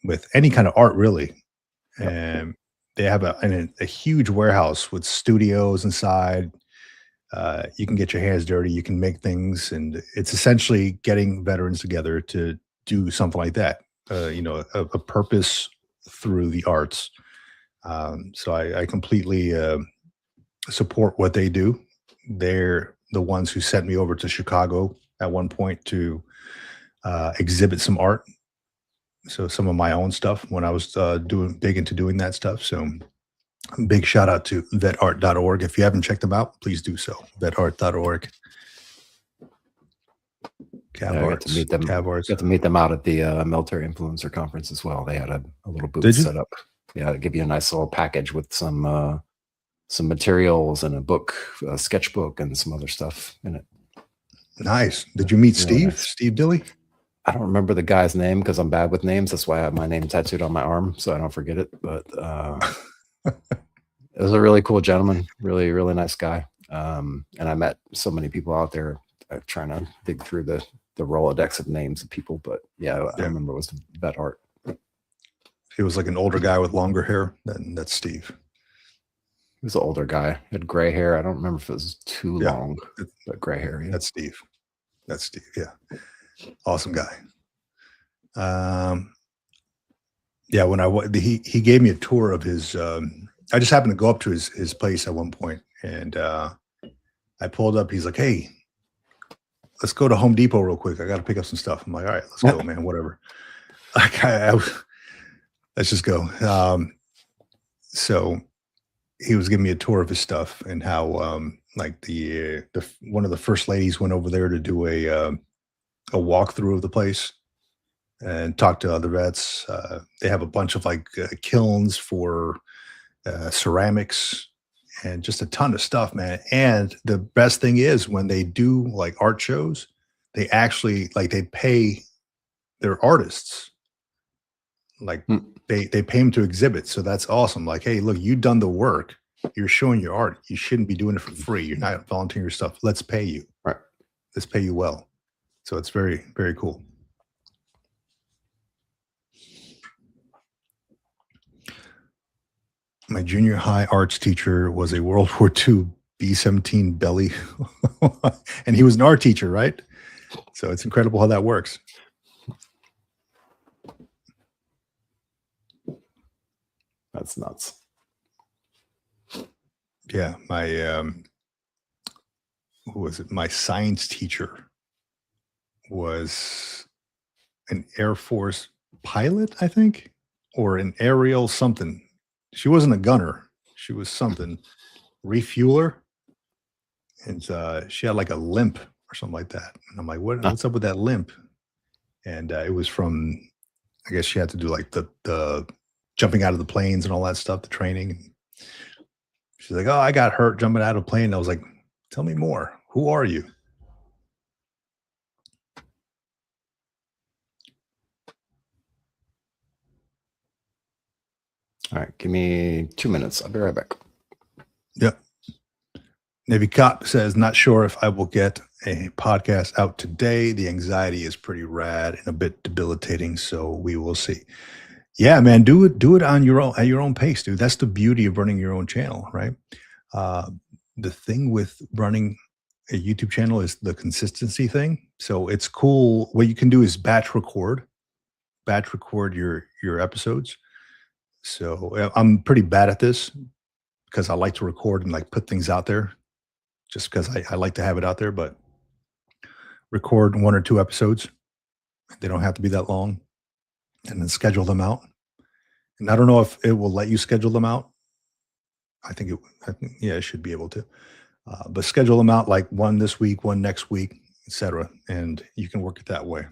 with any kind of art, really. Yep. And they have a huge warehouse with studios inside. You can get your hands dirty. You can make things, and it's essentially getting veterans together to do something like that. A purpose through the arts. So I completely support what they do. They're the ones who sent me over to Chicago at one point to exhibit some art. So some of my own stuff when I was big into doing that stuff. So big shout out to vetart.org. If you haven't checked them out, please do so. vetart.org. Got to meet them. Got to meet them out at the Military Influencer Conference as well. They had a little booth set up. Yeah, they give you a nice little package with some materials and a book, a sketchbook, and some other stuff in it. Nice. Did you meet Steve? Nice. Steve Dilly? I don't remember the guy's name because I'm bad with names. That's why I have my name tattooed on my arm so I don't forget it. But it was a really cool gentleman, really, really nice guy. And I met so many people out there trying to dig through the Rolodex of names of people. But yeah, I remember it was Vet Art. He was like an older guy with longer hair. That's Steve. He was an older guy. He had gray hair. I don't remember if it was too long, but gray hair. Yeah. That's Steve. Yeah. Awesome guy. When he gave me a tour of his, I just happened to go up to his place at one point, and I pulled up. He's like, "Hey, let's go to Home Depot real quick. I got to pick up some stuff." I'm like, "All right, let's go, man. Whatever." Like, let's just go. So he was giving me a tour of his stuff and how, like the one of the first ladies went over there to do a walkthrough of the place, and talk to other vets. They have a bunch of like kilns for ceramics and just a ton of stuff, man. And the best thing is when they do like art shows, they actually like they pay their artists. Like they pay them to exhibit. So that's awesome. Like, hey, look, you've done the work. You're showing your art. You shouldn't be doing it for free. You're not volunteering your stuff. Let's pay you. Right. Let's pay you well. So it's very, very cool. My junior high arts teacher was a World War II B-17 belly, and he was an art teacher, right? So it's incredible how that works. That's nuts. Yeah, my who was it? My science teacher was an Air Force pilot, I think, or an aerial something. She wasn't a gunner. She was something refueler, and she had like a limp or something like that. And I'm like, what's up with that limp? And it was from, I guess she had to do like the jumping out of the planes and all that stuff, the training. She's like, oh, I got hurt jumping out of a plane. And I was like, tell me more. Who are you? All right, give me 2 minutes. I'll be right back. Yep. Navy Cop says, not sure if I will get a podcast out today. The anxiety is pretty rad and a bit debilitating, so we will see. Yeah, man, do it on your own, at your own pace, dude. That's the beauty of running your own channel, right? The thing with running a YouTube channel is the consistency thing. So it's cool. What you can do is batch record your episodes. So I'm pretty bad at this because I like to record and like put things out there just because I like to have it out there, but record 1 or 2 episodes. They don't have to be that long, and then schedule them out. And I don't know if it will let you schedule them out. I think it should be able to, but schedule them out like 1 this week, 1 next week, etc. And you can work it that way.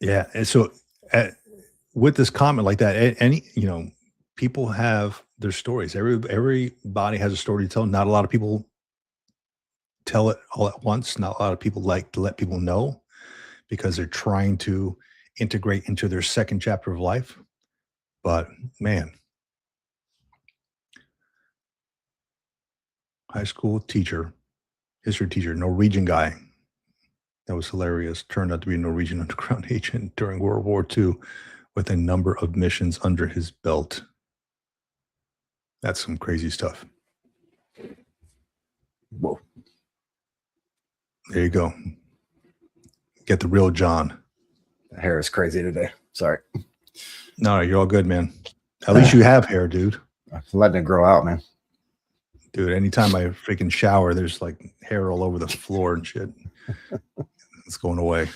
Yeah. And so with this comment like that, any, people have their stories. Everybody has a story to tell. Not a lot of people tell it all at once. Not a lot of people like to let people know because they're trying to integrate into their second chapter of life. But man, high school teacher, history teacher, Norwegian guy. That was hilarious. Turned out to be a Norwegian underground agent during World War II with a number of missions under his belt. That's some crazy stuff. Whoa. There you go. Get the real John. The hair is crazy today. Sorry. No, you're all good, man. At least you have hair, dude. I'm letting it grow out, man. Dude, anytime I freaking shower, there's like hair all over the floor and shit. It's going away.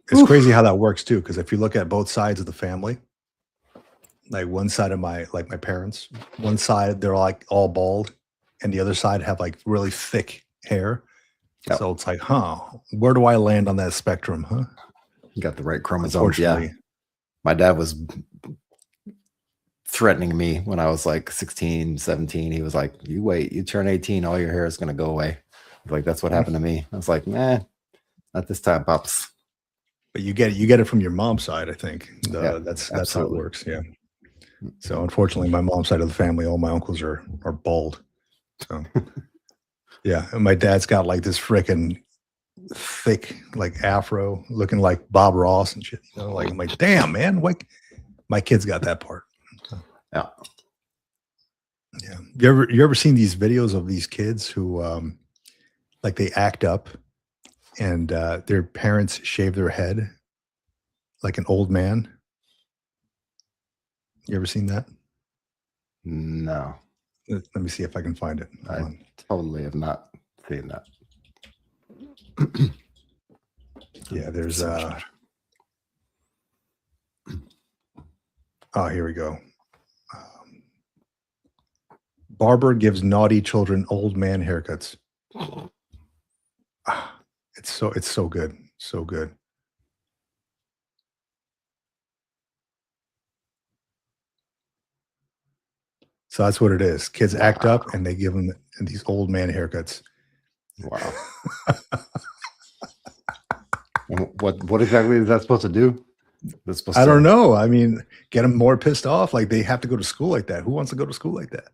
It's crazy how that works too, because if you look at both sides of the family, like one side of my parents, one side they're like all bald, and the other side have like really thick hair. Yep. So it's like, where do I land on that spectrum, huh? You got the right chromosomes. Yeah. My dad was threatening me when I was like 16, 17. He was like, you wait, you turn 18, all your hair is going to go away. Like, that's what happened to me. I was like, nah, not this time, Pops. But you get it from your mom's side, I think. That's how it works. Yeah. So unfortunately, my mom's side of the family, all my uncles are bald. So yeah, and my dad's got like this freaking thick like afro, looking like Bob Ross and shit. Like I'm like, damn, man, like my kid's got that part. So, yeah. You ever seen these videos of these kids who like they act up and their parents shave their head like an old man? You ever seen that? No. Let me see if I can find it. I totally have not seen that. Yeah, there's Oh, here we go. Barber gives naughty children old man haircuts. Ah, it's so good. So good. So that's what it is. Kids act up and they give them these old man haircuts. Wow. And what exactly is that supposed to do? That's supposed I to, don't know. I mean, get them more pissed off. Like they have to go to school like that. Who wants to go to school like that?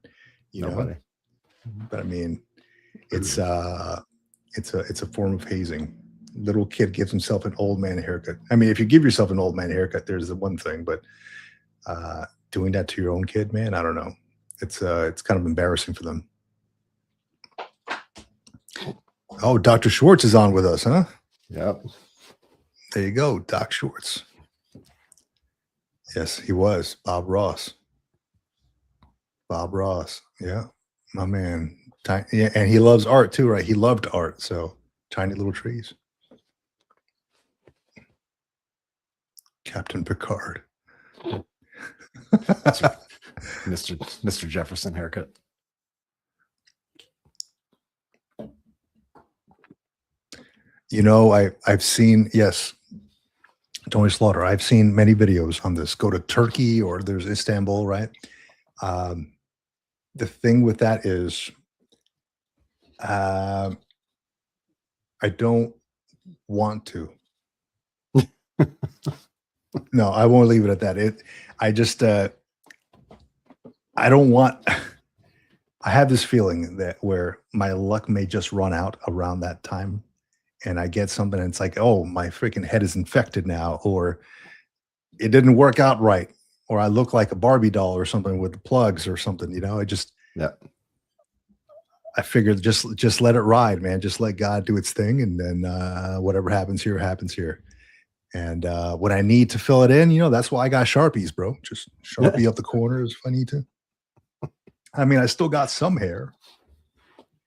You nobody. know. But I mean, it's a form of hazing. Little kid gives himself an old man haircut. I mean, if you give yourself an old man haircut, there's the one thing. But doing that to your own kid, man, I don't know. It's kind of embarrassing for them. Oh, Dr. Schwartz is on with us, huh? Yep. There you go, Doc Schwartz. Yes, he was. Bob Ross. Bob Ross. Yeah, my man. Yeah, and he loves art too, right? He loved art. So tiny little trees. Captain Picard. Mr. Jefferson haircut. You know, I've seen, yes, Tony Slaughter. I've seen many videos on this. Go to Turkey or there's Istanbul, right? The thing with that is, I don't want to. No, I won't leave it at that. I just, I don't want. I have this feeling that where my luck may just run out around that time, and I get something, and it's like, oh, my freaking head is infected now, or it didn't work out right, or I look like a Barbie doll or something with the plugs or something. You know, I figured just let it ride, man. Just let God do its thing, and then whatever happens here happens here. And when I need to fill it in, you know, that's why I got Sharpies, bro. Just Sharpie up the corners if I need to. I mean, I still got some hair.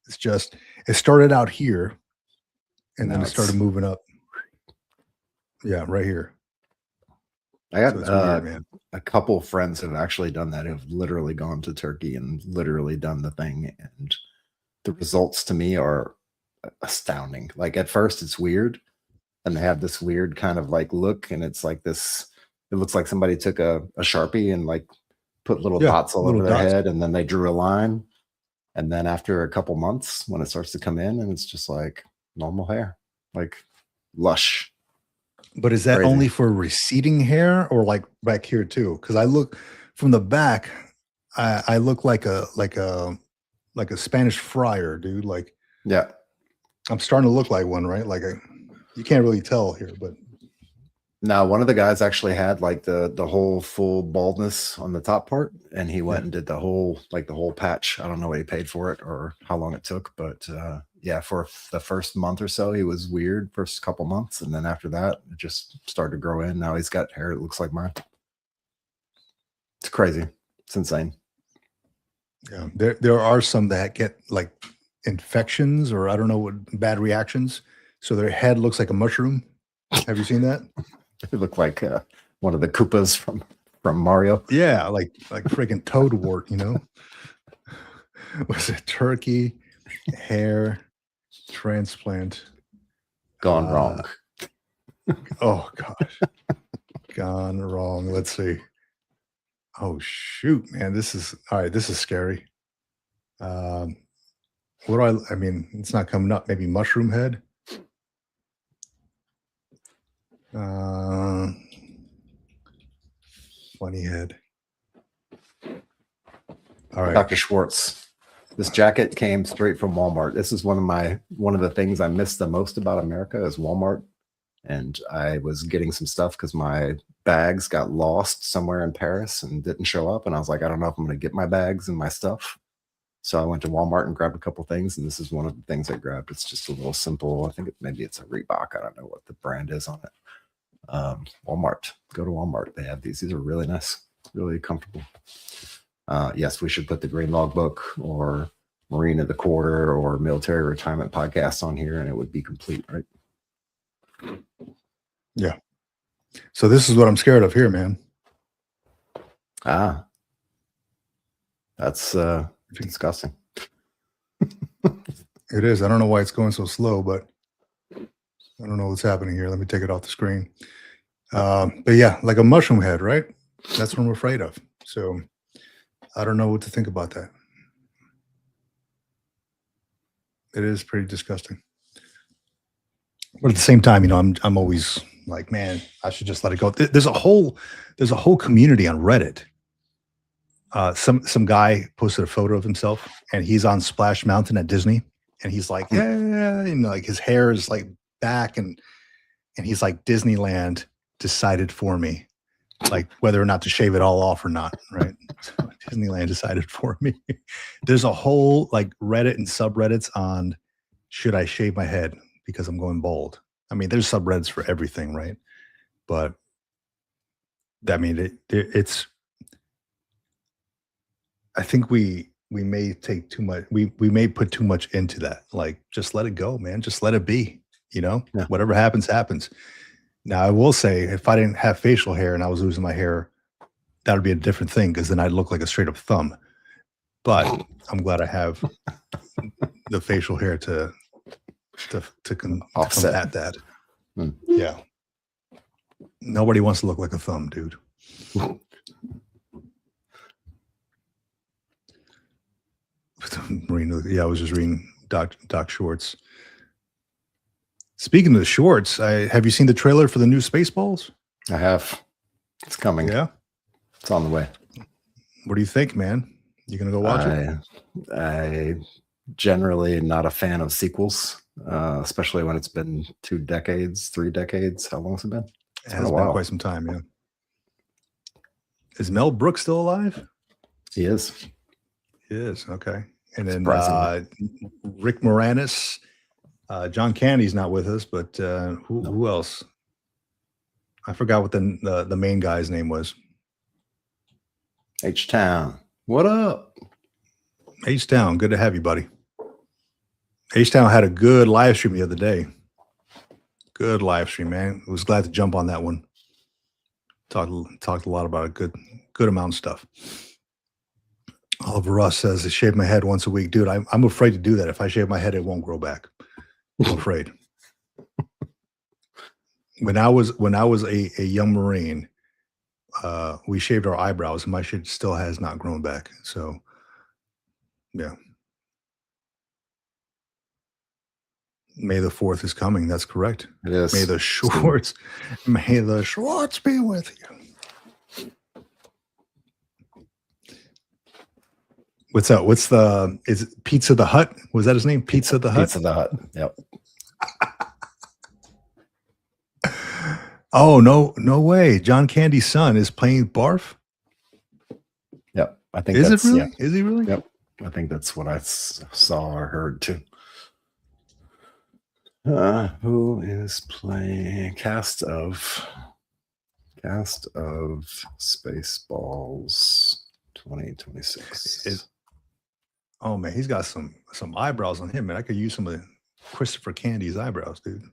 It's just it started out here, and then it started moving up. Yeah, right here. I got So weird, man. a couple of friends have actually done that. Have literally gone to Turkey and literally done the thing, and the results to me are astounding. Like at first, it's weird, and they have this weird kind of like look, and it's like this. It looks like somebody took a Sharpie and like put little dots all over their head, and then they drew a line. And then after a couple months, when it starts to come in, and it's just like normal hair, like lush. But is that Crazy. only for receding hair or like back here too? Because I look from the back, I look like a Spanish friar, dude. Like, yeah, I'm starting to look like one, right? Like you can't really tell here, but now one of the guys actually had like the whole full baldness on the top part, and he went and did the whole patch. I don't know what he paid for it or how long it took, but yeah, for the first month or so, he was weird first couple months, and then after that, it just started to grow in. Now he's got hair that looks like mine. It's crazy. It's insane. Yeah, there are some that get like infections or I don't know what bad reactions, so their head looks like a mushroom. Have you seen that? It looked like one of the Koopas from Mario. Yeah, like freaking Toadwort, you know. Was it turkey hair transplant gone wrong? Oh gosh, gone wrong. Let's see. Oh shoot, man, this is all right. This is scary. What do I mean, it's not coming up. Maybe mushroom head. Funny head. All right, Dr. Schwartz. This jacket came straight from Walmart. This is one of the things I miss the most about America is Walmart. And I was getting some stuff because my bags got lost somewhere in Paris and didn't show up. And I was like, I don't know if I'm going to get my bags and my stuff. So I went to Walmart and grabbed a couple things, and this is one of the things I grabbed. It's just a little simple. I think maybe it's a Reebok. I don't know what the brand is on it. Walmart. Go to Walmart. They have these. These are really nice, really comfortable. Yes, we should put the Green Logbook or Marine of the Quarter or Military Retirement Podcast on here, and it would be complete, right? Yeah. So this is what I'm scared of here, man. Ah, that's disgusting. It is. I don't know why it's going so slow, but I don't know what's happening here. Let me take it off the screen. But yeah, like a mushroom head, right? That's what I'm afraid of. So I don't know what to think about that. It is pretty disgusting. But at the same time, I'm always like, man, I should just let it go. There's a whole community on Reddit. Some guy posted a photo of himself, and he's on Splash Mountain at Disney, and he's like, yeah, like his hair is like back, and he's like, Disneyland decided for me, like whether or not to shave it all off or not, right? So Disneyland decided for me. There's a whole like Reddit and subreddits on should I shave my head because I'm going bald. I mean, there's subreddits for everything, right? But I mean, it's. I think we may take too much. We may put too much into that. Like, just let it go, man. Just let it be. Yeah. Whatever happens, happens. Now, I will say, if I didn't have facial hair and I was losing my hair, that would be a different thing because then I'd look like a straight up thumb. But I'm glad I have the facial hair to Offset combat that. Yeah. Nobody wants to look like a thumb, dude. Yeah, I was just reading Doc Shorts. Speaking of the shorts, have you seen the trailer for the new Spaceballs? I have. It's coming. Yeah, it's on the way. What do you think, man? You gonna go watch it? I generally not a fan of sequels, especially when it's been 2 decades, 3 decades. How long has it been? It has been quite some time. Yeah. Is Mel Brooks still alive? He is. He is. Okay. And then Rick Moranis, John Candy's not with us, but who else? I forgot what the main guy's name was. H-Town. What up? H-Town. Good to have you, buddy. H-Town had a good live stream the other day. Good live stream, man. I was glad to jump on that one. Talked a lot about a good amount of stuff. Oliver Ross says, I shave my head once a week. Dude, I'm afraid to do that. If I shave my head, it won't grow back. I'm afraid. When I was a young Marine, we shaved our eyebrows, and my shit still has not grown back. So, yeah. May the 4th is coming. That's correct. It is. May the Schwartz be with you. What's up? Is it Pizza the Hut? Was that his name? Pizza the Hut? Pizza the Hut. Yep. Oh, no way. John Candy's son is playing Barf? Yep. I think is that's it really? Yeah. Is he really? Yep. I think that's what I saw or heard too. Who is playing cast of Spaceballs 2026? Oh man, he's got some eyebrows on him, man. I could use some of Christopher Candy's eyebrows, dude.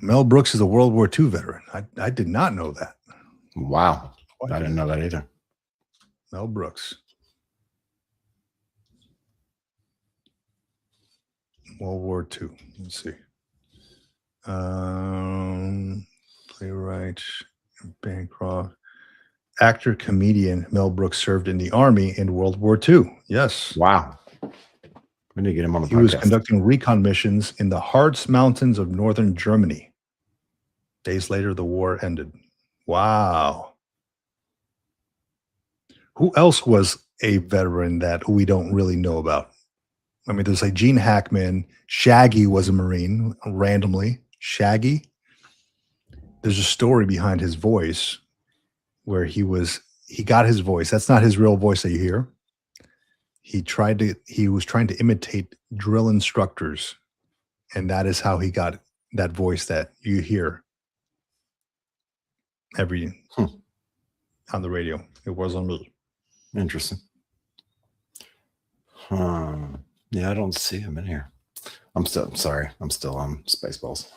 Mel Brooks is a World War II veteran. I did not know that. Wow. I didn't know that either. Mel Brooks. World War II. Let's see. Playwright, Bancroft. Actor, comedian Mel Brooks served in the Army in World War II. Yes. Wow. We need to get him on the podcast. He was conducting recon missions in the Harz Mountains of northern Germany. Days later, the war ended. Wow. Who else was a veteran that we don't really know about? I mean, there's like Gene Hackman. Shaggy was a Marine randomly. Shaggy. There's a story behind his voice where he got his voice. That's not his real voice that you hear. He was trying to imitate drill instructors. And that is how he got that voice that you hear on the radio. It was on me. Interesting. Yeah, I don't see him in here. I'm sorry. I'm still on Spaceballs.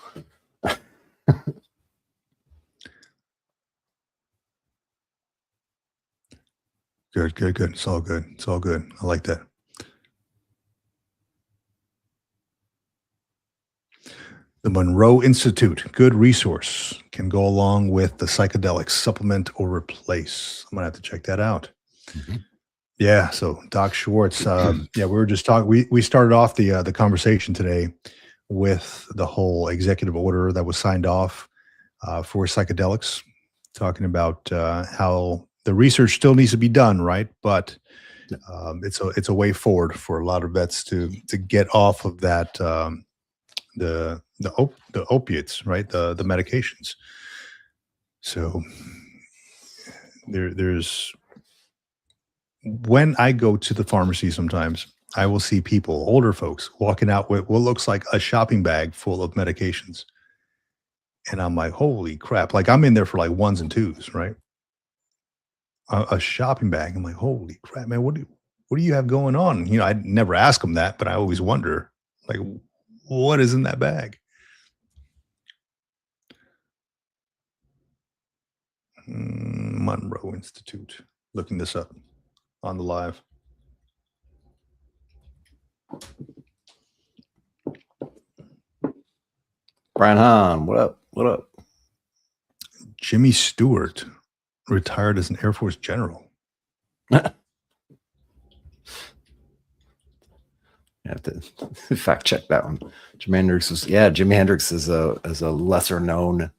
Good, good, good. It's all good. It's all good. I like that. The Monroe Institute, good resource, can go along with the psychedelics, supplement or replace. I'm gonna have to check that out. Mhm. Yeah. So Doc Schwartz, yeah, we were just talking. We started off the conversation today with the whole executive order that was signed off for psychedelics, talking about how the research still needs to be done, right? But Yeah. it's a way forward for a lot of vets to get off of that the opiates, right? The medications. So there's when I go to the pharmacy sometimes, I will see people, older folks, walking out with what looks like a shopping bag full of medications. And I'm like, holy crap. Like I'm in there for like ones and twos, right? A shopping bag. I'm like, holy crap, man, what do you have going on? You know, I never ask them that, but I always wonder, like, what is in that bag? Monroe Institute. Looking this up on the live. Brian Hahn, what up? What up? Jimmy Stewart retired as an Air Force general. You have to fact check that one. Jimi Hendrix is a lesser known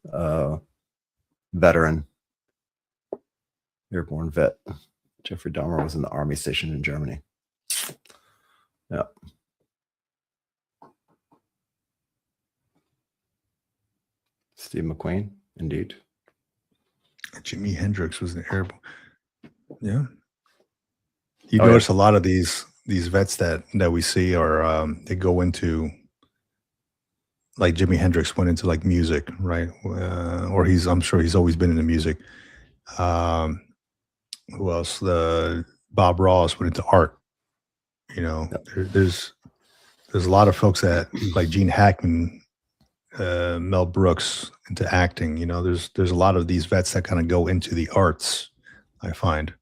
veteran, airborne vet. Jeffrey Dahmer was in the army station in Germany. Yeah. Steve McQueen, indeed. Jimi Hendrix was an airborne. Yeah. You notice a lot of these vets that we see are they go into, like Jimi Hendrix went into like music, right? Or I'm sure he's always been into music. Who else? Bob Ross went into art. You know, there's a lot of folks that like Gene Hackman, Mel Brooks into acting. You know, there's a lot of these vets that kind of go into the arts, I find.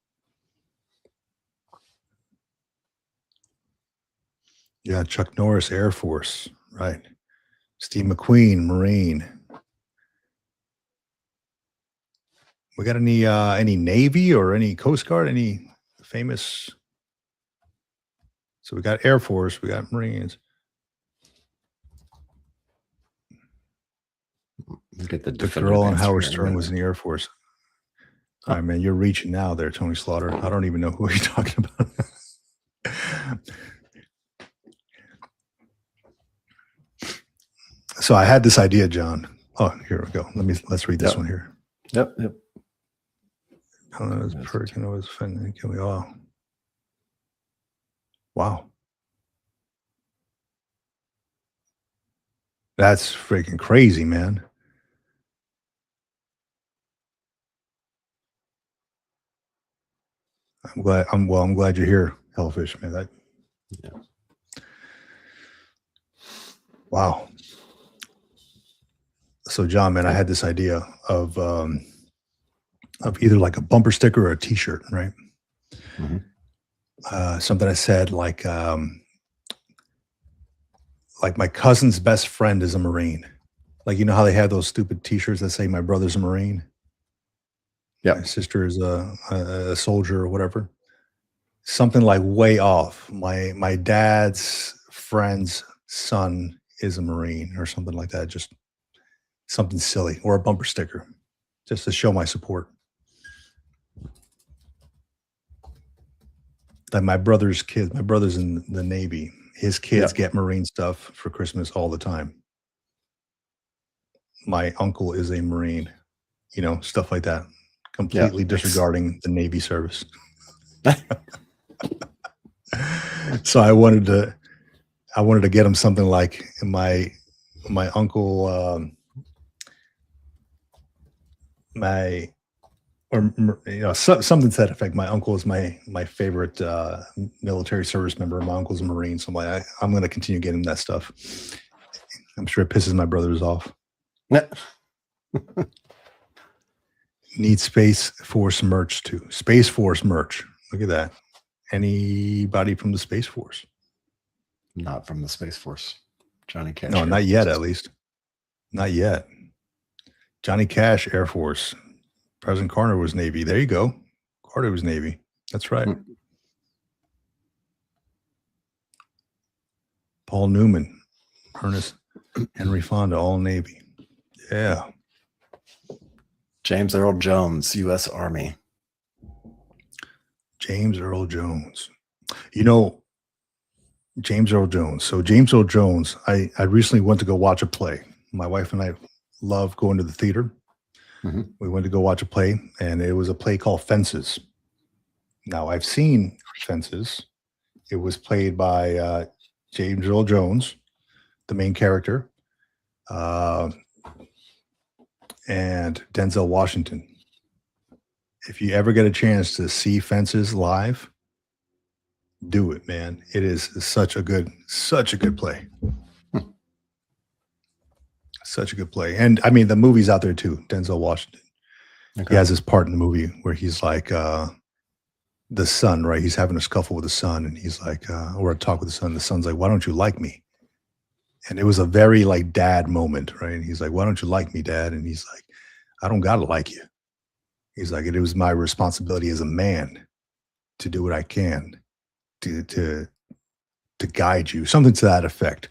Yeah, Chuck Norris, Air Force, right? Steve McQueen, Marine. We got any Navy or any Coast Guard, any famous? So we got Air Force, we got Marines. Get the Dick Earl and Howard Stern was in the Air Force. All right, man, you're reaching now there, Tony Slaughter. I don't even know who you're talking about. So I had this idea, John. Oh, here we go. Let's read this one here. Yep. I don't know, it's perfect. You know, it's fun. Can we all? Wow. That's freaking crazy, man. I'm glad you're here, Hellfish, man. Yeah. Wow. So, John, man, I had this idea of either like a bumper sticker or a T-shirt, right? Mm-hmm. Something I said like my cousin's best friend is a Marine. Like, you know how they have those stupid T-shirts that say my brother's a Marine? Yeah. My sister is a soldier or whatever. Something like way off. My dad's friend's son is a Marine or something like that. Just something silly, or a bumper sticker just to show my support. Like my brother's in the Navy. His kids get Marine stuff for Christmas all the time. My uncle is a Marine, you know, stuff like that. Completely disregarding the Navy service. So I wanted to get him something like my uncle, something to that effect. My uncle is my favorite military service member. My uncle's a Marine, so I'm going to continue getting that stuff. I'm sure it pisses my brothers off. Need Space Force merch too. Space Force merch. Look at that. Anybody from the Space Force? Not from the Space Force. Johnny Cash. No, Air not yet, Force. at least. Not yet. Johnny Cash, Air Force. President Carter was Navy. There you go. Carter was Navy. That's right. Paul Newman, Ernest Henry Fonda, all Navy. Yeah. James Earl Jones, U.S. Army. James Earl Jones. You know, James Earl Jones. So James Earl Jones, I recently went to go watch a play. My wife and I love going to the theater. Mm-hmm. We went to go watch a play, and it was a play called Fences. Now, I've seen Fences. It was played by James Earl Jones, the main character, and Denzel Washington. If you ever get a chance to see Fences live, do it, man. It is such a good play. Such a good play. And I mean, the movie's out there too. Denzel Washington. Okay. He has this part in the movie where he's like the son, right? He's having a scuffle with the son, and he's like, or a talk with the son. The son's like, "Why don't you like me?" And it was a very like dad moment, right? And he's like, "Why don't you like me, Dad?" And he's like, "I don't gotta like you." He's like, "It was my responsibility as a man to do what I can to guide you," something to that effect.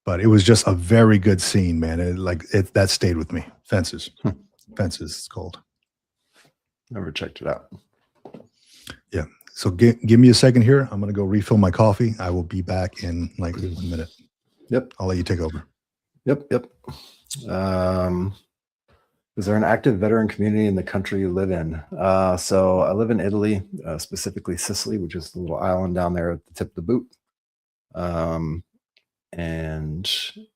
But it was just a very good scene, man. That stayed with me. Fences. Fences, it's called. Never checked it out. Yeah. So give me a second here. I'm going to go refill my coffee. I will be back in like 1 minute. Yep. I'll let you take over. Yep. Is there an active veteran community in the country you live in? So I live in Italy, specifically Sicily, which is the little island down there at the tip of the boot. And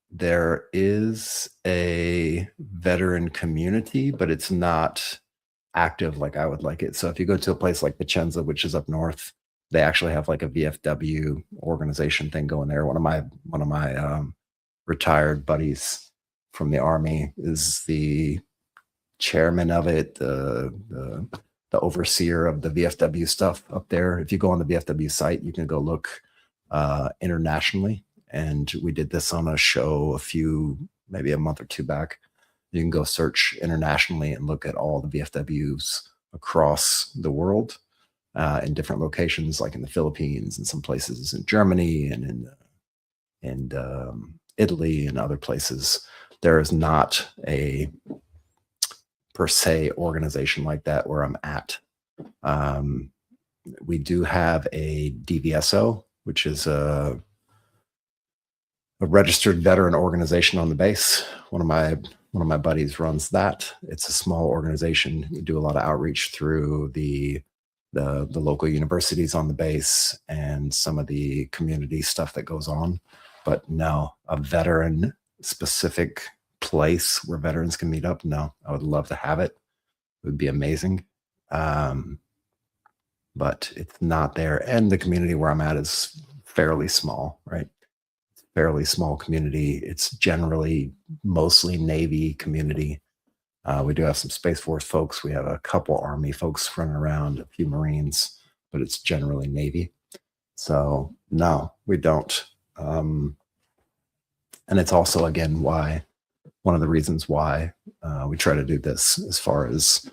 there is a veteran community, but it's not active like I would like it. So if you go to a place like Vicenza, which is up north, they actually have like a VFW organization thing going there. One of my retired buddies from the Army is the chairman of it, the overseer of the VFW stuff up there. If you go on the VFW site, you can go look internationally. And we did this on a show maybe a month or two back. You can go search internationally and look at all the VFWs across the world in different locations, like in the Philippines and some places in Germany and in Italy and other places. There is not a per se organization like that where I'm at. We do have a DVSO, which is a registered veteran organization on the base. One of my buddies runs that. It's a small organization. We do a lot of outreach through the local universities on the base and some of the community stuff that goes on. But no, a veteran specific place where veterans can meet up. No, I would love to have it. It would be amazing. But it's not there. And the community where I'm at is fairly small, right? Fairly small community. It's generally mostly Navy community. We do have some Space Force folks. We have a couple Army folks running around, a few Marines, but it's generally Navy. So no, we don't. And it's also, again, one of the reasons why we try to do this, as far as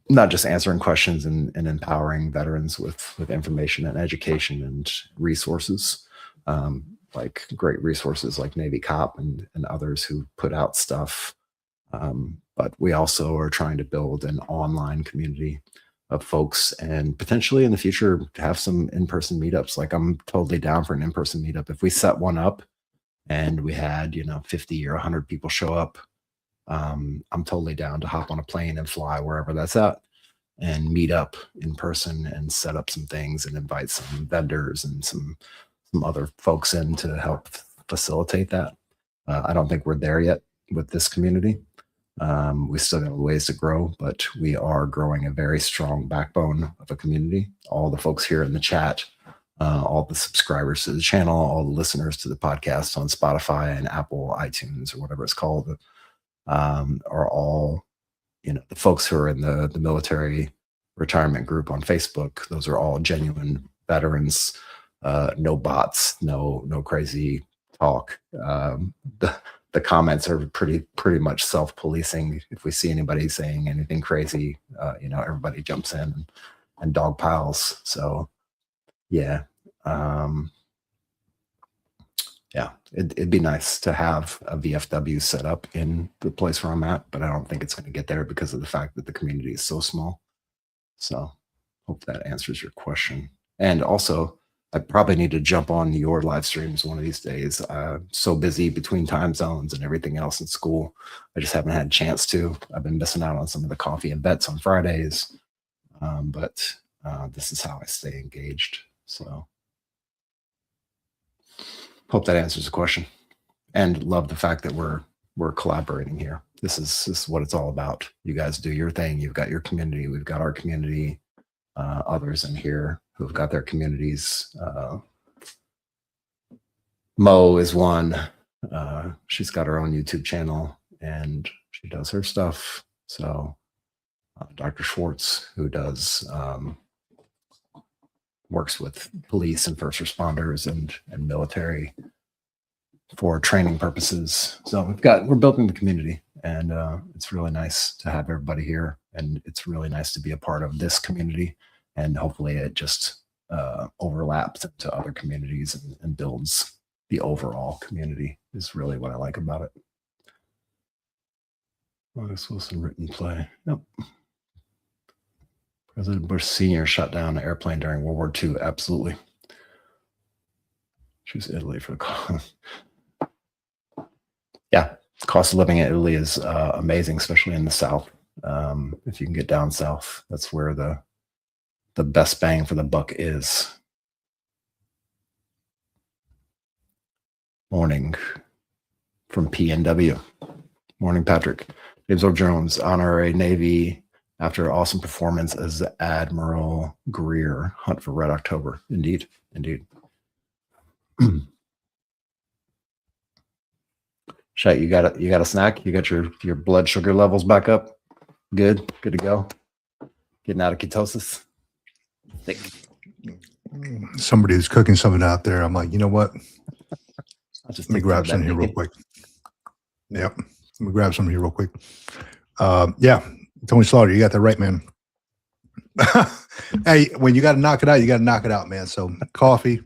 not just answering questions and empowering veterans with information and education and resources. Like great resources like Navy Cop and others who put out stuff. But we also are trying to build an online community of folks and potentially in the future have some in-person meetups. Like I'm totally down for an in-person meetup. If we set one up and we had, 50 or 100 people show up, I'm totally down to hop on a plane and fly wherever that's at and meet up in person and set up some things and invite some vendors and some other folks in to help facilitate that. I don't think we're there yet with this community. We still got a ways to grow, but we are growing a very strong backbone of a community. All the folks here in the chat, all the subscribers to the channel, all the listeners to the podcast on Spotify and Apple, iTunes, or whatever it's called, are all, the folks who are in the military retirement group on Facebook. Those are all genuine veterans. No bots, no crazy talk. The comments are pretty much self-policing. If we see anybody saying anything crazy, everybody jumps in and dog piles. So yeah. It'd be nice to have a VFW set up in the place where I'm at, but I don't think it's going to get there because of the fact that the community is so small. So hope that answers your question. And also, I probably need to jump on your live streams one of these days. I'm so busy between time zones and everything else in school. I just haven't had a chance to. I've been missing out on some of the coffee and bets on Fridays. But this is how I stay engaged. So hope that answers the question, and love the fact that we're collaborating here. This is what it's all about. You guys do your thing. You've got your community. We've got our community. Others in here who've got their communities. Mo is one. She's got her own YouTube channel and she does her stuff. So Dr. Schwartz, who does works with police and first responders and military for training purposes. So we're building the community, and it's really nice to have everybody here, and it's really nice to be a part of this community, and hopefully it just overlaps into other communities and builds the overall community is really what I like about it. August Wilson written play. Yep. President Bush Sr. shot down an airplane during World War II. Absolutely. Choose Italy for the cost. Yeah, cost of living in Italy is amazing, especially in the South. If you can get down south, that's where the best bang for the buck is. Morning from PNW. Morning, Patrick. James Earl Jones, honorary Navy after awesome performance as Admiral Greer. Hunt for Red October. Indeed. Shay, you got a snack? You got your blood sugar levels back up? Good to go. Getting out of ketosis. Thick. Somebody who's cooking something out there. I'm like, you know what? Let me grab some here real quick. Yep. Let me grab some here real quick. Yeah. Tony Slaughter, you got that right, man. Hey, when you got to knock it out, you got to knock it out, man. So coffee,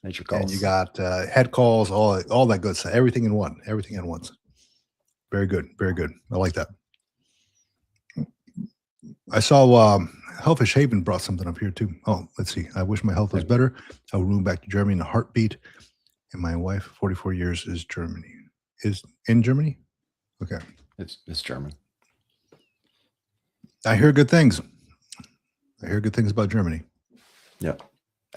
nature calls, and you got head calls, all that good stuff. Everything in one. Everything at once. Very good. Very good. I like that. I saw Hellfish Haven brought something up here too. Oh, let's see. I wish my health was better. I would move back to Germany in a heartbeat. And my wife, 44 years, is in Germany. Okay, it's German. I hear good things. I hear good things about Germany. Yep.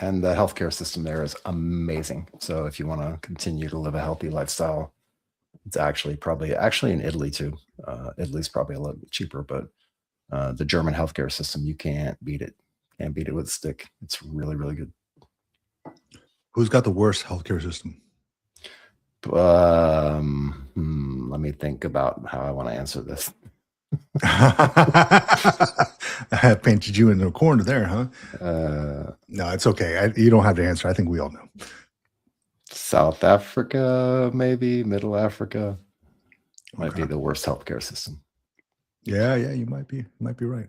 And the healthcare system there is amazing. So if you want to continue to live a healthy lifestyle, it's actually in Italy too. Italy's probably a little bit cheaper, but the German healthcare system, you can't beat it. Can't beat it with a stick. It's really, really good. Who's got the worst healthcare system? Let me think about how I want to answer this. I have painted you in the corner there, huh? No, it's okay. You don't have to answer. I think we all know. South Africa, maybe Middle Africa might be the worst healthcare system. Yeah, you might be right.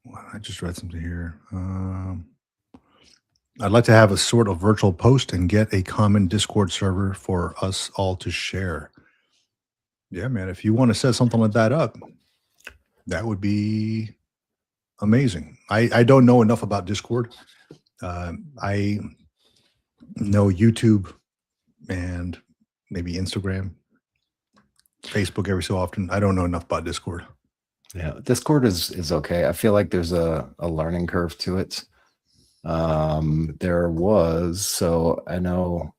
Well, I just read something here. I'd like to have a sort of virtual post and get a common Discord server for us all to share. Yeah, man, if you want to set something like that up, that would be amazing. I don't know enough about Discord. I know YouTube and maybe Instagram, Facebook every so often. I don't know enough about Discord. Yeah, Discord is okay. I feel like there's a learning curve to it. So I know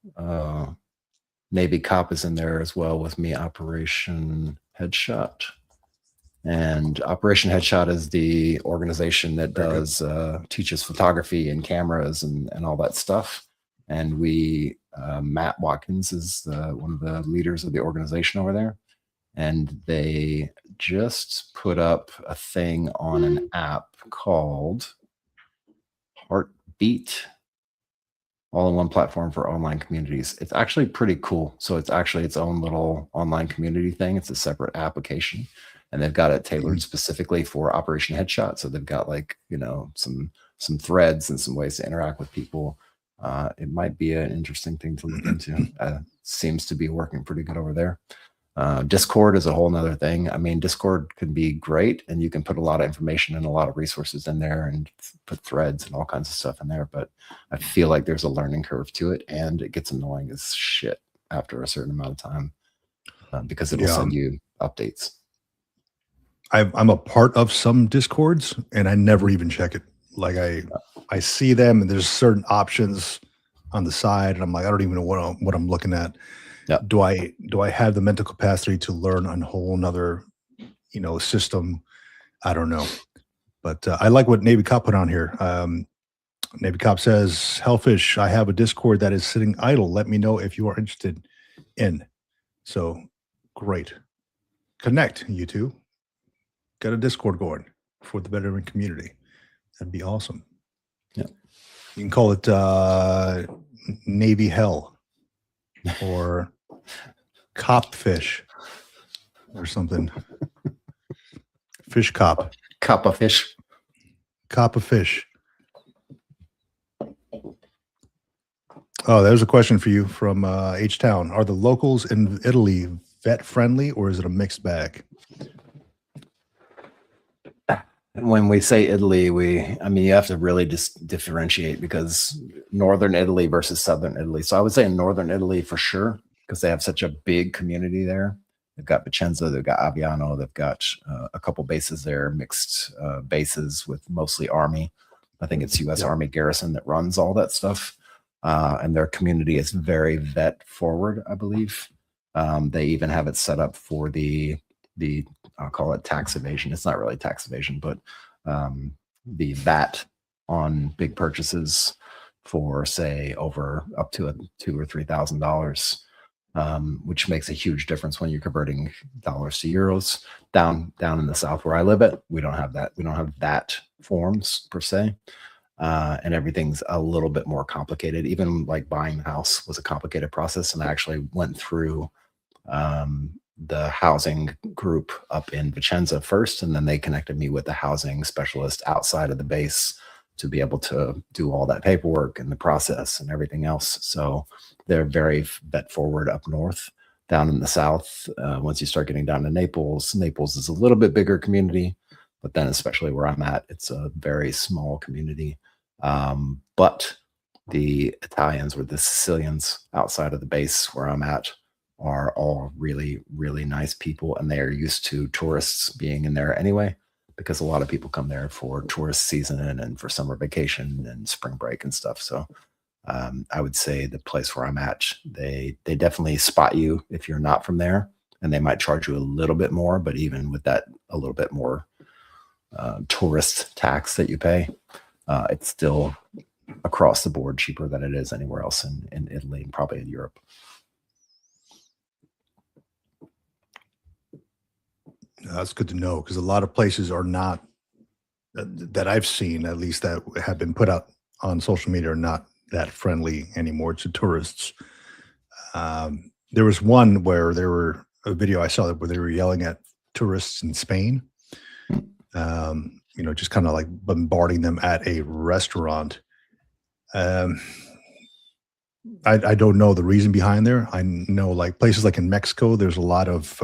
Navy Cop is in there as well with me, Operation Headshot. And Operation Headshot is the organization that does teaches photography and cameras and all that stuff. And Matt Watkins is one of the leaders of the organization over there. and they just put up a thing on an app called Heartbeat, all in one platform for online communities. It's actually pretty cool. So it's actually its own little online community thing. It's a separate application, and they've got it tailored specifically for Operation Headshot. So they've got, like, you know, some threads and some ways to interact with people. It might be an interesting thing to look into. Seems to be working pretty good over there. Discord is a whole nother thing. I mean, Discord can be great, and you can put a lot of information and a lot of resources in there and put threads and all kinds of stuff in there. But I feel like there's a learning curve to it, and it gets annoying as shit after a certain amount of time because it'll send you updates. I'm a part of some Discords, and I never even check it. Like I see them, and there's certain options on the side, and I'm like, I don't even know what I'm looking at. Yeah. Do I have the mental capacity to learn a whole nother, you know, system? I don't know. But I like what Navy Cop put on here. Navy Cop says, Hellfish, I have a Discord that is sitting idle. Let me know if you are interested in. So great. Connect, you two. Got a Discord going for the veteran community. That'd be awesome. Yeah. You can call it Navy Hell or Cop Fish or something. Fish Cop. Cop of fish. Cop of Fish. Oh, there's a question for you from H-Town. Are the locals in Italy vet friendly, or is it a mixed bag? When we say Italy, I mean, you have to really just differentiate, because northern Italy versus southern Italy. So I would say in northern Italy for sure, because they have such a big community there. They've got Vicenza, they've got Aviano, they've got a couple bases there, mixed bases with mostly Army. I think it's U.S. Army garrison that runs all that stuff. And their community is very vet forward, I believe. They even have it set up for the I'll call it tax evasion. It's not really tax evasion, but the VAT on big purchases for, say, over up to $2,000 or $3,000, which makes a huge difference when you're converting dollars to euros. Down in the south where I live at, we don't have that. We don't have VAT forms per se, and everything's a little bit more complicated. Even like buying the house was a complicated process, and I actually went through the housing group up in Vicenza first, and then they connected me with the housing specialist outside of the base to be able to do all that paperwork and the process and everything else. So they're very vet forward up north. Down in the south, once you start getting down to Naples is a little bit bigger community, but then especially where I'm at, it's a very small community. But the Italians or the Sicilians outside of the base where I'm at are all really, really nice people, and they are used to tourists being in there anyway, because a lot of people come there for tourist season and for summer vacation and spring break and stuff. So I would say the place where I'm at, they definitely spot you if you're not from there, and they might charge you a little bit more, but even with that a little bit more tourist tax that you pay, it's still across the board cheaper than it is anywhere else in Italy and probably in Europe. That's good to know, because a lot of places are not, that I've seen, at least that have been put out on social media, are not that friendly anymore to tourists. There was one where a video I saw where they were yelling at tourists in Spain, just kind of like bombarding them at a restaurant. I don't know the reason behind there. I know, like, places like in Mexico, there's a lot of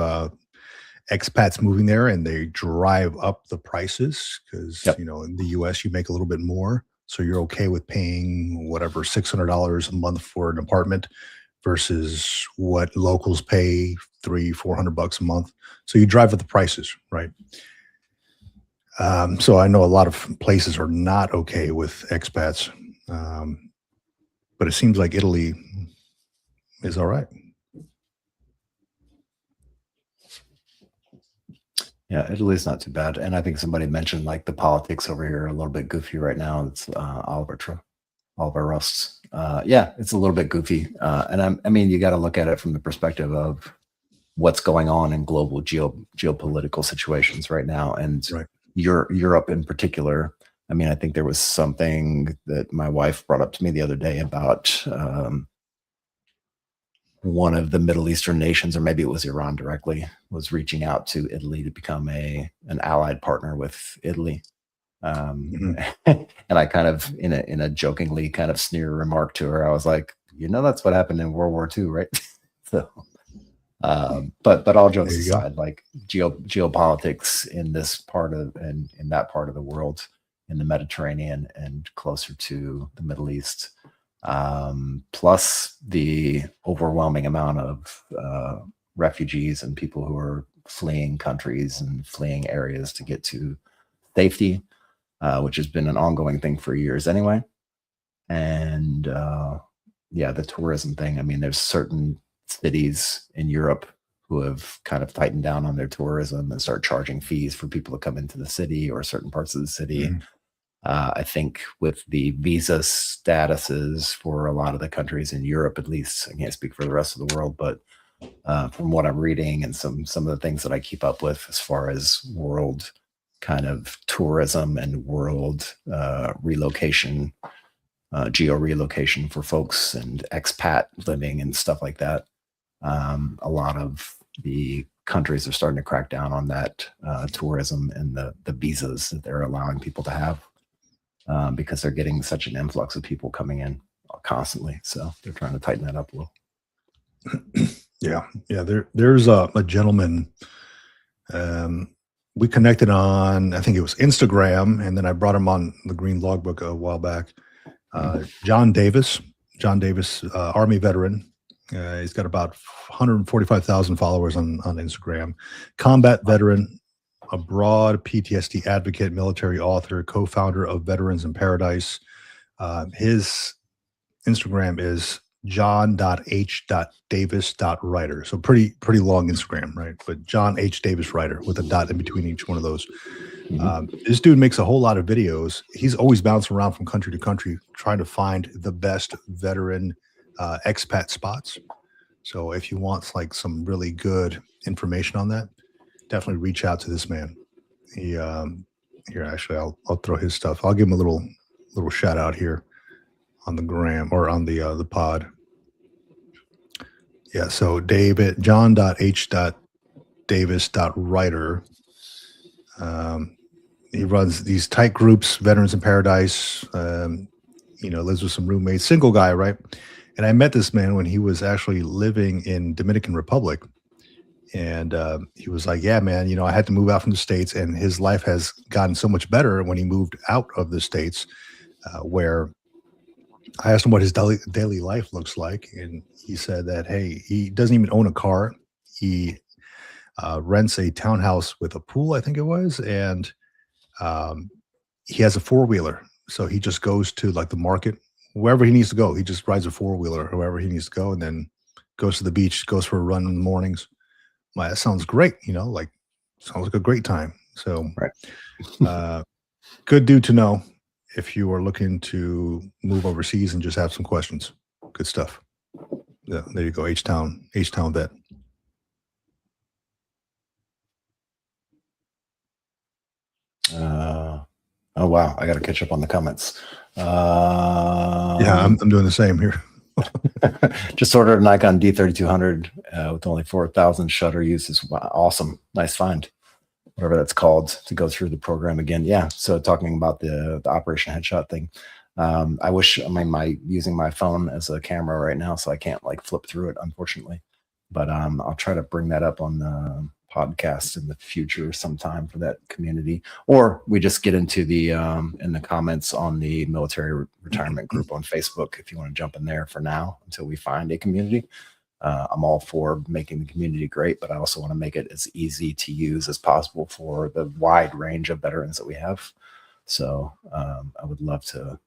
expats moving there, and they drive up the prices because, in the US you make a little bit more. So you're okay with paying whatever, $600 a month for an apartment versus what locals pay, $300-400 a month. So you drive up the prices, right? So I know a lot of places are not okay with expats. But it seems like Italy is all right. Yeah, Italy's not too bad. And I think somebody mentioned, like, the politics over here are a little bit goofy right now. It's Oliver Rust. Yeah, it's a little bit goofy. And I mean, you got to look at it from the perspective of what's going on in global geopolitical situations right now, and Right. Europe in particular. I mean, I think there was something that my wife brought up to me the other day about one of the Middle Eastern nations, or maybe it was Iran directly, was reaching out to Italy to become an allied partner with Italy. Mhm. And I kind of, in a jokingly kind of sneer remark to her, I was like, that's what happened in World War II, right? So, but all There jokes you go. aside, like geopolitics in this part of and in that part of the world, in the Mediterranean and closer to the Middle East, plus the overwhelming amount of refugees and people who are fleeing countries and fleeing areas to get to safety, which has been an ongoing thing for years anyway. And the tourism thing. I mean, there's certain cities in Europe who have kind of tightened down on their tourism and start charging fees for people to come into the city or certain parts of the city. Mhm. I think with the visa statuses for a lot of the countries in Europe, at least, I can't speak for the rest of the world, but from what I'm reading and some of the things that I keep up with as far as world kind of tourism and world relocation, geo relocation for folks and expat living and stuff like that. A lot of the countries are starting to crack down on that tourism and the visas that they're allowing people to have, because they're getting such an influx of people coming in constantly. So they're trying to tighten that up a little. Yeah. There's a gentleman. We connected on, I think it was Instagram, and then I brought him on the Green Logbook a while back. John Davis, Army veteran. He's got about 145,000 followers on Instagram. Combat veteran, abroad PTSD advocate, military author, co-founder of Veterans in Paradise. His Instagram is john.h.davis.writer. So pretty long Instagram, right? But John H. Davis Writer with a dot in between each one of those. This dude makes a whole lot of videos. He's always bouncing around from country to country trying to find the best veteran expat spots. So if you want like some really good information on that, definitely reach out to this man. He here, actually, I'll throw his stuff. I'll give him a little shout out here on the gram or on the pod. Yeah, so john.h.davis.writer. He runs these tight groups, Veterans in Paradise, lives with some roommates, single guy, right? And I met this man when he was actually living in Dominican Republic. And he was like, yeah, man, I had to move out from the States, and his life has gotten so much better when he moved out of the States, where I asked him what his daily life looks like. And he said that, hey, he doesn't even own a car. He rents a townhouse with a pool, I think it was. And he has a four-wheeler. So he just goes to like the market, wherever he needs to go. He just rides a four-wheeler, wherever he needs to go, and then goes to the beach, goes for a run in the mornings. That sounds great. Sounds like a great time. So Right. Good dude to know if you are looking to move overseas and just have some questions. Good stuff. Yeah, there you go. H-Town vet. Oh wow, I got to catch up on the comments. Yeah, I'm doing the same here. Just ordered a Nikon D3200 with only 4,000 shutter uses. Wow, awesome, nice find. Whatever that's called, to go through the program again. Yeah. So talking about the Operation Headshot thing. I wish, using my phone as a camera right now, so I can't like flip through it, unfortunately. But I'll try to bring that up on the podcast in the future sometime for that community, or we just get into the in the comments on the military retirement group on Facebook if you want to jump in there for now until we find a community. I'm all for making the community great, but I also want to make it as easy to use as possible for the wide range of veterans that we have. So I would love to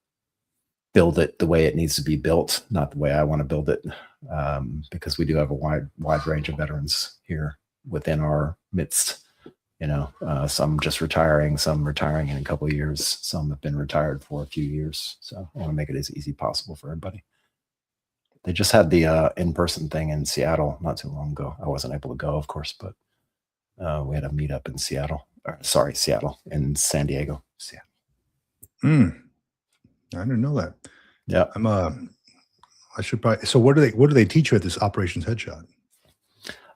build it the way it needs to be built, not the way I want to build it, because we do have a wide range of veterans here within our midst. Some just retiring, some retiring in a couple of years, some have been retired for a few years. So I want to make it as easy as possible for everybody. They just had the in-person thing in Seattle not too long ago. I wasn't able to go, of course, but we had a meetup in Seattle. Seattle, in San Diego. Seattle. I didn't know that. Yeah. I should probably. So what do they teach you at this Operations Headshot?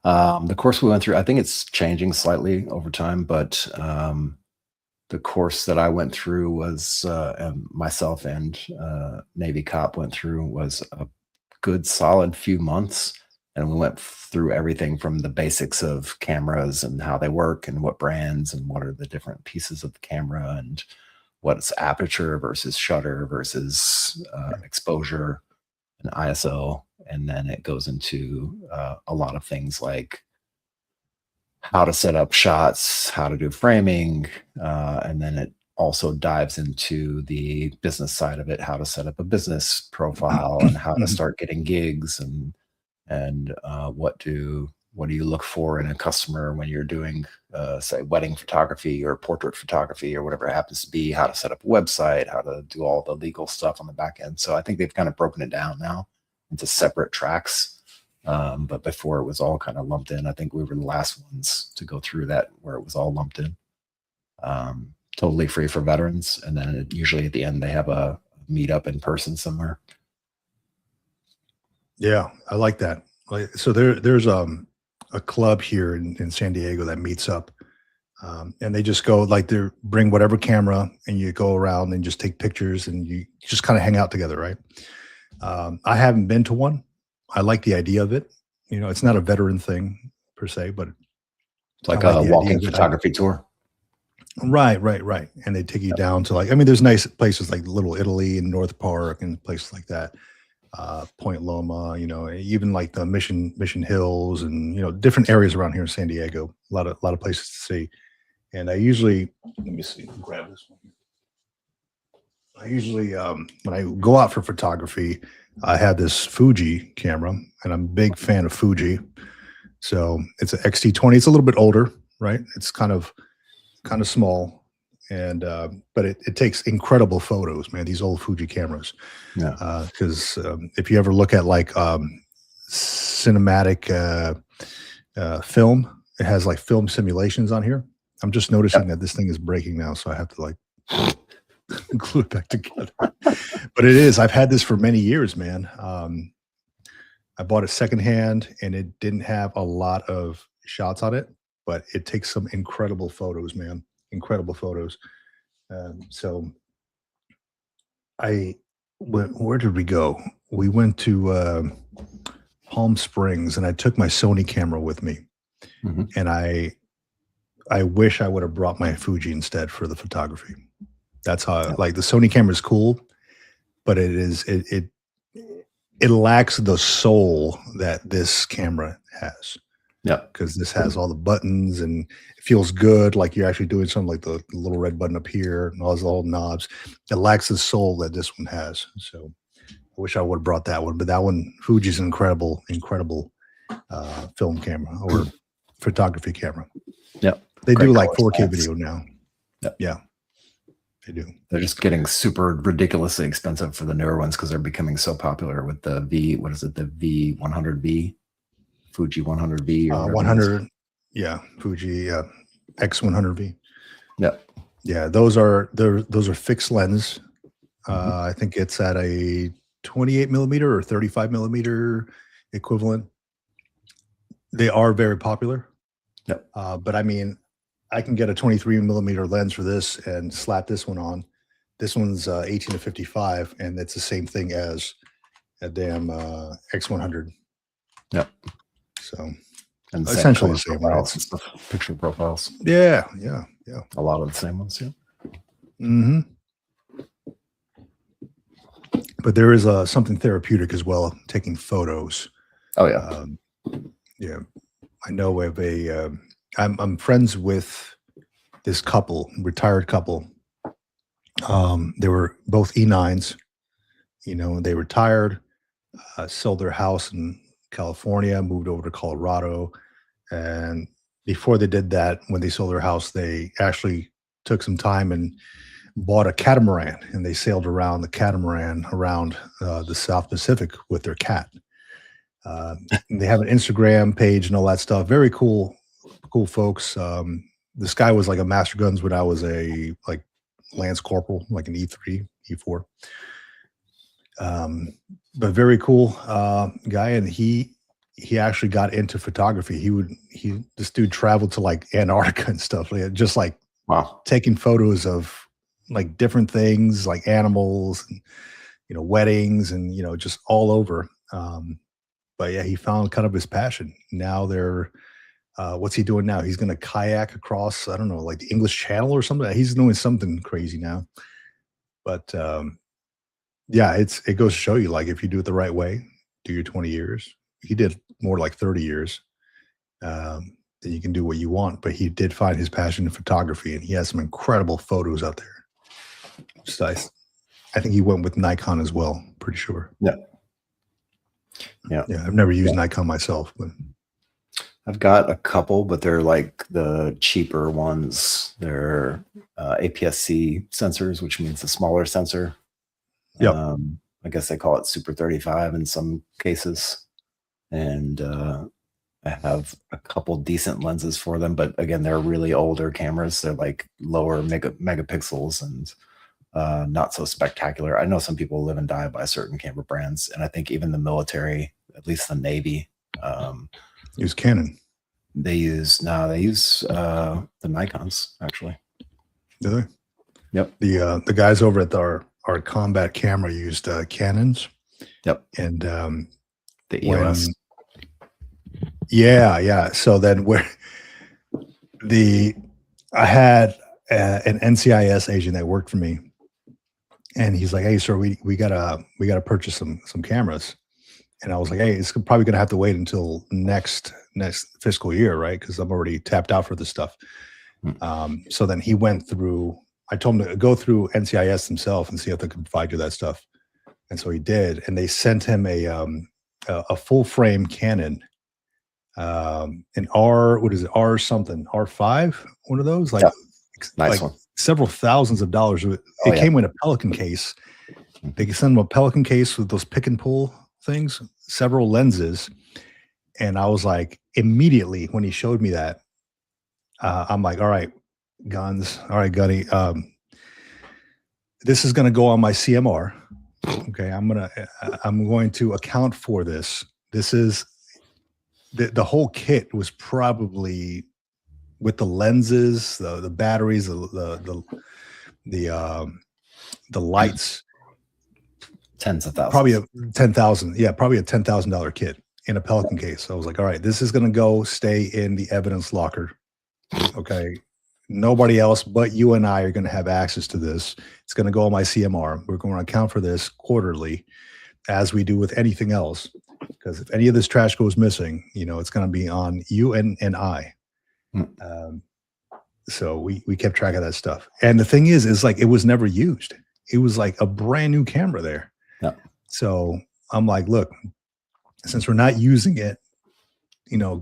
The course we went through, I think it's changing slightly over time, but the course that I went through was, and myself and Navy Cop went through, was a good solid few months. And we went through everything from the basics of cameras and how they work and what brands and what are the different pieces of the camera and what's aperture versus shutter versus exposure and ISO. And then it goes into a lot of things like how to set up shots, how to do framing, and then it also dives into the business side of it, how to set up a business profile and how to start getting gigs and what do you look for in a customer when you're doing say wedding photography or portrait photography or whatever it happens to be, how to set up a website, how to do all the legal stuff on the back end. So I think they've kind of broken it down now into separate tracks. But before it was all kind of lumped in. I think we were the last ones to go through that where it was all lumped in. Totally free for veterans. And then usually at the end, they have a meetup in person somewhere. Yeah, I like that. So there's a club here in San Diego that meets up. And they just go like they bring whatever camera and you go around and just take pictures and you just kind of hang out together, right? I haven't been to one. I like the idea of it. You know, it's not a veteran thing per se, but it's like a walking photography tour. Right. And they take you down to like, I mean, there's nice places like Little Italy and North Park and places like that. Point Loma, you know, even like the Mission Hills and, you know, different areas around here in San Diego, a lot of places to see. And I usually, let me see, grab this one. I usually, when I go out for photography, I have this Fuji camera, and I'm a big fan of Fuji. So it's an XT20. It's a little bit older, right? It's kind of small, and but it takes incredible photos, man. These old Fuji cameras. Yeah. Because if you ever look at like cinematic film, it has like film simulations on here. I'm just noticing that this thing is breaking now, so I have to like glue it back together. But it is. I've had this for many years, man. I bought it secondhand, and it didn't have a lot of shots on it, but it takes some incredible photos, man. Incredible photos. So where did we go? We went to Palm Springs, and I took my Sony camera with me. Mm-hmm. And I wish I would have brought my Fuji instead for the photography. That's how like the Sony camera is cool, but it lacks the soul that this camera has. Yeah, because this has all the buttons and it feels good, like you're actually doing something, like the little red button up here and all those little knobs. It lacks the soul that this one has. So I wish I would have brought that one, but that one, Fuji's an incredible film camera or photography camera. Yep. They do like 4K video now. Yep. Yeah, they do. They're just getting super ridiculously expensive for the newer ones because they're becoming so popular with the the V100V, Fuji 100V or 100. Yeah, Fuji X100V. Yeah. Yeah, those are fixed lens. I think it's at a 28 millimeter or 35 millimeter equivalent. They are very popular. Yep. But I mean, I can get a 23 millimeter lens for this and slap this one on. This one's 18 to 55, and it's the same thing as a damn X100. Yep. So, and essentially the same ones. Picture profiles. Yeah. A lot of the same ones. Yeah. Mm-hmm. But there is something therapeutic as well, taking photos. Oh yeah. Yeah, I know of I'm friends with this couple, retired couple. They were both E9s, you know, they retired, sold their house in California, moved over to Colorado. And before they did that, when they sold their house, they actually took some time and bought a catamaran, and they sailed around the catamaran around the South Pacific with their cat. And they have an Instagram page and all that stuff. Very cool, cool folks. This guy was like a master guns when I was a like lance corporal, like an E3, E4. But very cool guy, and he actually got into photography. This dude traveled to like Antarctica and stuff, like, just like Wow. taking photos of like different things, like animals, and weddings, and just all over. But yeah, he found kind of his passion. Now they're what's he doing now? He's going to kayak across, I don't know, like the English Channel or something. He's doing something crazy now. But yeah, it goes to show you, like, if you do it the right way, do your 20 years. He did more like 30 years. Then you can do what you want. But he did find his passion in photography, and he has some incredible photos out there. Just nice. I think he went with Nikon as well. Pretty sure. Yeah. I've never used Nikon myself, but I've got a couple, but they're like the cheaper ones. They're APS-C sensors, which means the smaller sensor. Yep. I guess they call it Super 35 in some cases. And I have a couple decent lenses for them, but again, they're really older cameras. They're like lower megapixels and not so spectacular. I know some people live and die by certain camera brands, and I think even the military, at least the Navy, use Canon. they use the Nikons actually. Do they? Yep. The guys over at our combat camera used Canons. Yep. And The EOS. Yeah. So then I had an NCIS agent that worked for me, and he's like, "Hey, sir, we gotta purchase some cameras." And I was like, "Hey, it's probably gonna have to wait until next fiscal year, right? Because I'm already tapped out for this stuff." So then he went through. I told him to go through NCIS himself and see if they could provide you that stuff. And so he did, and they sent him a full frame Canon, an R something, R5, one of those, like, Yep. Nice like one. several thousands of dollars. It came in a Pelican case. They sent him a Pelican case with those pick and pull things, several lenses. And I was like, immediately when he showed me that, I'm like, all right, guns. All right, Gunny. This is going to go on my CMR. Okay. I'm going to account for this. This is the whole kit was probably, with the lenses, the batteries, the lights, Tens of thousands. probably a $10,000. Yeah, probably a $10,000 kit in a Pelican case. So I was like, all right, this is going to stay in the evidence locker. Okay. Nobody else but you and I are going to have access to this. It's going to go on my CMR. We're going to account for this quarterly, as we do with anything else. Because if any of this trash goes missing, it's going to be on you and I. So we kept track of that stuff. And the thing is like, it was never used. It was like a brand new camera there. Yeah. So I'm like, look, since we're not using it,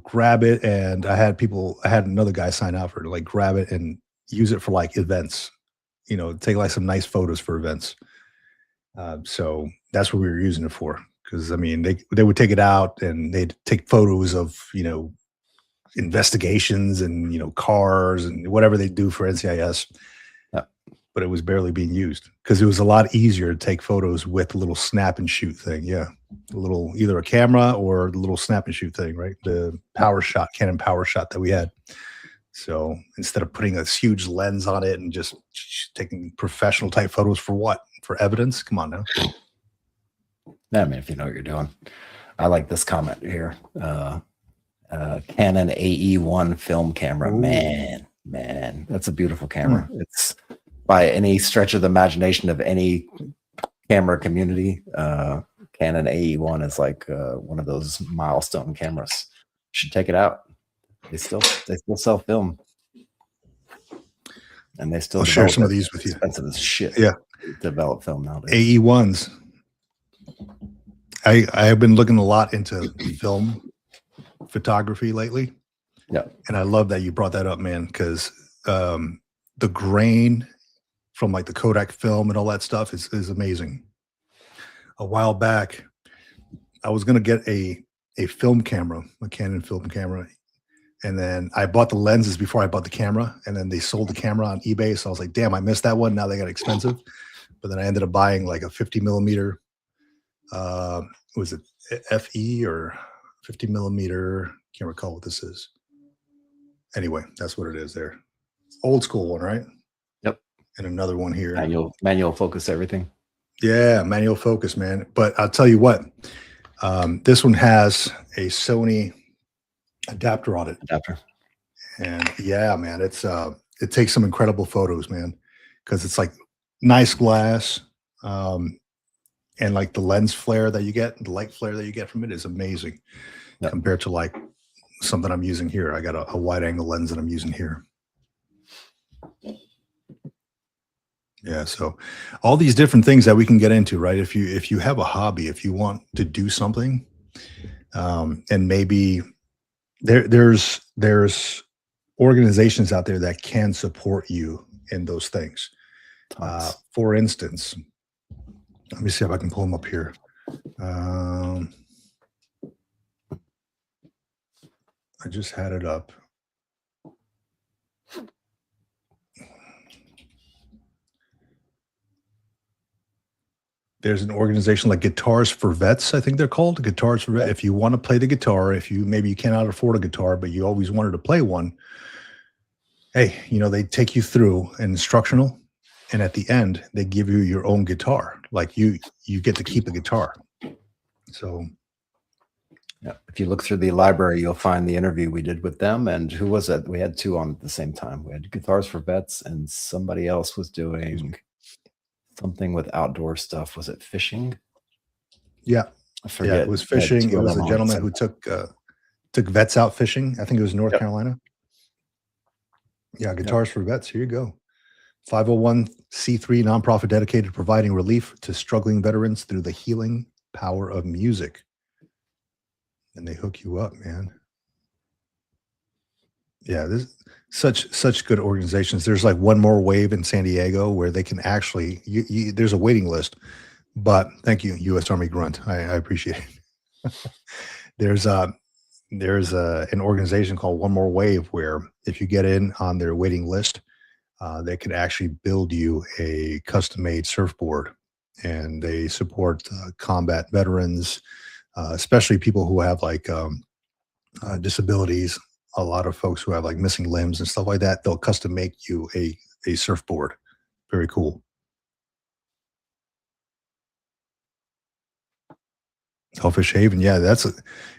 grab it. And I had another guy sign out for it, like, grab it and use it for like events, take like some nice photos for events. So that's what we were using it for. Cause I mean, they would take it out and they'd take photos of, investigations and, cars and whatever they do for NCIS. Yeah. But it was barely being used because it was a lot easier to take photos with a little snap and shoot thing. Yeah. Either a camera or the little snap and shoot thing, right? The Canon power shot that we had. So instead of putting this huge lens on it and just taking professional type photos for what? For evidence? Come on now. I mean, if you know what you're doing. I like this comment here. Canon AE1 film camera. Ooh. Man, that's a beautiful camera. It's, by any stretch of the imagination of any camera community, Canon AE1 is like one of those milestone cameras. You should take it out. They still sell film, and they still I'll share some of these with you. Expensive as shit. Yeah, to develop film nowadays. AE1s. I have been looking a lot into film photography lately. Yeah, and I love that you brought that up, man, because the grain from like the Kodak film and all that stuff is amazing. A while back, I was gonna get a film camera, a Canon film camera, and then I bought the lenses before I bought the camera, and then they sold the camera on eBay. So I was like, damn, I missed that one. Now they got expensive. But then I ended up buying like a 50 millimeter, was it FE or 50 millimeter? Can't recall what this is. Anyway, that's what it is there. Old school one, right? Yep. And another one here. Manual focus everything. Yeah, manual focus, man. But I'll tell you what, this one has a Sony adapter on it. And yeah, man, it takes some incredible photos, man, because it's like nice glass, and like the lens flare that you get, the light flare that you get from it is amazing compared to like something I'm using here. I got a wide angle lens that I'm using here. Yeah, so all these different things that we can get into, right? If you have a hobby, if you want to do something, and maybe there's organizations out there that can support you in those things. For instance, let me see if I can pull them up here. I just had it up. There's an organization like Guitars for Vets, I think they're called. Guitars for Vets. If you want to play the guitar, maybe you cannot afford a guitar, but you always wanted to play one, hey, they take you through an instructional, and at the end, they give you your own guitar. Like you get to keep the guitar. So yeah, if you look through the library, you'll find the interview we did with them. And who was it? We had two on at the same time. We had Guitars for Vets, and somebody else was doing something with outdoor stuff. Was it fishing? Yeah, I forget. Yeah, it was fishing. It was a gentleman who took vets out fishing. I think it was North Carolina. Yeah, Guitars for Vets. Here you go. 501c3 nonprofit dedicated to providing relief to struggling veterans through the healing power of music. And they hook you up, man. Yeah, this such good organizations. There's like One More Wave in San Diego where they can actually there's a waiting list. But thank you, U.S. Army Grunt. I appreciate it. There's an organization called One More Wave where if you get in on their waiting list, they can actually build you a custom-made surfboard, and they support combat veterans, especially people who have like disabilities. A lot of folks who have like missing limbs and stuff like that, they'll custom make you a surfboard. Very cool. Hellfish Haven, yeah,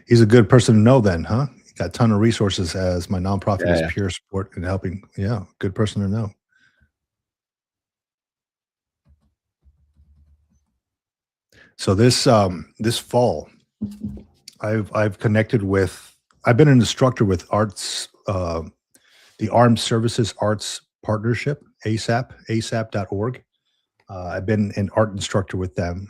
he's a good person to know then, huh? Got a ton of resources as my nonprofit is peer support and helping. Yeah, good person to know. So this fall, I've connected with. I've been an instructor with Arts, the Armed Services Arts Partnership, asap.org. I've been an art instructor with them,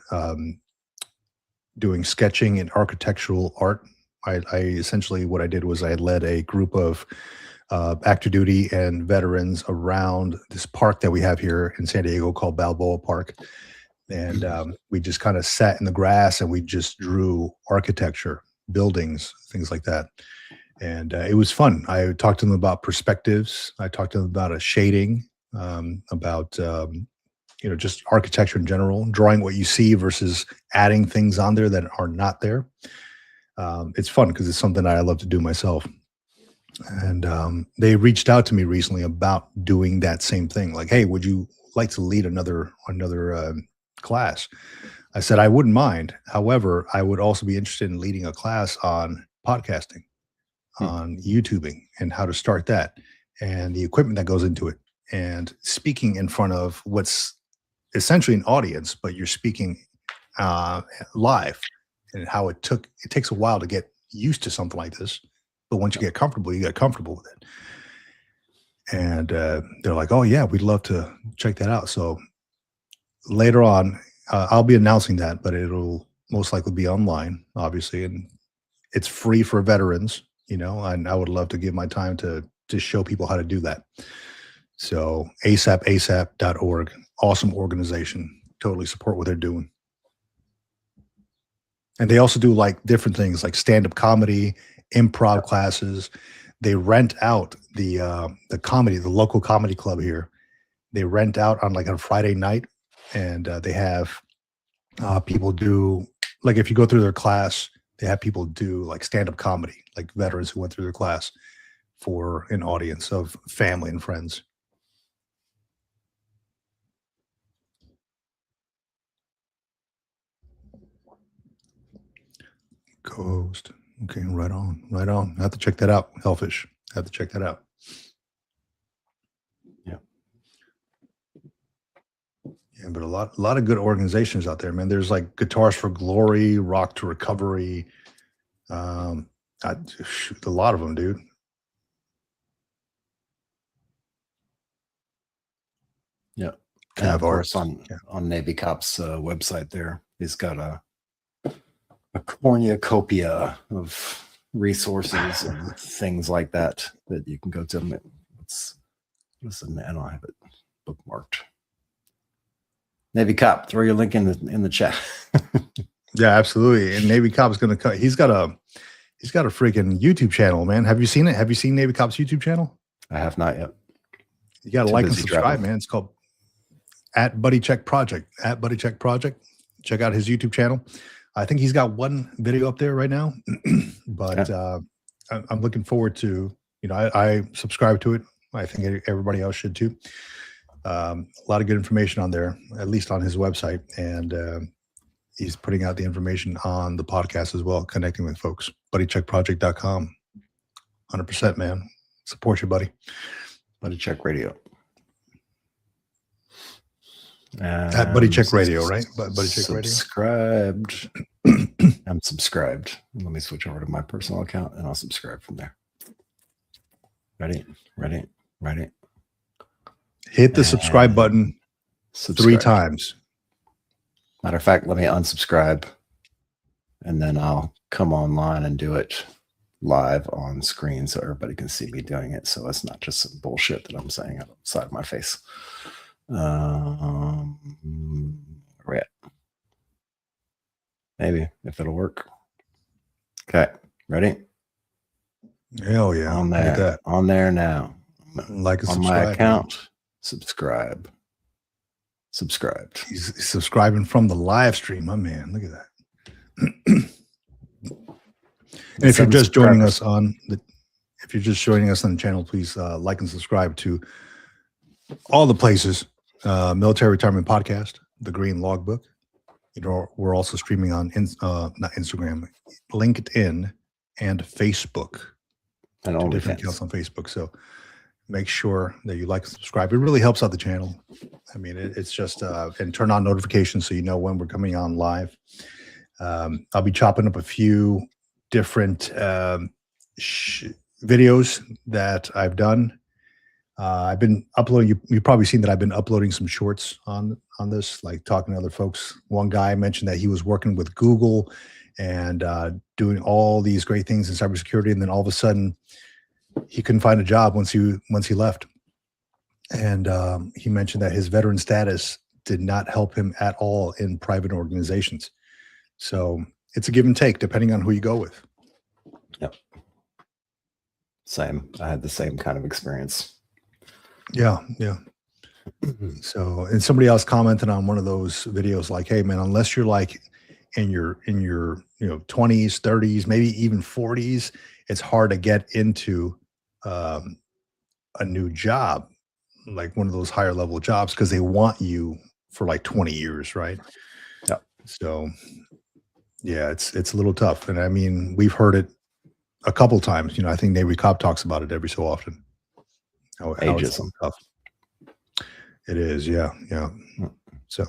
doing sketching and architectural art. I essentially, what I did was I led a group of active duty and veterans around this park that we have here in San Diego called Balboa Park. And we just kind of sat in the grass and we just drew architecture, buildings, things like that. And it was fun. I talked to them about perspectives. I talked to them about a shading, about just architecture in general, drawing what you see versus adding things on there that are not there. It's fun because it's something I love to do myself. And they reached out to me recently about doing that same thing. Like, hey, would you like to lead another class? I said, I wouldn't mind. However, I would also be interested in leading a class on podcasting, on YouTubing, and how to start that, and the equipment that goes into it, and speaking in front of what's essentially an audience, but you're speaking live, and how it takes a while to get used to something like this. But once you get comfortable, you get comfortable with it. And they're like, oh yeah, we'd love to check that out. So later on, I'll be announcing that, but it'll most likely be online, obviously, and it's free for veterans, and I would love to give my time to show people how to do that. So asap.org, awesome organization. Totally support what they're doing. And they also do like different things like stand-up comedy, improv classes. They rent out the local comedy club here. They rent out on like a Friday night, and they have people do, like, if you go through their class, they have people do like stand-up comedy, like veterans who went through their class, for an audience of family and friends. Co-host. Okay, right on, right on. I have to check that out. Hellfish. I have to check that out. Yeah. Yeah, but a lot of good organizations out there, man. There's like Guitars for Glory, Rock to Recovery. A lot of them, dude. Yeah. Kind And of of course, art. on Navy Cop's website there, he's got a cornucopia of resources and things like that you can go to. Listen, I don't have it bookmarked. Navy Cop, throw your link in the chat. Yeah, absolutely. And Navy Cop's gonna cut. He's got a freaking YouTube channel, man. Have you seen it? Have you seen Navy Cop's YouTube channel? I have not yet. You gotta Too like and busy subscribe, traveling. man. It's called @BuddyCheckProject. @BuddyCheckProject. Check out his YouTube channel. I think he's got one video up there right now, but I'm looking forward to, I subscribe to it. I think everybody else should too. A lot of good information on there, at least on his website. And he's putting out the information on the podcast as well, connecting with folks. BuddyCheckProject.com. 100%, man. Support you, buddy. Buddy Check Radio. At Buddy Check Radio, right? Buddy Check Radio. Subscribed. I'm subscribed. Let me switch over to my personal account and I'll subscribe from there. Ready. Hit the subscribe button 3 times. Matter of fact, let me unsubscribe and then I'll come online and do it live on screen so everybody can see me doing it. So it's not just some bullshit that I'm saying outside of my face. Where we at? Maybe if it'll work. Okay, ready? Hell yeah! On Look at there, that. on there now. Like and on subscribe. My account. Subscribe. Subscribed. He's subscribing from the live stream, my man. Look at that. And if you're just joining us on the channel, please like and subscribe to all the places. Military Retirement Podcast, The Green Logbook. We're also streaming on not Instagram, LinkedIn, and Facebook. And all different accounts on Facebook. So make sure that you like and subscribe. It really helps out the channel. I mean, it's just and turn on notifications so you know when we're coming on live. I'll be chopping up a few different videos that I've done. I've been uploading. You've probably seen that I've been uploading some shorts on this, like talking to other folks. One guy mentioned that he was working with Google and doing all these great things in cybersecurity, and then all of a sudden he couldn't find a job once he left. And he mentioned that his veteran status did not help him at all in private organizations. So it's a give and take depending on who you go with. Yep. Same. I had the same kind of experience. Yeah. So, and somebody else commented on one of those videos like, hey man, unless you're like in your 20s, 30s, maybe even 40s, it's hard to get into a new job, like one of those higher level jobs, because they want you for like 20 years, right? Yeah. So yeah, it's a little tough. And I mean, we've heard it a couple times. I think Navy Cop talks about it every so often. How it's so tough. It is, yeah. So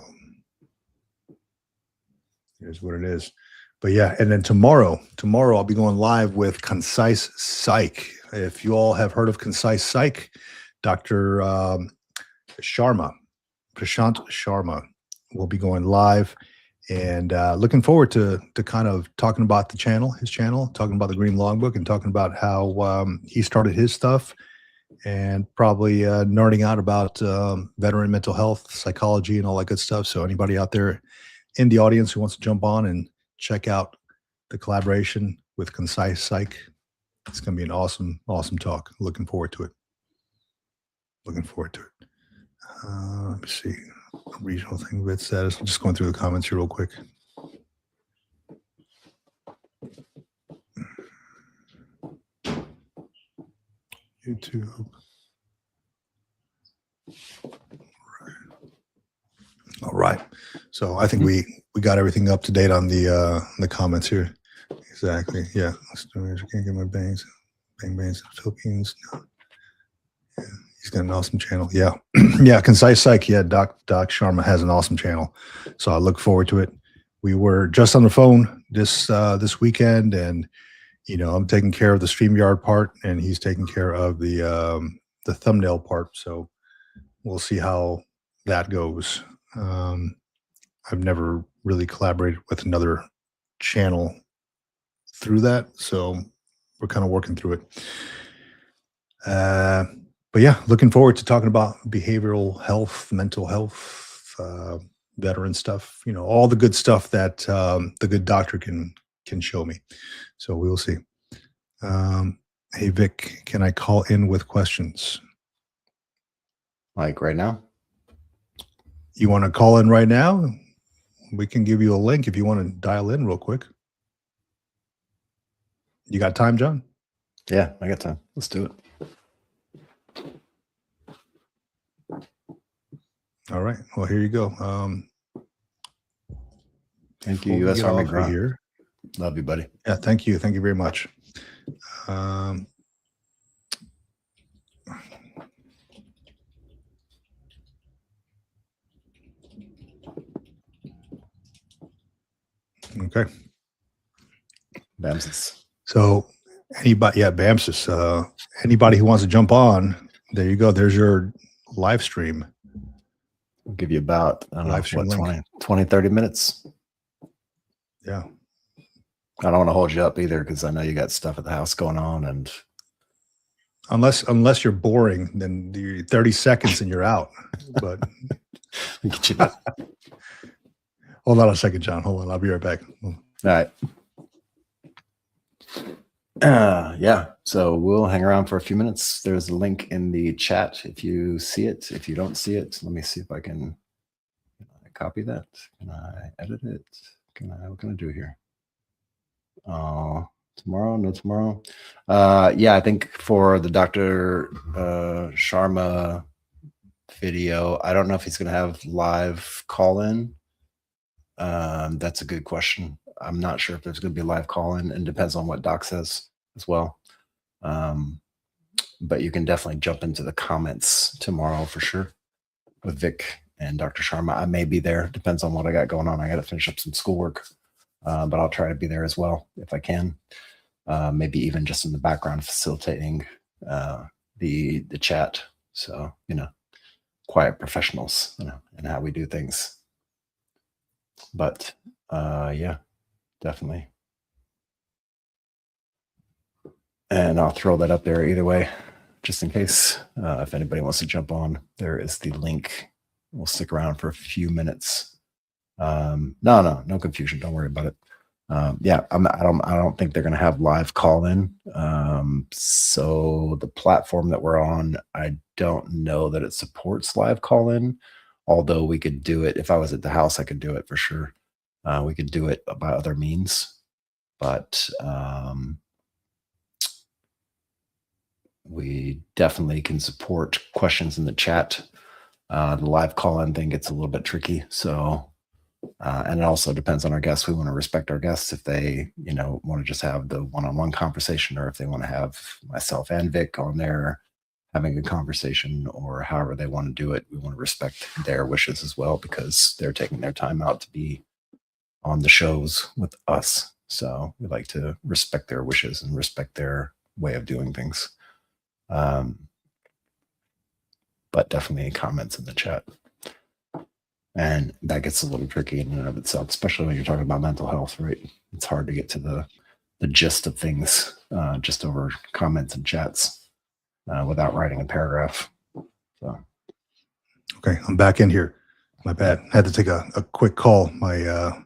here's what it is. But yeah, and then tomorrow I'll be going live with Concise Psych. If you all have heard of Concise Psych, Dr. Prashant Sharma will be going live, and looking forward to kind of talking about his channel, talking about the Green Logbook, and talking about how he started his stuff, and probably nerding out about veteran mental health, psychology, and all that good stuff. So anybody out there in the audience who wants to jump on and check out the collaboration with Concise Psych, it's going to be an awesome, awesome talk. Looking forward to it. Looking forward to it. Let me see. Regional thing with status. I'm just going through the comments here real quick. YouTube. All right. So I think we got everything up to date on the comments here. Exactly. Yeah. I can't get my bangs in the Philippines. No. Yeah. He's got an awesome channel. Yeah. Yeah. Concise Psych. Yeah. Doc Sharma has an awesome channel. So I look forward to it. We were just on the phone this weekend, and I'm taking care of the StreamYard part, and he's taking care of the thumbnail part. So we'll see how that goes. I've never really collaborated with another channel through that, so we're kind of working through it. But yeah, looking forward to talking about behavioral health, mental health, veteran stuff, all the good stuff that the good doctor can show me. So we will see. Hey, Vic, can I call in with questions? Like right now? You want to call in right now? We can give you a link if you want to dial in real quick. You got time, John? Yeah, I got time. Let's do it. All right. Well, here you go. Thank you, U.S. Army Grunt. Here. Love you, buddy. Yeah, thank you. Thank you very much. Okay. Bamsis. So anybody, Bamsis, anybody who wants to jump on, there you go. There's your live stream. We'll give you about, I don't know, what, 20, 30 minutes. Yeah. I don't want to hold you up either, because I know you got stuff at the house going on, and unless you're boring, then you're 30 seconds and you're out. But get you back. Hold on a second, John. Hold on. I'll be right back. All right. Yeah. So we'll hang around for a few minutes. There's a link in the chat if you see it. If you don't see it, let me see if I can copy that. Can I edit it? What can I do here? Tomorrow? No, tomorrow. Yeah, I think for the Dr. Sharma video, I don't know if he's going to have live call-in. That's a good question. I'm not sure if there's going to be a live call-in, and depends on what Doc says as well. But you can definitely jump into the comments tomorrow for sure with Vic and Dr. Sharma. I may be there. Depends on what I got going on. I got to finish up some schoolwork, but I'll try to be there as well if I can. Maybe even just in the background facilitating the chat. So, quiet professionals, and how we do things. But yeah, definitely. And I'll throw that up there either way, just in case. If anybody wants to jump on, there is the link. We'll stick around for a few minutes. No confusion. Don't worry about it. Yeah, I don't think they're going to have live call-in. So the platform that we're on, I don't know that it supports live call-in, although we could do it. If I was at the house, I could do it for sure. We could do it by other means, but we definitely can support questions in the chat. The live call-in thing gets a little bit tricky. So, and it also depends on our guests. We want to respect our guests if they, want to just have the one-on-one conversation, or if they want to have myself and Vic on there having a conversation, or however they want to do it. We want to respect their wishes as well, because they're taking their time out to be on the shows with us. So we like to respect their wishes and respect their way of doing things. But definitely comments in the chat. And that gets a little tricky in and of itself, especially when you're talking about mental health, right? It's hard to get to the gist of things just over comments and chats. without writing a paragraph. So Okay, I'm back in here. My bad. I had to take a quick call. My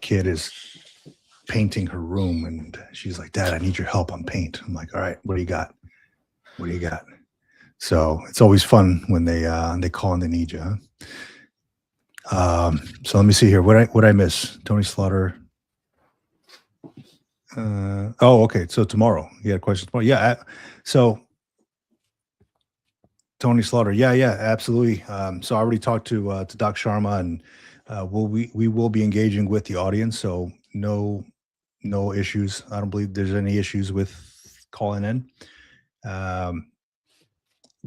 kid is painting her room, and she's like, "Dad, I need your help on paint." I'm like, "All right, what do you got? What do you got?" So it's always fun when they call and they need you. Huh? So let me see here. What I miss? Tony Slaughter. Okay. So tomorrow, you had a question tomorrow. Yeah. So Tony Slaughter. Yeah, absolutely. So I already talked to Doc Sharma, and we will be engaging with the audience. So no issues. I don't believe there's any issues with calling in.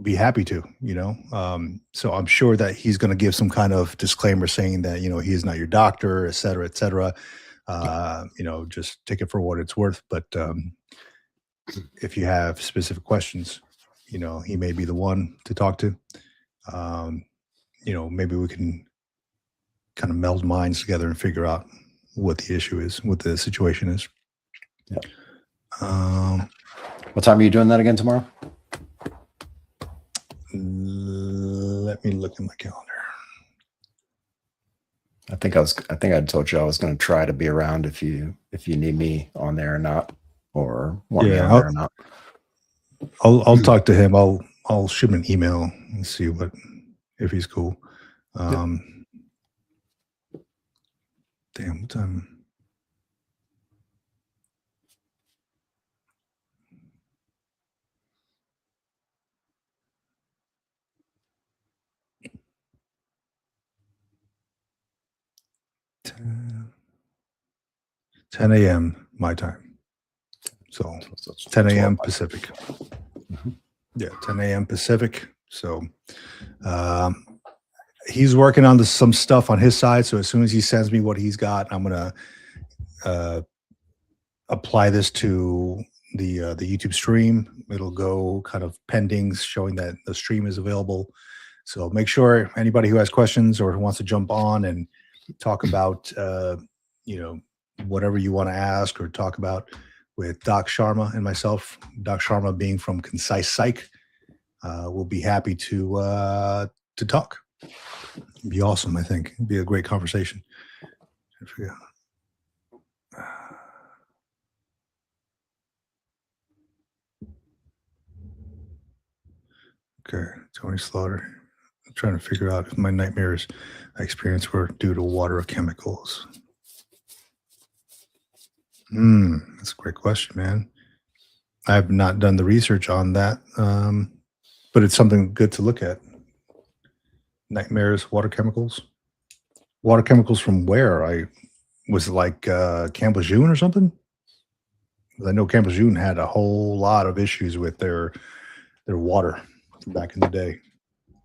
Be happy to, so I'm sure that he's going to give some kind of disclaimer saying that, he is not your doctor, et cetera, et cetera. Just take it for what it's worth. But if you have specific questions, he may be the one to talk to. Maybe we can kind of meld minds together and figure out what the issue is, what the situation is. Yeah. What time are you doing that again tomorrow? Let me look at my calendar. I think I told you I was going to try to be around if you need me on there or not, or want me on there or not. I'll talk to him. I'll shoot him an email and see if he's cool. Damn, what time? Ten a.m. my time. So 10 a.m. Pacific. Mm-hmm. Yeah, 10 a.m. Pacific. So he's working on some stuff on his side. So as soon as he sends me what he's got, I'm gonna apply this to the YouTube stream. It'll go kind of pending, showing that the stream is available. So make sure anybody who has questions or who wants to jump on and talk about whatever you want to ask or talk about with Doc Sharma and myself, Doc Sharma being from Concise Psych, we'll be happy to talk. It'd be awesome, I think. It'd be a great conversation. I forget. Okay, Tony Slaughter. I'm trying to figure out if my nightmares I experienced were due to water chemicals. That's a great question, man. I have not done the research on that, but it's something good to look at. Nightmares, water chemicals. Water chemicals from where? Was it like Camp Lejeune or something? I know Camp Lejeune had a whole lot of issues with their water back in the day.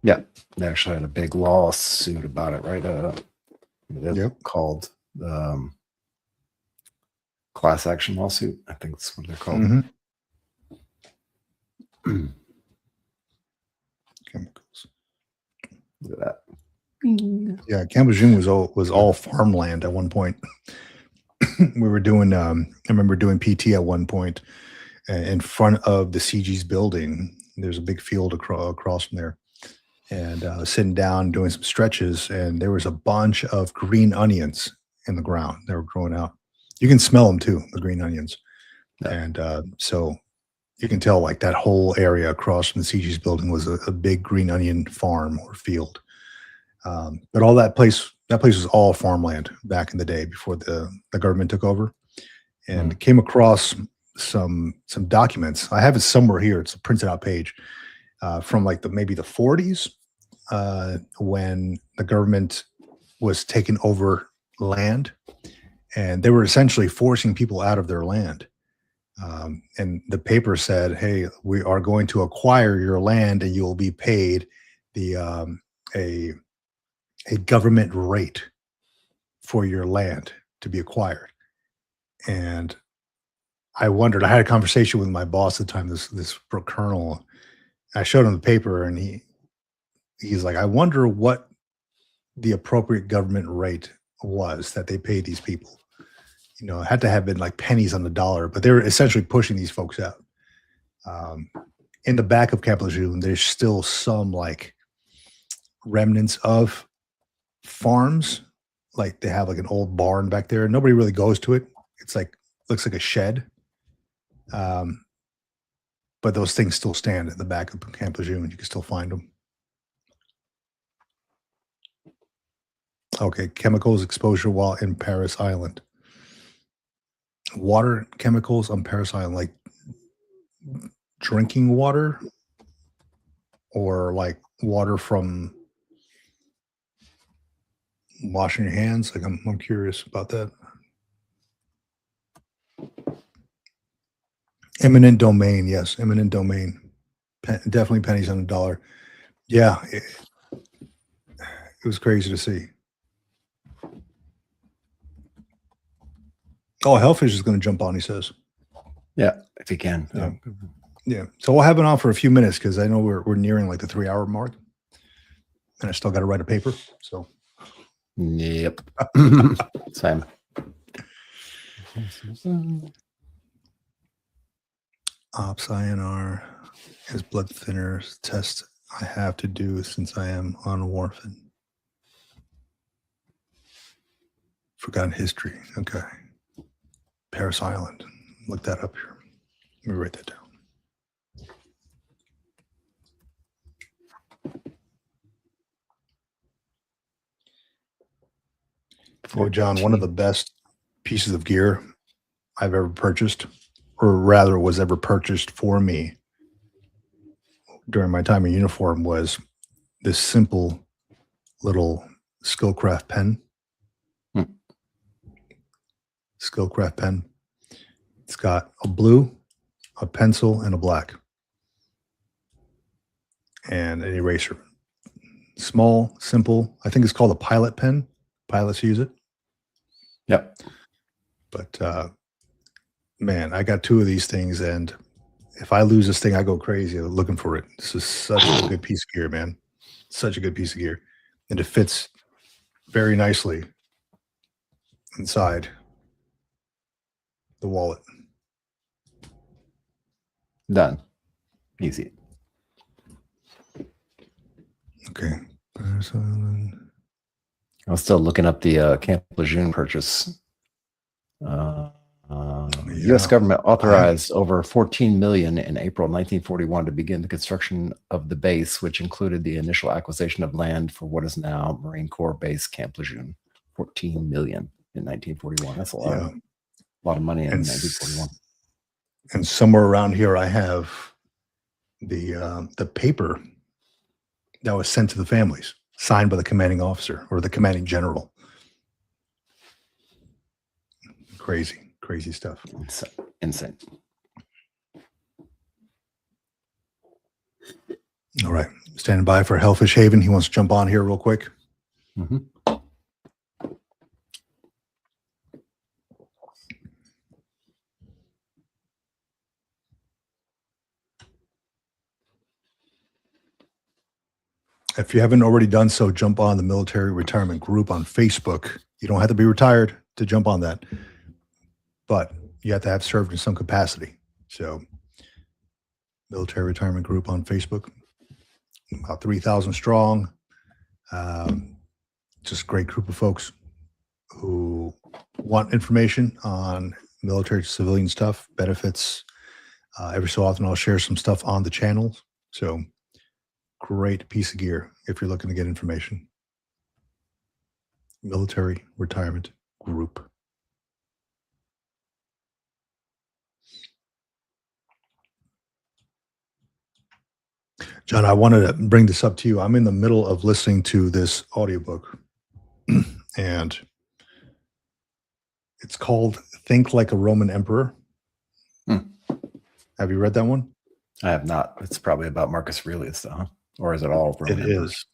Yeah, they actually had a big lawsuit about it, right? Yep. Called class action lawsuit. I think that's what they're called. Chemicals. Look at that. Yeah, Camp Lejeune was all farmland at one point. We were doing. I remember doing PT at one point in front of the CG's building. There's a big field across from there, and I was sitting down doing some stretches, and there was a bunch of green onions in the ground. They were growing out. You can smell them too, the green onions, and so you can tell like that whole area across from the CG's building was a big green onion farm or field. But all that place was all farmland back in the day before the government took over, and came across some documents. I have it somewhere here. It's a printed out page from like maybe the 40s when the government was taking over land, and they were essentially forcing people out of their land. And the paper said, "Hey, we are going to acquire your land, and you will be paid a government rate for your land to be acquired." And I wondered. I had a conversation with my boss at the time, this colonel. I showed him the paper, and he's like, "I wonder what the appropriate government rate was that they paid these people." It had to have been like pennies on the dollar, but they were essentially pushing these folks out. in the back of Camp Lejeune, there's still some like remnants of farms. Like they have like an old barn back there. Nobody really goes to it. It's like looks like a shed. But those things still stand at the back of Camp Lejeune. You can still find them. Okay, chemicals exposure while in Paris Island. Water chemicals on Paris Island, like drinking water or like water from washing your hands. Like I'm curious about that. Eminent domain, yes, eminent domain. Definitely pennies on a dollar. Yeah, it was crazy to see. Oh, Hellfish is going to jump on, he says. Yeah, if you can. Yeah. Yeah. So we'll have it on for a few minutes because I know we're nearing like the 3-hour mark. And I still got to write a paper. So Yep. Same. Opsinar is blood thinner test I have to do since I am on warfarin. Forgotten history. Okay. Paris Island. Look that up here. Let me write that down. Oh, John, one of the best pieces of gear I've ever purchased, or rather was ever purchased for me during my time in uniform, was this simple little Skillcraft pen. Skillcraft pen. It's got a blue, a pencil, and a black. And an eraser. Small, simple. I think it's called a pilot pen. Pilots use it. Yep. But man, I got 2 of these things, and if I lose this thing, I go crazy looking for it. This is such a good piece of gear, man. Such a good piece of gear. And it fits very nicely inside the wallet. Done. Easy. Okay. I was still looking up the Camp Lejeune purchase. U.S. government authorized over $14 million in April 1941 to begin the construction of the base, which included the initial acquisition of land for what is now Marine Corps Base Camp Lejeune. $14 million in 1941. That's a lot of money in 1941. And somewhere around here, I have the paper that was sent to the families, signed by the commanding officer or the commanding general. Crazy stuff. Insane. All right. Standing by for Hellfish Haven. He wants to jump on here real quick. Mm-hmm. If you haven't already done so, jump on the military retirement group on Facebook. You don't have to be retired to jump on that, but you have to have served in some capacity. So military retirement group on Facebook, about 3,000 strong. Just a great group of folks who want information on military to civilian stuff, benefits. Every so often I'll share some stuff on the channel. So great piece of gear if you're looking to get information. Military retirement group. John, I wanted to bring this up to you. I'm in the middle of listening to this audiobook, and it's called Think Like a Roman Emperor. Have you read that one? I have not. It's probably about Marcus Aurelius, though, huh? Or is it all Roman emperors?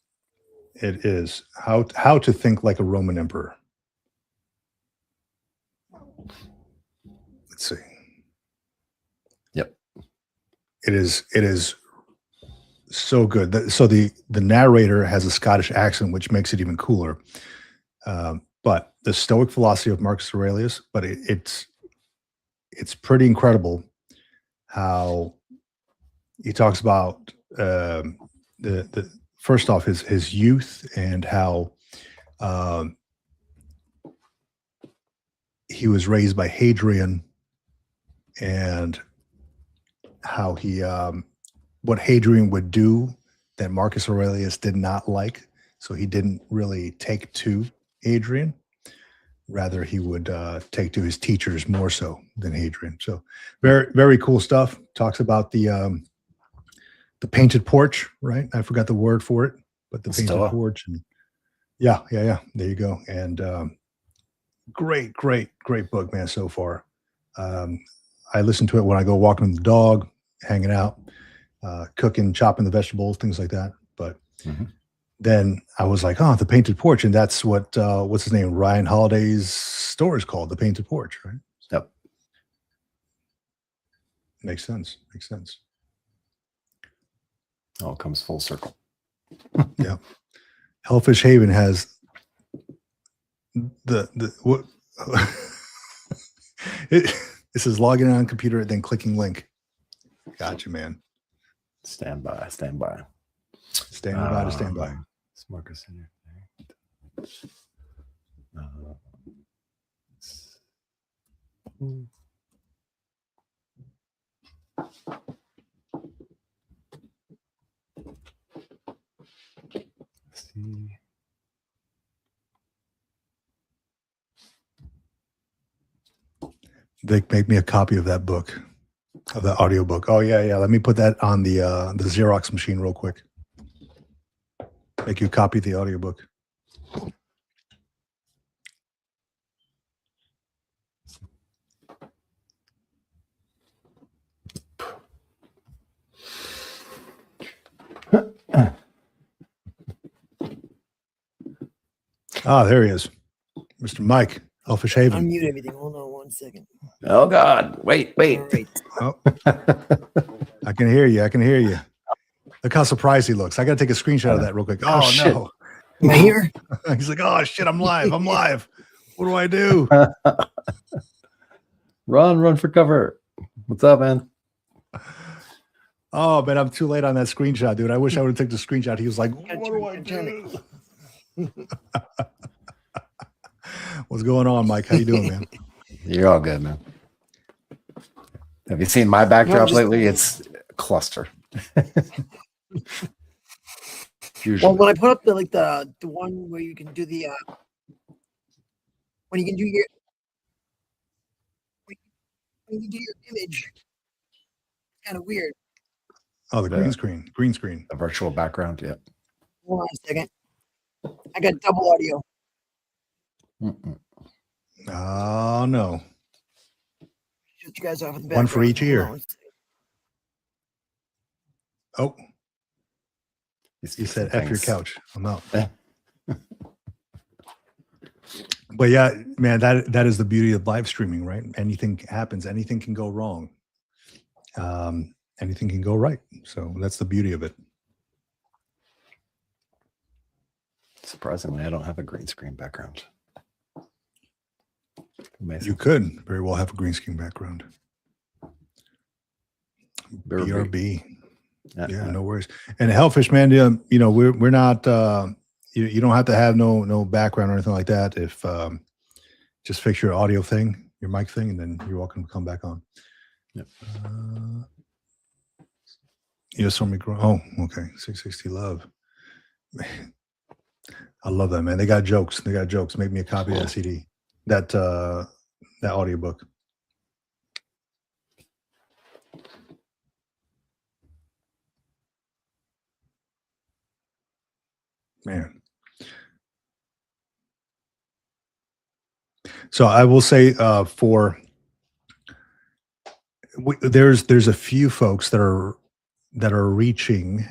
It is. How to think like a Roman emperor. Let's see. Yep. It is so good. So the narrator has a Scottish accent, which makes it even cooler. But the Stoic philosophy of Marcus Aurelius, but it's pretty incredible how he talks about the first off his youth and how um, he was raised by Hadrian, and how he what Hadrian would do that Marcus Aurelius did not like, so he didn't really take to Hadrian. Rather, he would take to his teachers more so than Hadrian. So, very, very cool stuff. Talks about the painted porch, right? I forgot the word for it, but the painted Stoa. porch. And yeah. There you go. And great book, man. So far, I listen to it when I go walking with the dog, hanging out, cooking, chopping the vegetables, things like that. But then I was like, oh, the painted porch. And that's what's his name? Ryan Holiday's store is called, the Painted Porch, right? Yep. Makes sense. All comes full circle. Yeah. Hellfish Haven has the what it says logging on computer, then clicking link. Gotcha, man. Stand by. Standing by to stand by. It's Marcus in see. Vic, make me a copy of that book, of the audio book. Oh yeah. Let me put that on the Xerox machine real quick. Make you a copy of the audiobook. Ah, there he is. Mr. Mike, Hellfish Haven. Unmute everything. Hold on 1 second. Oh God! Wait. All right. Oh, I can hear you. Look how surprised he looks. I got to take a screenshot of that real quick. Oh, shit. no. Am I here? He's like, oh shit, I'm live. What do I do? Run for cover. What's up, man? Oh, man, I'm too late on that screenshot, dude. I wish I would have taken the screenshot. He was like, what do I Turn do? What's going on, Mike? How you doing, man? You're all good, man. Have you seen my backdrop just- lately? It's a cluster. Usually. Well, when I put up the one where you can do the when you can do your image, it's kind of weird. Oh, the green screen. A virtual background, yeah. Hold on a second. I got double audio. Oh no. Shut you guys off in the One for background. each ear. Hold on. Oh, you said F your couch. I'm out. But yeah, man, that is the beauty of live streaming, right? Anything happens, anything can go wrong. Anything can go right. So that's the beauty of it. Surprisingly, I don't have a green screen background. Amazing. You could very well have a green screen background. BRB. Yeah, no worries. And Hellfish, man, you know, we're not you don't have to have no background or anything like that. If just fix your audio thing, your mic thing, and then you're welcome to come back on. Yep. You saw me grow. Oh, okay. 660 love. Man, I love that, man. They got jokes. Make me a copy of that CD. That audiobook. Man. So I will say there's a few folks that are reaching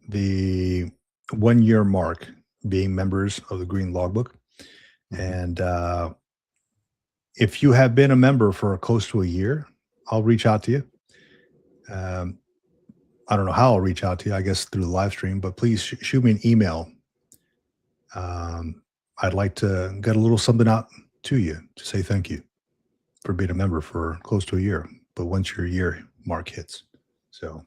the 1 year mark being members of the Green Logbook. And if you have been a member for close to a year, I'll reach out to you. I don't know how I'll reach out to you, I guess through the live stream, but please shoot me an email. I'd like to get a little something out to you to say thank you for being a member for close to a year. But once your year mark hits, So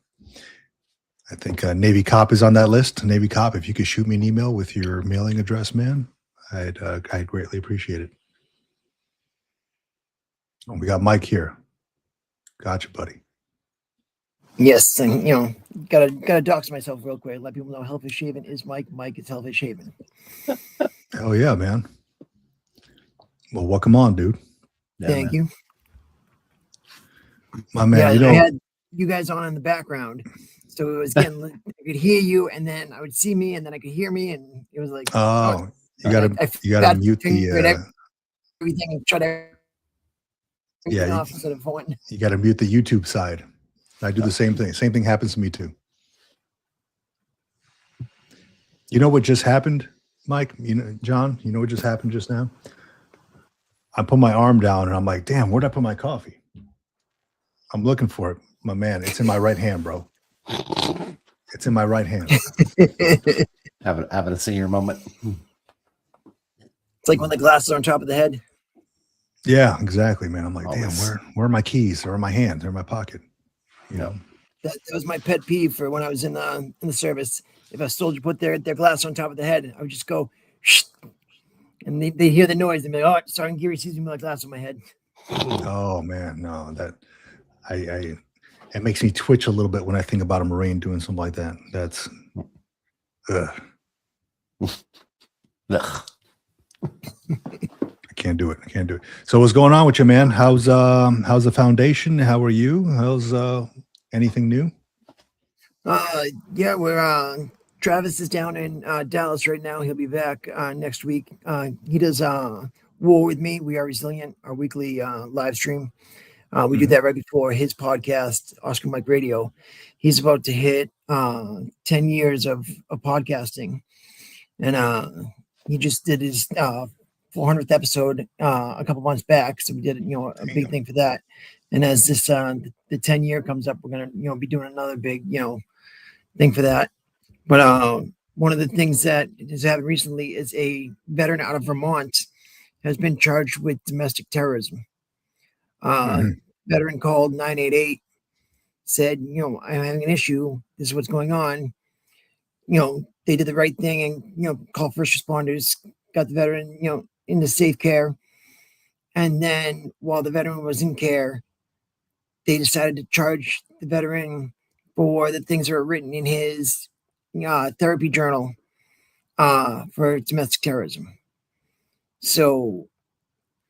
I think Navy Cop is on that list. Navy Cop, if you could shoot me an email with your mailing address, man, I'd greatly appreciate it. Oh, we got Mike here. Gotcha, buddy. Yes, and gotta dox myself real quick. Let people know Hellfish Shaven is Mike. Mike is Hellfish Shaven. Hell yeah, man. Well, welcome on, dude. Yeah, Thank man. you. My man, Yeah, you know, I had you guys on in the background, so it was getting. I could hear you, and then I would see me, and then I could hear me, and it was like, oh, you gotta I you gotta mute figured the everything and shut everything yeah, off instead of one. you gotta mute the YouTube side. I do the same thing. Same thing happens to me too. You know what just happened, Mike? You know, John, you know what just happened just now? I put my arm down and I'm like, damn, where'd I put my coffee? I'm looking for it. My man, it's in my right hand, bro. It's in my right hand. Having a senior moment. It's like when the glasses are on top of the head. Yeah, exactly, man. I'm like, Always. damn, where are my keys? Or my hands? They're in my pocket. You know? That was my pet peeve for when I was in the service. If a soldier put their glass on top of the head, I would just go, shh, and they hear the noise. They'd be like, oh, Sergeant Geary sees me with my glass on my head. Oh man, no, that I it makes me twitch a little bit when I think about a Marine doing something like that. That's Ugh. I can't do it. I can't do it. So what's going on with you, man? How's the foundation? How are you? How's anything new? Yeah, we're Travis is down in Dallas right now. He'll be back next week. He does War with Me. We Are Resilient, our weekly live stream. We do that right before his podcast, Oscar Mike Radio. He's about to hit 10 years of podcasting, and he just did his 400th episode a couple months back. So we did a big thing for that. And as this the 10-year comes up, we're gonna be doing another big thing for that. But one of the things that has happened recently is a veteran out of Vermont has been charged with domestic terrorism. Veteran called 988, said, I'm having an issue. This is what's going on. They did the right thing and, called first responders, got the veteran, into safe care. And then while the veteran was in care, they decided to charge the veteran for the things that were written in his therapy journal for domestic terrorism. So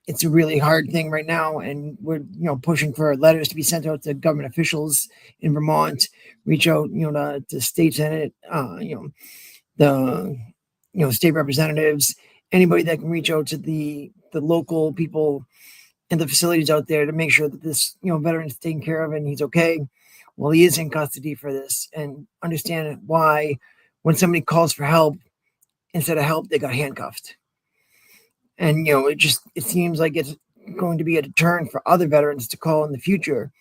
it's a really hard thing right now, and we're pushing for letters to be sent out to government officials in Vermont, reach out to state senate, the state representatives, anybody that can reach out to the local people and the facilities out there to make sure that this veteran is taken care of and he's okay while he is in custody for this, and understand why when somebody calls for help, instead of help they got handcuffed. And it seems like it's going to be a deterrent for other veterans to call in the future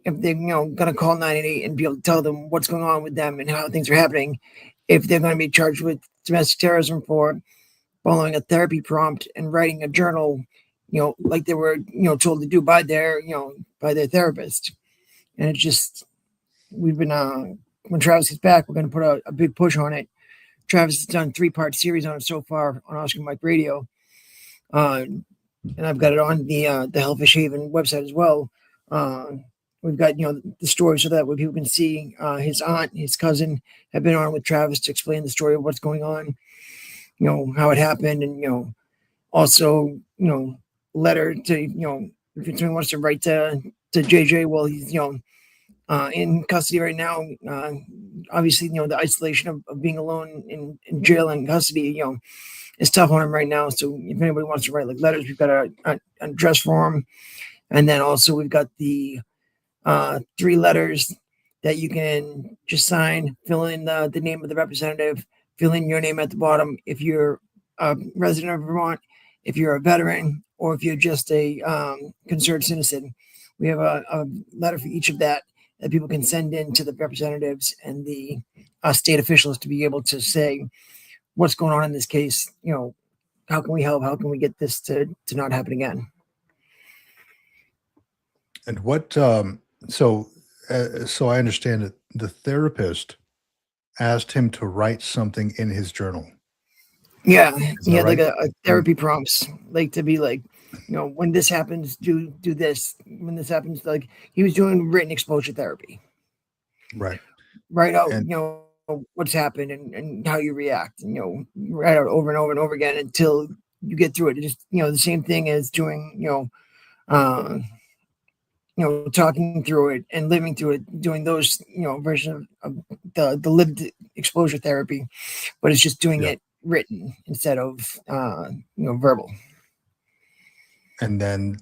if they're gonna call 988 and be able to tell them what's going on with them and how things are happening, if they're going to be charged with domestic terrorism for following a therapy prompt and writing a journal like they were told to do by their therapist. And it's just, we've been when Travis gets back, we're going to put a big push on it. Travis has done 3-part series on it so far on Oscar Mike Radio. And I've got it on the Hellfish Haven website as well. We've got the story so that way people can see his aunt, his cousin have been on with Travis to explain the story of what's going on, how it happened, and also letter to if someone wants to write to JJ while he's in custody right now. Obviously the isolation of being alone in jail and custody is tough on him right now. So if anybody wants to write like letters, we've got an address for him. And then also we've got the 3 letters that you can just sign, fill in the name of the representative, fill in your name at the bottom if you're a resident of Vermont, if you're a veteran, or if you're just a concerned citizen. We have a letter for each of that people can send in to the representatives and the state officials to be able to say what's going on in this case. How can we help? How can we get this to not happen again? And what so so I understand that the therapist asked him to write something in his journal. Yeah, Is he that had like right? a therapy prompts, like to be like, when this happens, do this. When this happens, like he was doing written exposure therapy. Right. Write out, And what's happened and how you react, and write out over and over and over again until you get through it. It's just the same thing as doing, uh, talking through it and living through it, doing those, version of the lived exposure therapy, but it's just doing yeah. it written instead of verbal. And then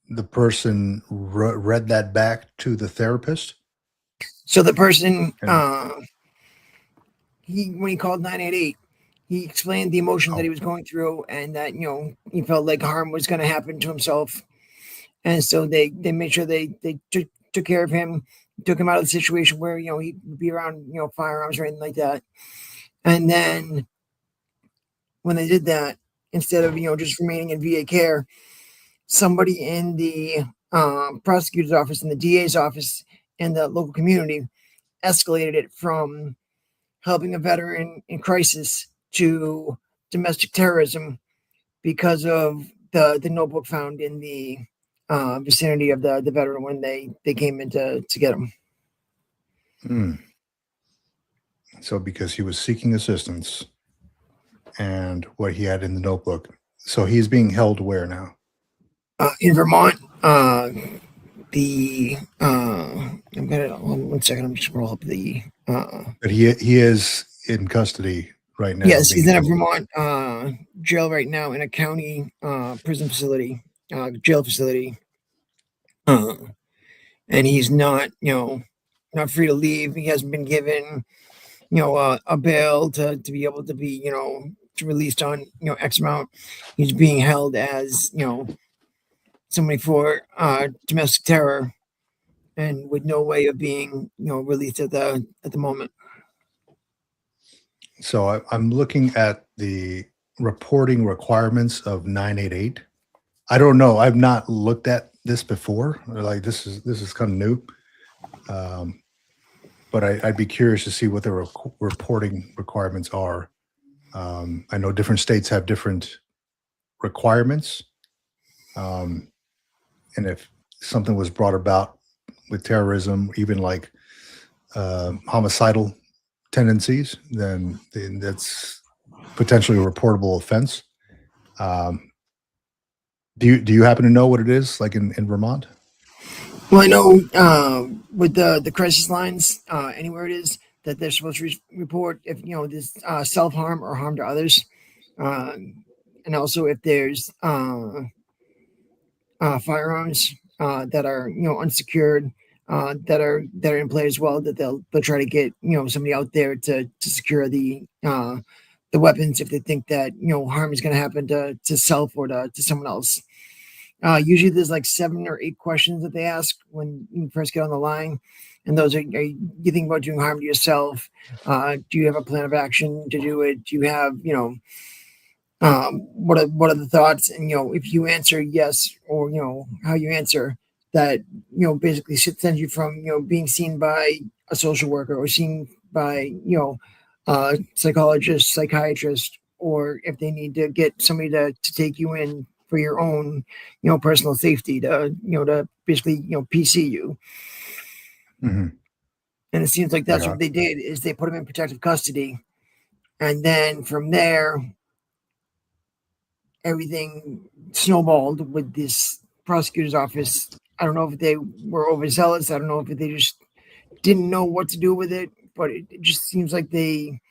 the person read that back to the therapist. So the person, And he when he called 988, he explained the emotion that oh, he was going through, and that he felt like harm was going to happen to himself, and so they made sure they took care of him, took him out of the situation where he would be around firearms or anything like that, and then when they did that, instead of just remaining in VA care, somebody in the prosecutor's office and the DA's office and the local community escalated it from helping a veteran in crisis to domestic terrorism because of the notebook found in the vicinity of the veteran when they came in to get him. hmm. So because he was seeking assistance and what he had in the notebook. So he's being held where now? In Vermont, the I'm gonna hold on 1 second. I'm just roll up the But he is in custody right now, yes, being he's in a held. Vermont jail right now in a county prison facility, jail facility, uh, and he's not not free to leave. He hasn't been given a bail to be able to be to released on X amount. He's being held as somebody for domestic terror, and with no way of being released at the moment. So I'm looking at the reporting requirements of 988. I don't know. I've not looked at this before. Like this is kind of new. But I'd be curious to see what the reporting requirements are. I know different states have different requirements. And if something was brought about with terrorism, even like homicidal tendencies, then that's potentially a reportable offense. Um, do you happen to know what it is like in Vermont? Well, I know with the crisis lines, anywhere it is that they're supposed to report if this self harm or harm to others, uh, and also if there's firearms that are unsecured, that are in play as well, that they'll try to get somebody out there to secure the weapons if they think that harm is going to happen to self or to someone else. Usually there's like 7 or 8 questions that they ask when you first get on the line. And those are you thinking about doing harm to yourself? Do you have a plan of action to do it? Do you have, what are the thoughts? And, if you answer yes, or, how you answer that, basically sends you from, being seen by a social worker or seen by, psychologist, psychiatrist, or if they need to get somebody to take you in for your own, personal safety to basically, PC you. Mhm. And it seems like I that's got what they did is they put him in protective custody. And then from there, everything snowballed with this prosecutor's office. I don't know if they were overzealous. I don't know if they just didn't know what to do with it, but it just seems like they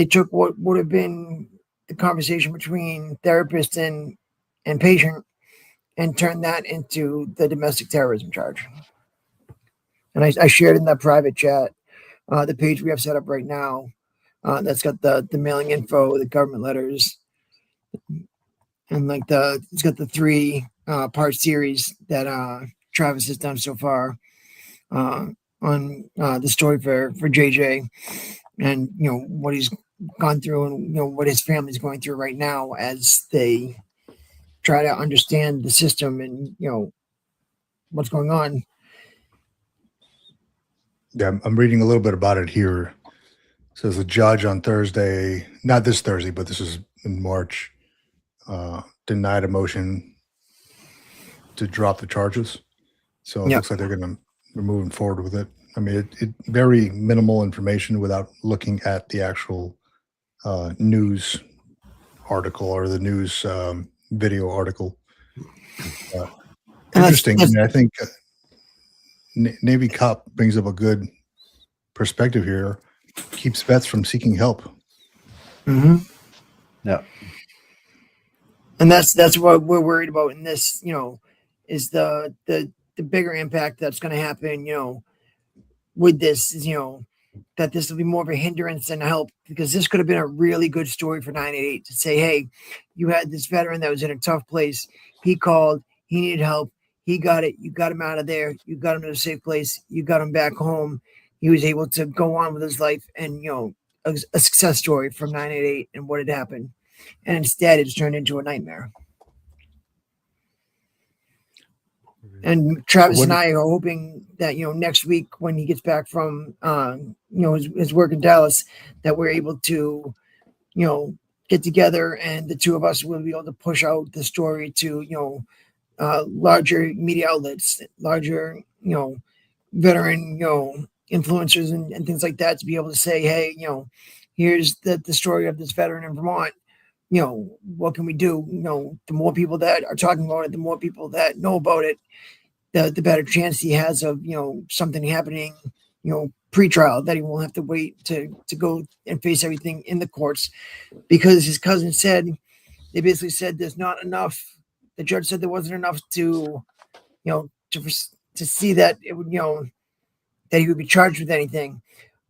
took what would have been the conversation between therapist and patient and turned that into the domestic terrorism charge. And I shared in that private chat the page we have set up right now. That's got the mailing info, the government letters, and like it's got the 3 part series that Travis has done so far uh, on the story for JJ, and what he's gone through, and what his family's going through right now as they try to understand the system and what's going on. Yeah, I'm reading a little bit about it here. It says the judge on Thursday, not this Thursday, but this is in March, denied a motion to drop the charges. So it Yep. looks like they're moving forward with it. I mean, it very minimal information without looking at the actual news article or the news video article. And Interesting. I mean, I think Navy cop brings up a good perspective here. Keeps vets from seeking help. Mhm. Yeah. And that's what we're worried about in this, is the bigger impact that's going to happen, with this is, that this will be more of a hindrance than a help, because this could have been a really good story for 988 to say, hey, you had this veteran that was in a tough place. He called, he needed help. He got it. You got him out of there. You got him to a safe place. You got him back home. He was able to go on with his life, and, a success story from 988 and what had happened. And instead it's turned into a nightmare. And Travis and I are hoping that, next week when he gets back from, his work in Dallas, that we're able to, get together, and the two of us will be able to push out the story to, larger media outlets, larger, veteran, influencers and things like that, to be able to say, hey, here's the story of this veteran in Vermont. What can we do? The more people that are talking about it, the more people that know about it, the better chance he has of, something happening, pre-trial, that he won't have to wait to go and face everything in the courts. Because his cousin said, they basically said there's not enough. The judge said there wasn't enough to, to see that it would, that he would be charged with anything,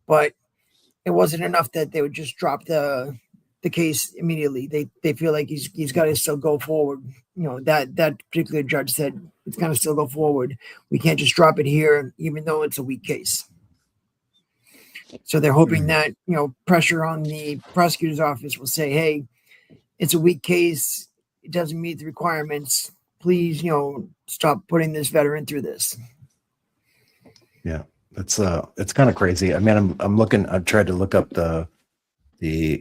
but it wasn't enough that they would just drop the case immediately. They feel like he's got to still go forward. That particular judge said it's got to still go forward. We can't just drop it here, even though it's a weak case. So they're hoping that, pressure on the prosecutor's office will say, hey, it's a weak case. It doesn't meet the requirements. Please, stop putting this veteran through this. Yeah. It's kind of crazy. I mean, I've tried to look up the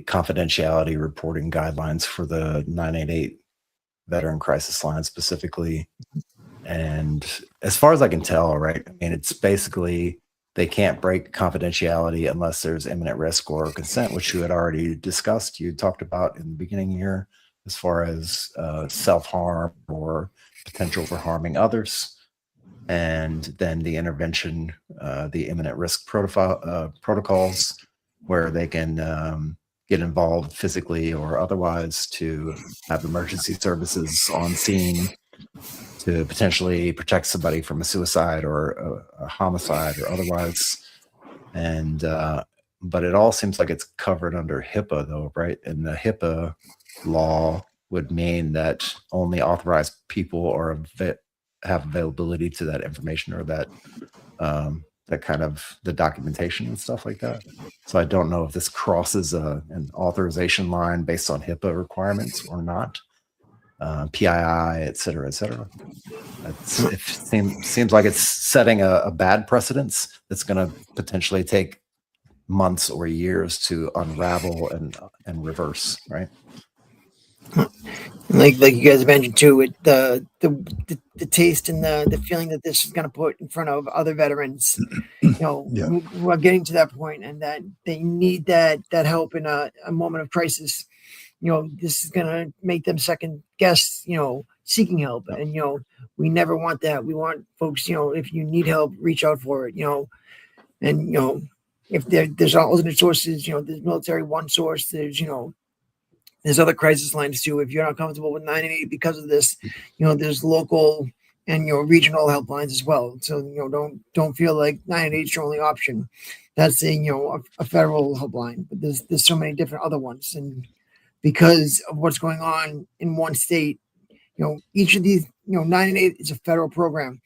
confidentiality reporting guidelines for the 988 veteran crisis line specifically. And as far as I can tell, right, I mean, it's basically they can't break confidentiality unless there's imminent risk or consent, which you had already discussed. You talked about in the beginning here, as far as self-harm or potential for harming others. And then the intervention, the imminent risk protocols, where they can get involved physically or otherwise to have emergency services on scene to potentially protect somebody from a suicide or a homicide or otherwise. And but it all seems like it's covered under HIPAA, though, right? And the HIPAA law would mean that only authorized people have availability to that information, or that kind of the documentation and stuff like that. So I don't know if this crosses an authorization line based on HIPAA requirements or not. PII, et cetera, et cetera. It seems like it's setting a bad precedence that's going to potentially take months or years to unravel and reverse, right? Like you guys mentioned too, the taste and the feeling that this is going to put in front of other veterans, we're getting to that point, and that they need that help in a moment of crisis. This is going to make them second guess, seeking help. And, we never want that. We want folks, if you need help, reach out for it, and, if there's alternate sources, there's military one source, there's other crisis lines too. If you're not comfortable with 988 because of this, there's local and, regional helplines as well. So, don't feel like 988 is your only option. That's a federal helpline, but there's so many different other ones. And because of what's going on in one state, each of these, 988 is a federal program,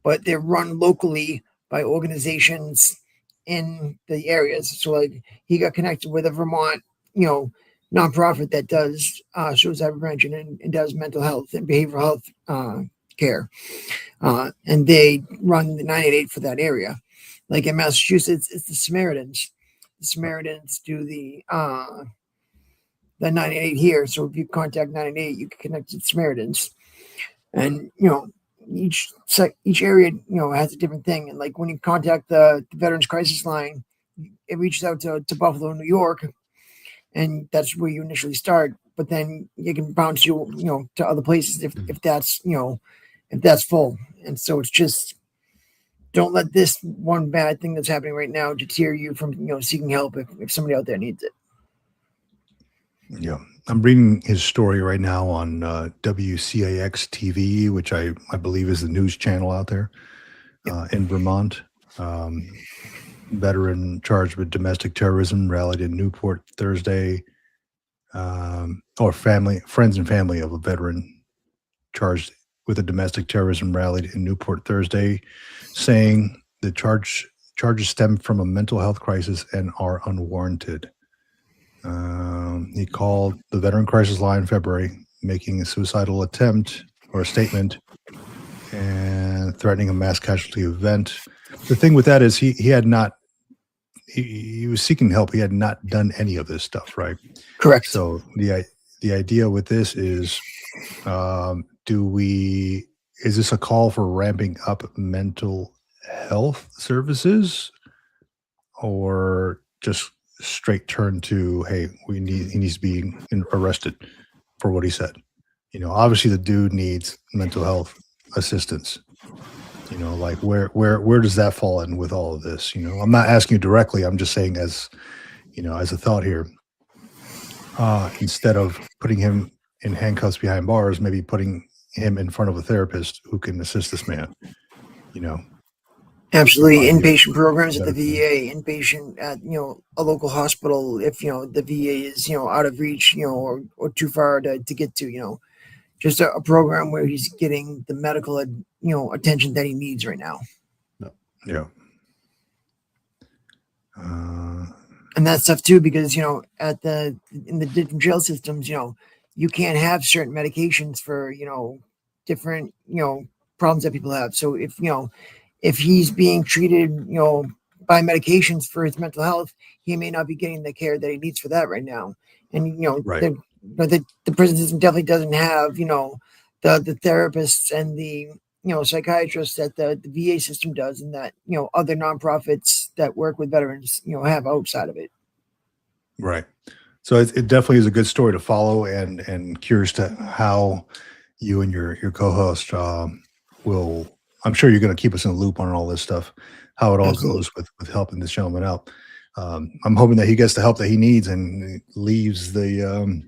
but they're run locally by organizations in the areas. So like he got connected with a Vermont, nonprofit that does suicide prevention and does mental health and behavioral health care. And they run the 988 for that area. Like in Massachusetts, it's the Samaritans. The Samaritans do the 988 here. So if you contact 988, you can connect to the Samaritans. And each area has a different thing. And like when you contact the Veterans Crisis Line, it reaches out to Buffalo, New York, and that's where you initially start. But then you can bounce you to other places if that's if that's full. And so it's just, don't let this one bad thing that's happening right now deter you from seeking help if somebody out there needs it. Yeah, I'm reading his story right now on WCAX TV, which I believe is the news channel out there in Vermont. Veteran charged with domestic terrorism rallied in Newport Thursday. Or friends and family of a veteran charged with a domestic terrorism rallied in Newport Thursday, saying the charges stem from a mental health crisis and are unwarranted. He called the Veteran Crisis Line in February, making a suicidal attempt or a statement and threatening a mass casualty event. The thing with that is he had not, he was seeking help. He had not done any of this stuff, right? Correct. So the idea with this is, is this a call for ramping up mental health services, or just straight turn to, hey, he needs to be arrested for what he said? Obviously the dude needs mental health assistance. Like where does that fall in with all of this? I'm not asking you directly. I'm just saying as a thought here. Instead of putting him in handcuffs behind bars, maybe putting him in front of a therapist who can assist this man. Absolutely. Inpatient programs at the VA, inpatient at a local hospital if the VA is out of reach or too far to get to. Just a program where he's getting the medical attention that he needs right now. Yeah. And that's tough too, because in the different jail systems, you can't have certain medications for different problems that people have. So if he's being treated by medications for his mental health, he may not be getting the care that he needs for that right now. And right. The prison system definitely doesn't have the therapists and the psychiatrists that the VA system does, and that other nonprofits that work with veterans have outside of it. Right. So it definitely is a good story to follow, and curious to how you and your co-host will. I'm sure you're going to keep us in the loop on all this stuff, how it all Absolutely. goes with helping this gentleman out. I'm hoping that he gets the help that he needs and leaves the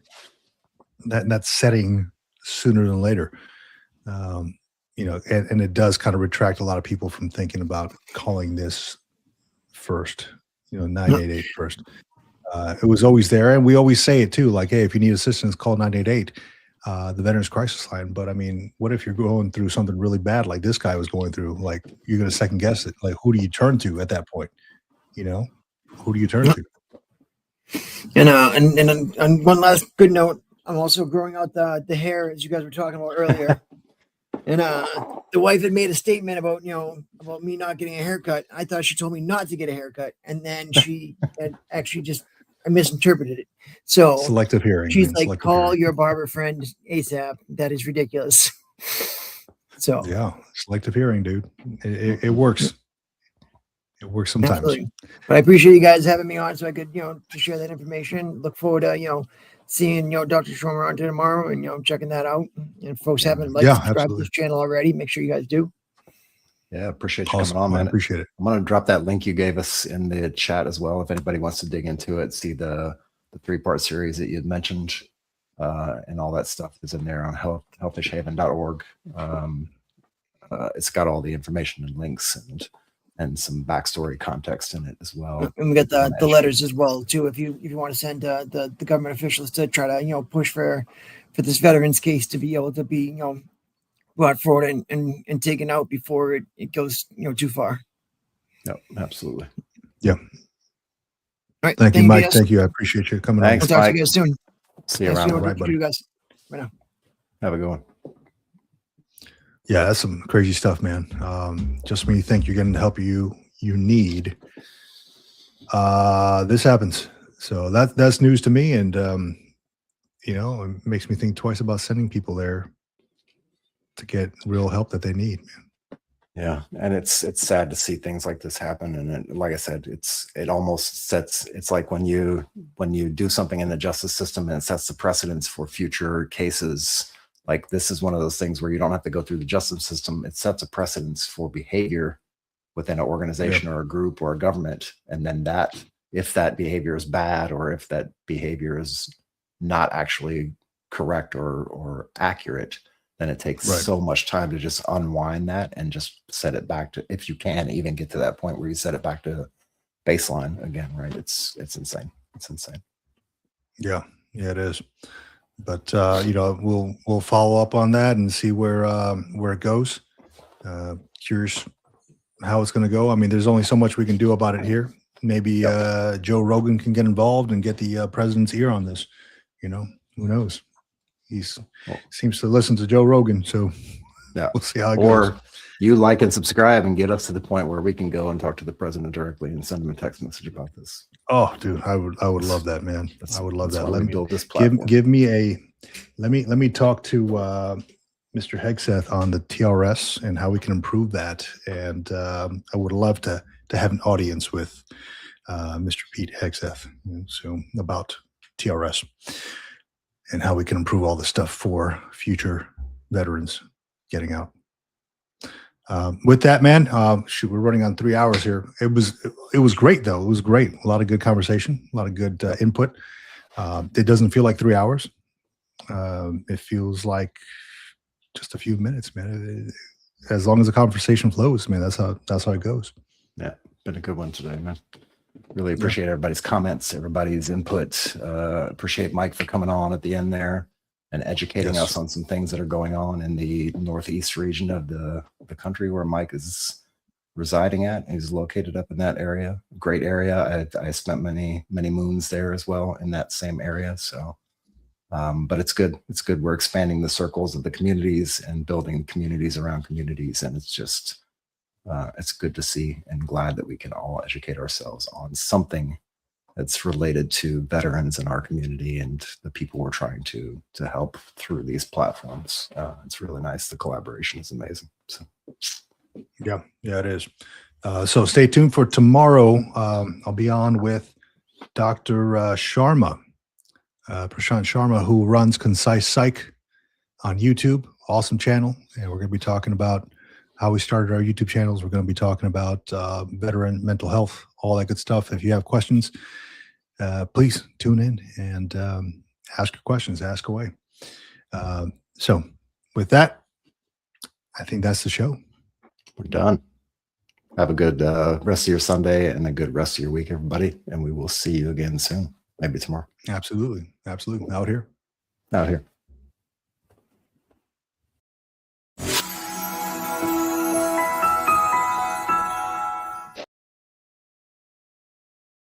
that setting sooner than later. And it does kind of retract a lot of people from thinking about calling this first, 988 first. It was always there, and we always say it too, like, hey, if you need assistance, call 988, the Veterans Crisis Line. But I mean, what if you're going through something really bad like this guy was going through? Like, you're going to second guess it. Like, who do you turn to at that point? Who do you turn to? And one last good note, I'm also growing out the hair, as you guys were talking about earlier. And the wife had made a statement about about me not getting a haircut. I thought she told me not to get a haircut, and then she had actually I misinterpreted it. So Selective hearing. she's like, selective call hearing. your barber friend ASAP. That is ridiculous. So Yeah, selective hearing, dude. It works. It works sometimes. absolutely. But I appreciate you guys having me on, so I could to share that information. Look forward to seeing Dr. Schromer on tomorrow, and checking that out. And folks haven't subscribed to absolutely. this channel already, make sure you guys do. Yeah, appreciate you Awesome. coming on, man. I appreciate it. I'm going to drop that link you gave us in the chat as well. If anybody wants to dig into it, see the 3-part series that you had mentioned, and all that stuff is in there on healthishhaven.org. It's got all the information and links and some backstory context in it as well. And we got the letters as well too. If you want to send the government officials to try to push for this veterans case to be able to be brought forward and taken out before it goes too far. No, absolutely. Yeah. All right. Thank you, Mike. guys. Thank you. I appreciate you coming Thanks, We'll talk Mike. to you guys soon. See you Thanks around. for All right, what you buddy. do, guys. Bye now. Have a good one. Yeah, that's some crazy stuff, man. Just when you think you're getting the help you you need, this happens. So that's news to me, and it makes me think twice about sending people there to get real help that they need. Yeah, and it's sad to see things like this happen. And like I said, it almost sets. It's like when you do something in the justice system and it sets the precedence for future cases. Like this is one of those things where you don't have to go through the justice system. It sets a precedence for behavior within an organization or a group or a government, and then if that behavior is bad or if that behavior is not actually correct or accurate, then it takes so much time to just unwind that and just set it back to, if you can even get to that point where you set it back to baseline again, right? It's insane. It's insane. Yeah, it is. But we'll follow up on that and see where it goes. Curious how it's going to go. I mean, there's only so much we can do about it here. Maybe Joe Rogan can get involved and get the president's ear on this. Who knows? Seems to listen to Joe Rogan, so we'll see how it goes. Or you like and subscribe and get us to the point where we can go and talk to the president directly and send him a text message about this. Oh, dude, I would love that, man. I would love that. Let me build this platform. Give me let me talk to Mr. Hegseth on the TRS and how we can improve that. And I would love to have an audience with Mr. Pete Hegseth, so about TRS and how we can improve all the stuff for future veterans getting out. With that, man, we're running on 3 hours here. It was great though. It was great. A lot of good conversation, a lot of good input. It doesn't feel like 3 hours. It feels like just a few minutes, man. As long as the conversation flows, man, that's how it goes. Yeah, been a good one today, man. Really appreciate everybody's comments, everybody's input. Appreciate Mike for coming on at the end there and educating us on some things that are going on in the northeast region of the country where Mike is residing at. He's located up in that area. Great area. I spent many moons there as well in that same area. So, but it's good. It's good. We're expanding the circles of the communities and building communities around communities. And it's just, it's good to see and glad that we can all educate ourselves on something that's related to veterans in our community and the people we're trying to help through these platforms. It's really nice. The collaboration is amazing. So, yeah, it is. So stay tuned for tomorrow. I'll be on with Dr. Sharma, Prashant Sharma, who runs Concise Psych on YouTube. Awesome channel. And we're going to be talking about how we started our YouTube channels. We're going to be talking about veteran mental health, all that good stuff. If you have questions, please tune in and ask your questions, ask away. So with that, I think that's the show. We're done. Have a good rest of your Sunday and a good rest of your week, everybody. And we will see you again soon. Maybe tomorrow. Absolutely. Out here. Out here.